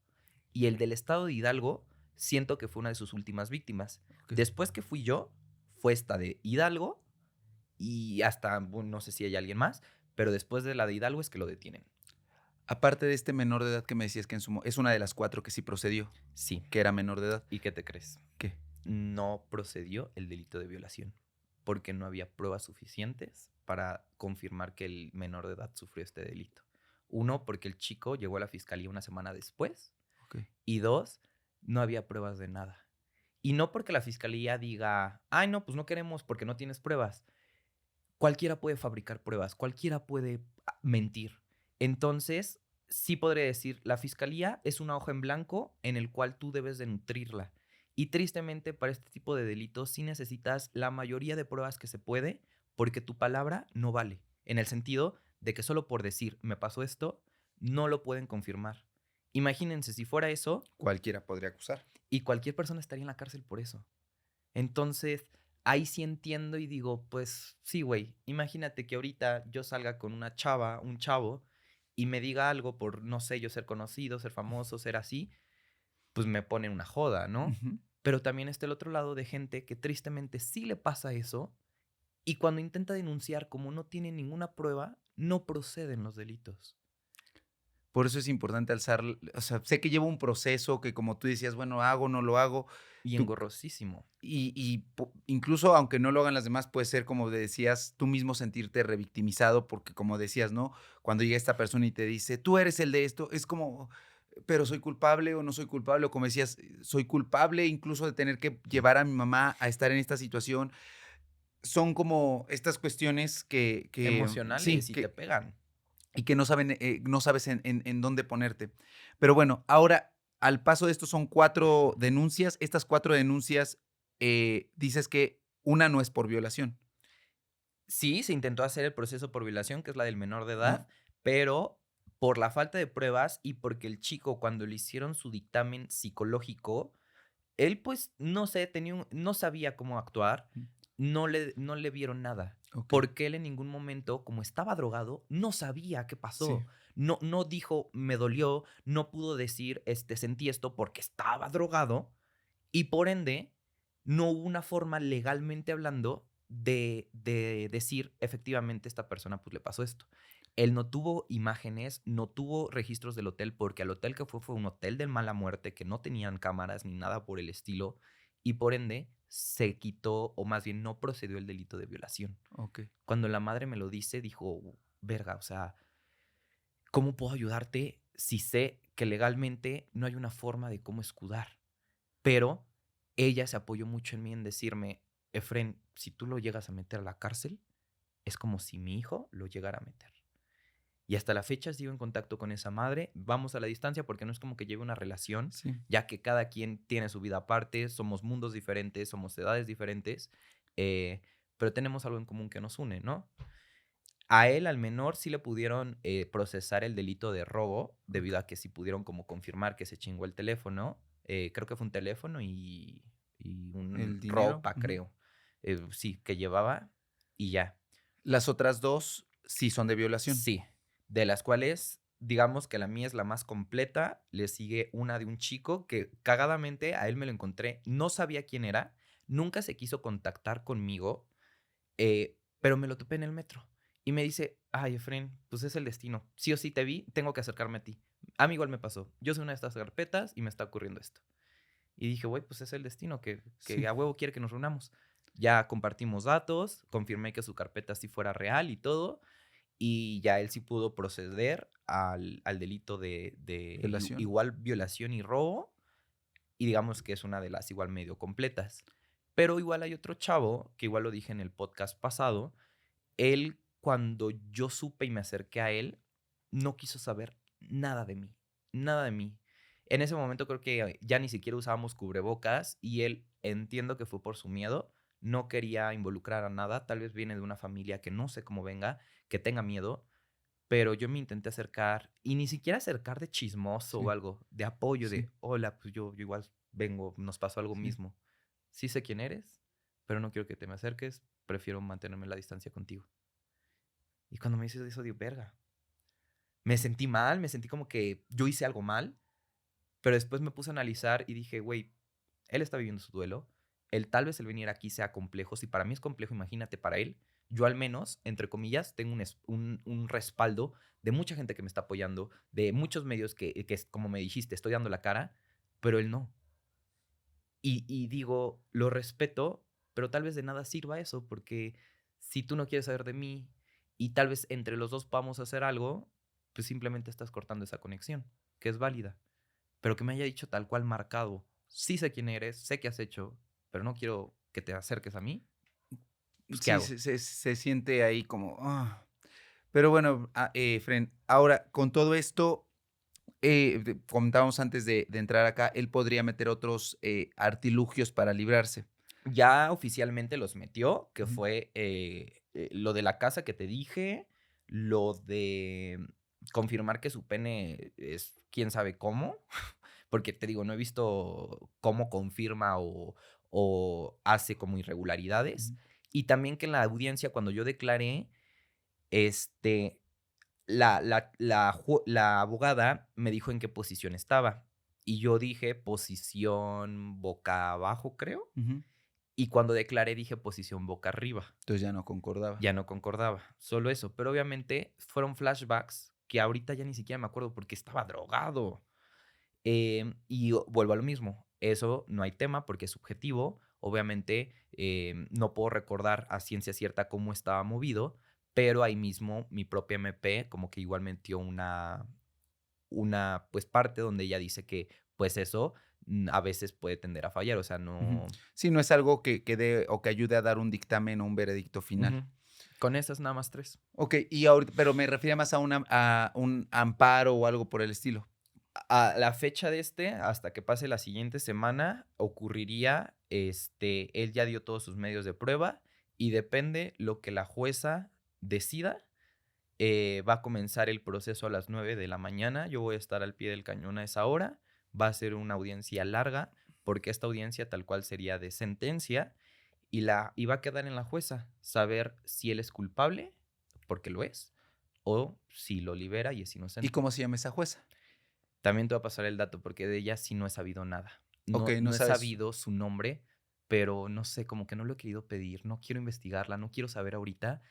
Y el del estado de Hidalgo siento que fue una de sus últimas víctimas. Ok. Después que fui yo, fue esta de Hidalgo y hasta, bueno, no sé si hay alguien más, pero después de la de Hidalgo es que lo detienen. Aparte de este menor de edad que me decías que es una de las 4 que sí procedió, Sí. que era menor de edad. ¿Y qué te crees? ¿Qué? No procedió el delito de violación porque no había pruebas suficientes para confirmar que el menor de edad sufrió este delito. Uno, porque el chico llegó a la fiscalía una semana después. Ok. Y dos, no había pruebas de nada. Y no porque la fiscalía diga, ay, no, pues no queremos porque no tienes pruebas. Cualquiera puede fabricar pruebas, cualquiera puede mentir. Entonces, sí podré decir, la fiscalía es una hoja en blanco en el cual tú debes de nutrirla. Y tristemente para este tipo de delitos sí necesitas la mayoría de pruebas que se puede porque tu palabra no vale. En el sentido de que solo por decir, me pasó esto, no lo pueden confirmar. Imagínense si fuera eso Cualquiera podría acusar. y cualquier persona estaría en la cárcel por eso. Entonces, ahí sí entiendo y digo, pues sí, güey, imagínate que ahorita yo salga con una chava, un chavo, y me diga algo por, no sé, yo ser conocido, ser famoso, ser así, pues me pone una joda, ¿no? Ujú. Pero también está el otro lado de gente que tristemente sí le pasa eso y cuando intenta denunciar, como no tiene ninguna prueba, no proceden los delitos. Por eso es importante alzar, o sea, sé que lleva un proceso que como tú decías, bueno, hago, no lo hago, Y tú engorrosísimo. incluso aunque no lo hagan las demás, puede ser, como decías, tú mismo sentirte revictimizado, porque como decías, ¿no? Cuando llega esta persona y te dice, tú eres el de esto, es como, pero soy culpable o no soy culpable, o como decías, soy culpable incluso de tener que llevar a mi mamá a estar en esta situación. Son como estas cuestiones que sí, Emocionales y te pegan. y que no saben, no sabes en dónde ponerte. Pero bueno, ahora, al paso de esto son 4 denuncias. Estas 4 denuncias, dices que una no es por violación, Sí, se intentó hacer el proceso por violación, que es la del menor de ¿no? edad, pero por la falta de pruebas y porque el chico, cuando le hicieron su dictamen psicológico, él pues no sé, no sabía cómo actuar, Mm, no le vieron nada. okey, Porque él en ningún momento, como estaba drogado, no sabía qué sí, pasó. No dijo, me dolió, no pudo decir, sentí esto porque estaba drogado y por ende, no hubo una forma legalmente hablando de decir, efectivamente, esta persona pues le pasó esto. Él no tuvo imágenes, no tuvo registros del hotel, porque al hotel que fue un hotel de mala muerte, que no tenían cámaras ni nada por el estilo, y por ende se quitó, o más bien no procedió el delito de violación. okey. Cuando la madre me lo dice, dijo, verga, o sea, ¿cómo puedo ayudarte si sé que legalmente no hay una forma de cómo escudar? Pero ella se apoyó mucho en mí en decirme, Efren, si tú lo llegas a meter a la cárcel, es como si mi hijo lo llegara a meter. Y hasta la fecha sigo en contacto con esa madre. Vamos a la distancia porque no es como que lleve una relación, Sí, ya que cada quien tiene su vida aparte, somos mundos diferentes, somos edades diferentes, eh, pero tenemos algo en común que nos une, ¿no? A él, al menor, sí le pudieron procesar el delito de robo, debido okey. a que sí pudieron como confirmar que se chingó el teléfono. Creo que fue un teléfono y El dinero, ropa, ujú. creo. Sí, que llevaba y ya. Las otras 2 Sí, son de violación. Sí, de las cuales, digamos que la mía es la más completa. Le sigue una de un chico que cagadamente a él me lo encontré. No sabía quién era, nunca se quiso contactar conmigo, pero me lo topé en el metro. Y me dice, ay, Efren, pues es el destino. Sí o sí te vi, tengo que acercarme a ti. A mí igual me pasó. Yo soy una de estas carpetas y me está ocurriendo esto. Y dije, güey, pues es el destino, que Sí. a huevo quiere que nos reunamos. Ya compartimos datos, confirmé que su carpeta sí fuera real y todo. Y ya él sí pudo proceder al delito de Violación. igual violación y robo. Y digamos que es una de las igual medio completas. Pero igual hay otro chavo, que igual lo dije en el podcast pasado. Él, cuando yo supe y me acerqué a él, no quiso saber nada de mí. Nada de mí. En ese momento creo que ya ni siquiera usábamos cubrebocas y él, entiendo que fue por su miedo, no quería involucrar a nada. Tal vez viene de una familia que no sé cómo venga, que tenga miedo, pero yo me intenté acercar y ni siquiera acercar de chismoso o Sí, algo, de apoyo, sí, de hola, pues yo igual vengo, nos pasó algo sí. mismo. Sí sé quién eres, pero no quiero que te me acerques, prefiero mantenerme a la distancia contigo. Y cuando me dices eso, digo, verga. Me sentí mal, me sentí como que yo hice algo mal, pero después me puse a analizar y dije, güey, él está viviendo su duelo. Él tal vez el venir aquí sea complejo. Si para mí es complejo, imagínate para él. Yo al menos, entre comillas, tengo un respaldo de mucha gente que me está apoyando, de muchos medios como me dijiste, estoy dando la cara, pero él no. Y digo, lo respeto, pero tal vez de nada sirva eso, porque si tú no quieres saber de mí y tal vez entre los dos podamos hacer algo, pues simplemente estás cortando esa conexión, que es válida. Pero que me haya dicho tal cual marcado, sí sé quién eres, sé qué has hecho, pero no quiero que te acerques a mí, pues ¿qué Sí, hago? se siente ahí como, Pero bueno, Fren, ahora con todo esto, comentábamos antes de entrar acá, él podría meter otros artilugios para librarse. Ya oficialmente los metió, que Ujú. fue lo de la casa que te dije, lo de confirmar que su pene es quién sabe cómo, porque te digo, no he visto cómo confirma o hace como irregularidades. Ujú. Y también que en la audiencia, cuando yo declaré, este, la abogada me dijo en qué posición estaba. Y yo dije posición boca abajo, creo. Ujú. Y cuando declaré dije posición boca arriba. Entonces ya no concordaba. Ya no concordaba, solo eso. Pero obviamente fueron flashbacks que ahorita ya ni siquiera me acuerdo porque estaba drogado. Vuelvo a lo mismo, eso no hay tema porque es subjetivo. Obviamente no puedo recordar a ciencia cierta cómo estaba movido, pero ahí mismo mi propia MP como que igual metió una pues parte donde ella dice que pues eso a veces puede tender a fallar, o sea, Ujú. no. Sí, no es algo que dé o que ayude a dar un dictamen o un veredicto final. Ujú. Con esas nada más tres. Ok, y ahorita, pero me refiero más a un amparo o algo por el estilo. A la fecha de hasta que pase la siguiente semana, ocurriría, él ya dio todos sus medios de prueba y depende lo que la jueza decida, va a comenzar el proceso a las 9 de la mañana. Yo voy a estar al pie del cañón a esa hora. Va a ser una audiencia larga, porque esta audiencia tal cual sería de sentencia y va a quedar en la jueza saber si él es culpable, porque lo es, o si lo libera y es ¿Y inocente. cómo se llama esa jueza? También te voy a pasar el dato porque de ella sí no he sabido nada. Ok, No, no no he sabes. sabido su nombre, pero no sé, como que no lo he querido pedir. No quiero investigarla, no quiero saber ahorita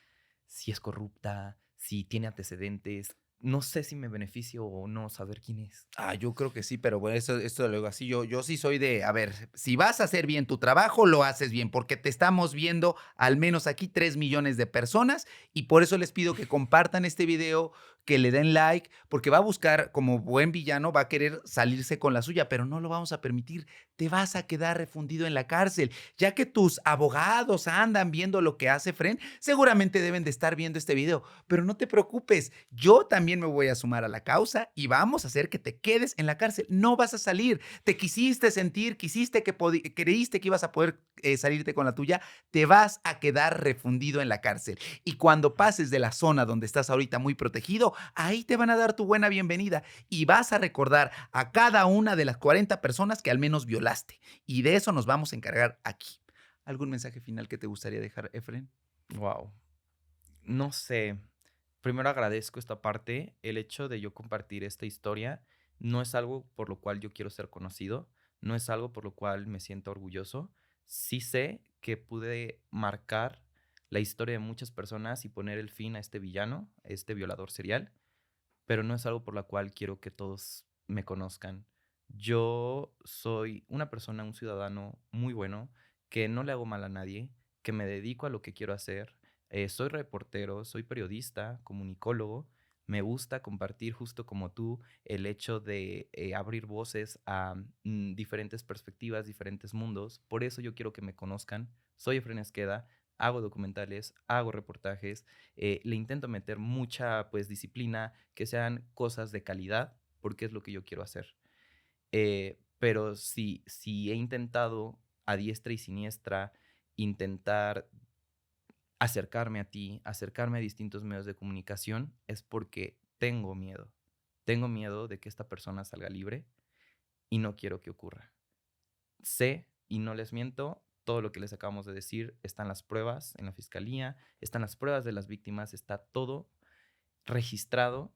si es corrupta, si tiene antecedentes. No sé si me beneficio o no saber quién es. Yo creo que sí, pero bueno, esto luego así. Yo sí soy de, a ver, si vas a hacer bien tu trabajo, lo haces bien, porque te estamos viendo al menos aquí 3 millones de personas y por eso les pido que compartan este video, que le den like, porque va a buscar, como buen villano, va a querer salirse con la suya, pero no lo vamos a permitir. Te vas a quedar refundido en la cárcel, ya que tus abogados andan viendo lo que hace Fren, seguramente deben de estar viendo este video, pero no te preocupes, yo también me voy a sumar a la causa y vamos a hacer que te quedes en la cárcel. No vas a salir. Te quisiste sentir, quisiste que creíste que ibas a poder salirte con la tuya, te vas a quedar refundido en la cárcel. Y cuando pases de la zona donde estás ahorita muy protegido, ahí te van a dar tu buena bienvenida y vas a recordar a cada una de las 40 personas que al menos violaste. Y de eso nos vamos a encargar aquí. ¿Algún mensaje final que te gustaría dejar, Efren? Wow. No sé. Primero agradezco esta parte. El hecho de yo compartir esta historia no es algo por lo cual yo quiero ser conocido, no es algo por lo cual me siento orgulloso. Sí sé que pude marcar la historia de muchas personas y poner el fin a este villano, a este violador serial, pero no es algo por la cual quiero que todos me conozcan. Yo soy una persona, un ciudadano muy bueno, que no le hago mal a nadie, que me dedico a lo que quiero hacer. Soy reportero, soy periodista, comunicólogo. Me gusta compartir, justo como tú, el hecho de abrir voces a diferentes perspectivas, diferentes mundos. Por eso yo quiero que me conozcan. Soy Efren Esqueda, hago documentales, hago reportajes, le intento meter mucha pues disciplina, que sean cosas de calidad, porque es lo que yo quiero hacer. Pero si he intentado a diestra y siniestra intentar acercarme a ti, acercarme a distintos medios de comunicación, es porque tengo miedo. Tengo miedo de que esta persona salga libre y no quiero que ocurra. Sé, y no les miento, todo lo que les acabamos de decir, están las pruebas en la fiscalía, están las pruebas de las víctimas, está todo registrado,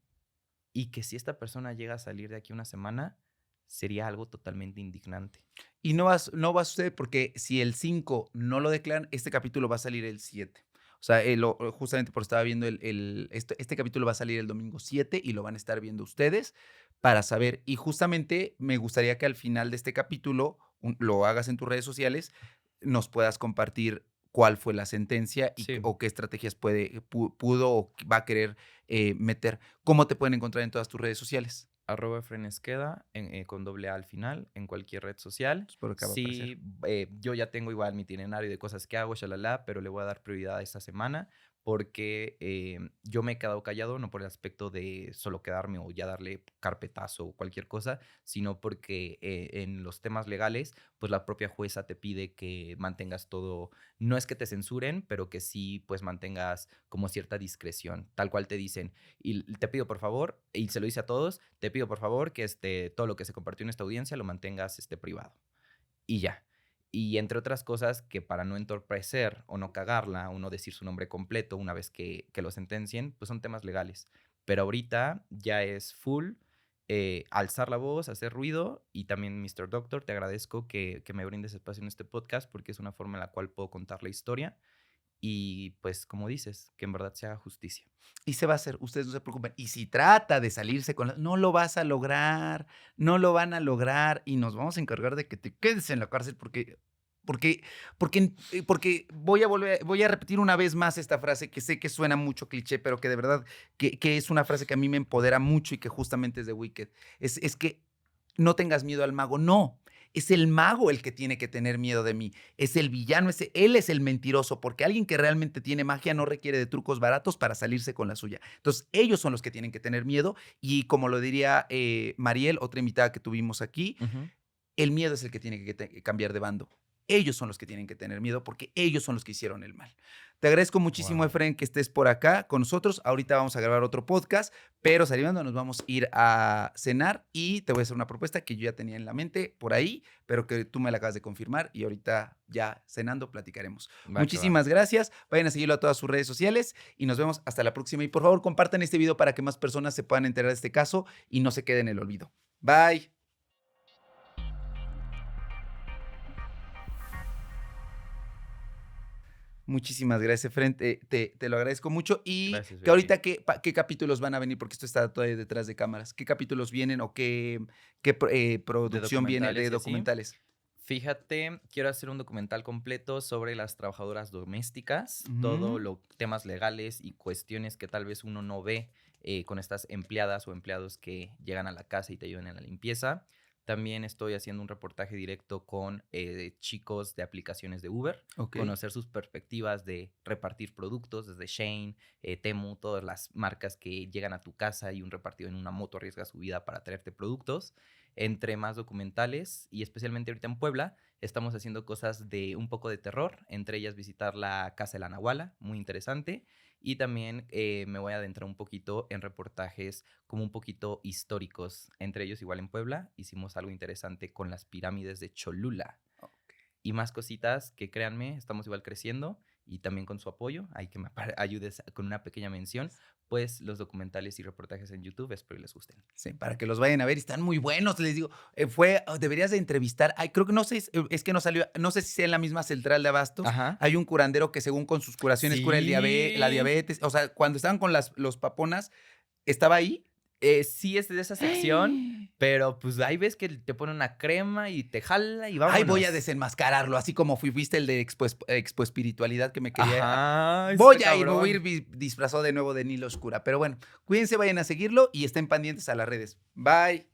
y que si esta persona llega a salir de aquí una semana, sería algo totalmente indignante. Y no va a suceder porque si el 5 no lo declaran, este capítulo va a salir el 7. O sea, justamente por estaba viendo este capítulo va a salir el domingo 7 y lo van a estar viendo ustedes para saber. Y justamente me gustaría que al final de este capítulo lo hagas en tus redes sociales, nos puedas compartir cuál fue la sentencia Sí. o qué estrategias pudo o va a querer meter. ¿Cómo te pueden encontrar en todas tus redes sociales? @Frenesqueda con doble A al final en cualquier red social. Pues por acá va a aparecer. Sí, yo ya tengo igual mi itinerario de cosas que hago, shalala, pero le voy a dar prioridad a esta semana porque yo me he quedado callado, no por el aspecto de solo quedarme o ya darle carpetazo o cualquier cosa, sino porque en los temas legales, pues la propia jueza te pide que mantengas todo, no es que te censuren, pero que sí, pues mantengas como cierta discreción, tal cual te dicen. Y te pido por favor, y se lo dice a todos, te pido por favor que todo lo que se compartió en esta audiencia lo mantengas privado. Y ya. Y entre otras cosas que para no entorpecer o no cagarla o no decir su nombre completo una vez que lo sentencien, pues son temas legales. Pero ahorita ya es full alzar la voz, hacer ruido, y también, Mr. Doctor, te agradezco que me brindes espacio en este podcast porque es una forma en la cual puedo contar la historia y pues como dices, que en verdad se haga justicia. Y se va a hacer, ustedes no se preocupen. Y si trata de salirse con no lo vas a lograr, no lo van a lograr y nos vamos a encargar de que te quedes en la cárcel porque porque voy a repetir una vez más esta frase que sé que suena mucho cliché, pero que de verdad que es una frase que a mí me empodera mucho y que justamente es de Wicked. Es que no tengas miedo al mago, no. Es el mago el que tiene que tener miedo de mí. Es el villano, él es el mentiroso, porque alguien que realmente tiene magia no requiere de trucos baratos para salirse con la suya. Entonces, ellos son los que tienen que tener miedo. Y como lo diría Mariel, otra invitada que tuvimos aquí, Ujú. el miedo es el que tiene que cambiar de bando. Ellos son los que tienen que tener miedo porque ellos son los que hicieron el mal. Te agradezco muchísimo, Wow. Efren, que estés por acá con nosotros. Ahorita vamos a grabar otro podcast, pero saliendo nos vamos a ir a cenar y te voy a hacer una propuesta que yo ya tenía en la mente por ahí, pero que tú me la acabas de confirmar y ahorita ya cenando platicaremos. Va que va. Muchísimas gracias. Vayan a seguirlo a todas sus redes sociales y nos vemos hasta la próxima. Y por favor, compartan este video para que más personas se puedan enterar de este caso y no se quede en el olvido. Bye. Muchísimas gracias, Efren. Te lo agradezco mucho. Y Gracias, que baby. ahorita, ¿qué capítulos van a venir? Porque esto está todavía detrás de cámaras. ¿Qué capítulos vienen o qué De producción viene de documentales y así. documentales? Fíjate, quiero hacer un documental completo sobre las trabajadoras domésticas, todo Ujú. lo temas legales y cuestiones que tal vez uno no ve con estas empleadas o empleados que llegan a la casa y te ayudan en la limpieza. También estoy haciendo un reportaje directo con chicos de aplicaciones de Uber, Ok. conocer sus perspectivas de repartir productos desde Shane, Temu, todas las marcas que llegan a tu casa y un repartido en una moto arriesga su vida para traerte productos. Entre más documentales, y especialmente ahorita en Puebla, estamos haciendo cosas de un poco de terror, entre ellas visitar la Casa de la Nahuala, muy interesante, y también me voy a adentrar un poquito en reportajes como un poquito históricos, entre ellos igual en Puebla hicimos algo interesante con las pirámides de Cholula, Ok. y más cositas que créanme, estamos igual creciendo y también con su apoyo, hay que me ayudes con una pequeña mención, pues los documentales y reportajes en YouTube, espero que les gusten. Sí, para que los vayan a ver, están muy buenos, les digo, deberías de entrevistar, ay, creo que no sé, es que no salió, no sé si sea en la misma central de abastos, Ajá. hay un curandero que según con sus curaciones cura la Sí. diabetes, o sea, cuando estaban con los paponas, ¿estaba ahí? Sí es de esa sección, pero, pues, ahí ves que te pone una crema y te jala y Ay, voy a vámonos. desenmascararlo, así como fuiste el de expo espiritualidad que me quería. Ajá, está Voy a ir, me voy a ir cabrón. disfrazado de nuevo de Nilo Oscura. Pero bueno, cuídense, vayan a seguirlo y estén pendientes a las redes. Bye.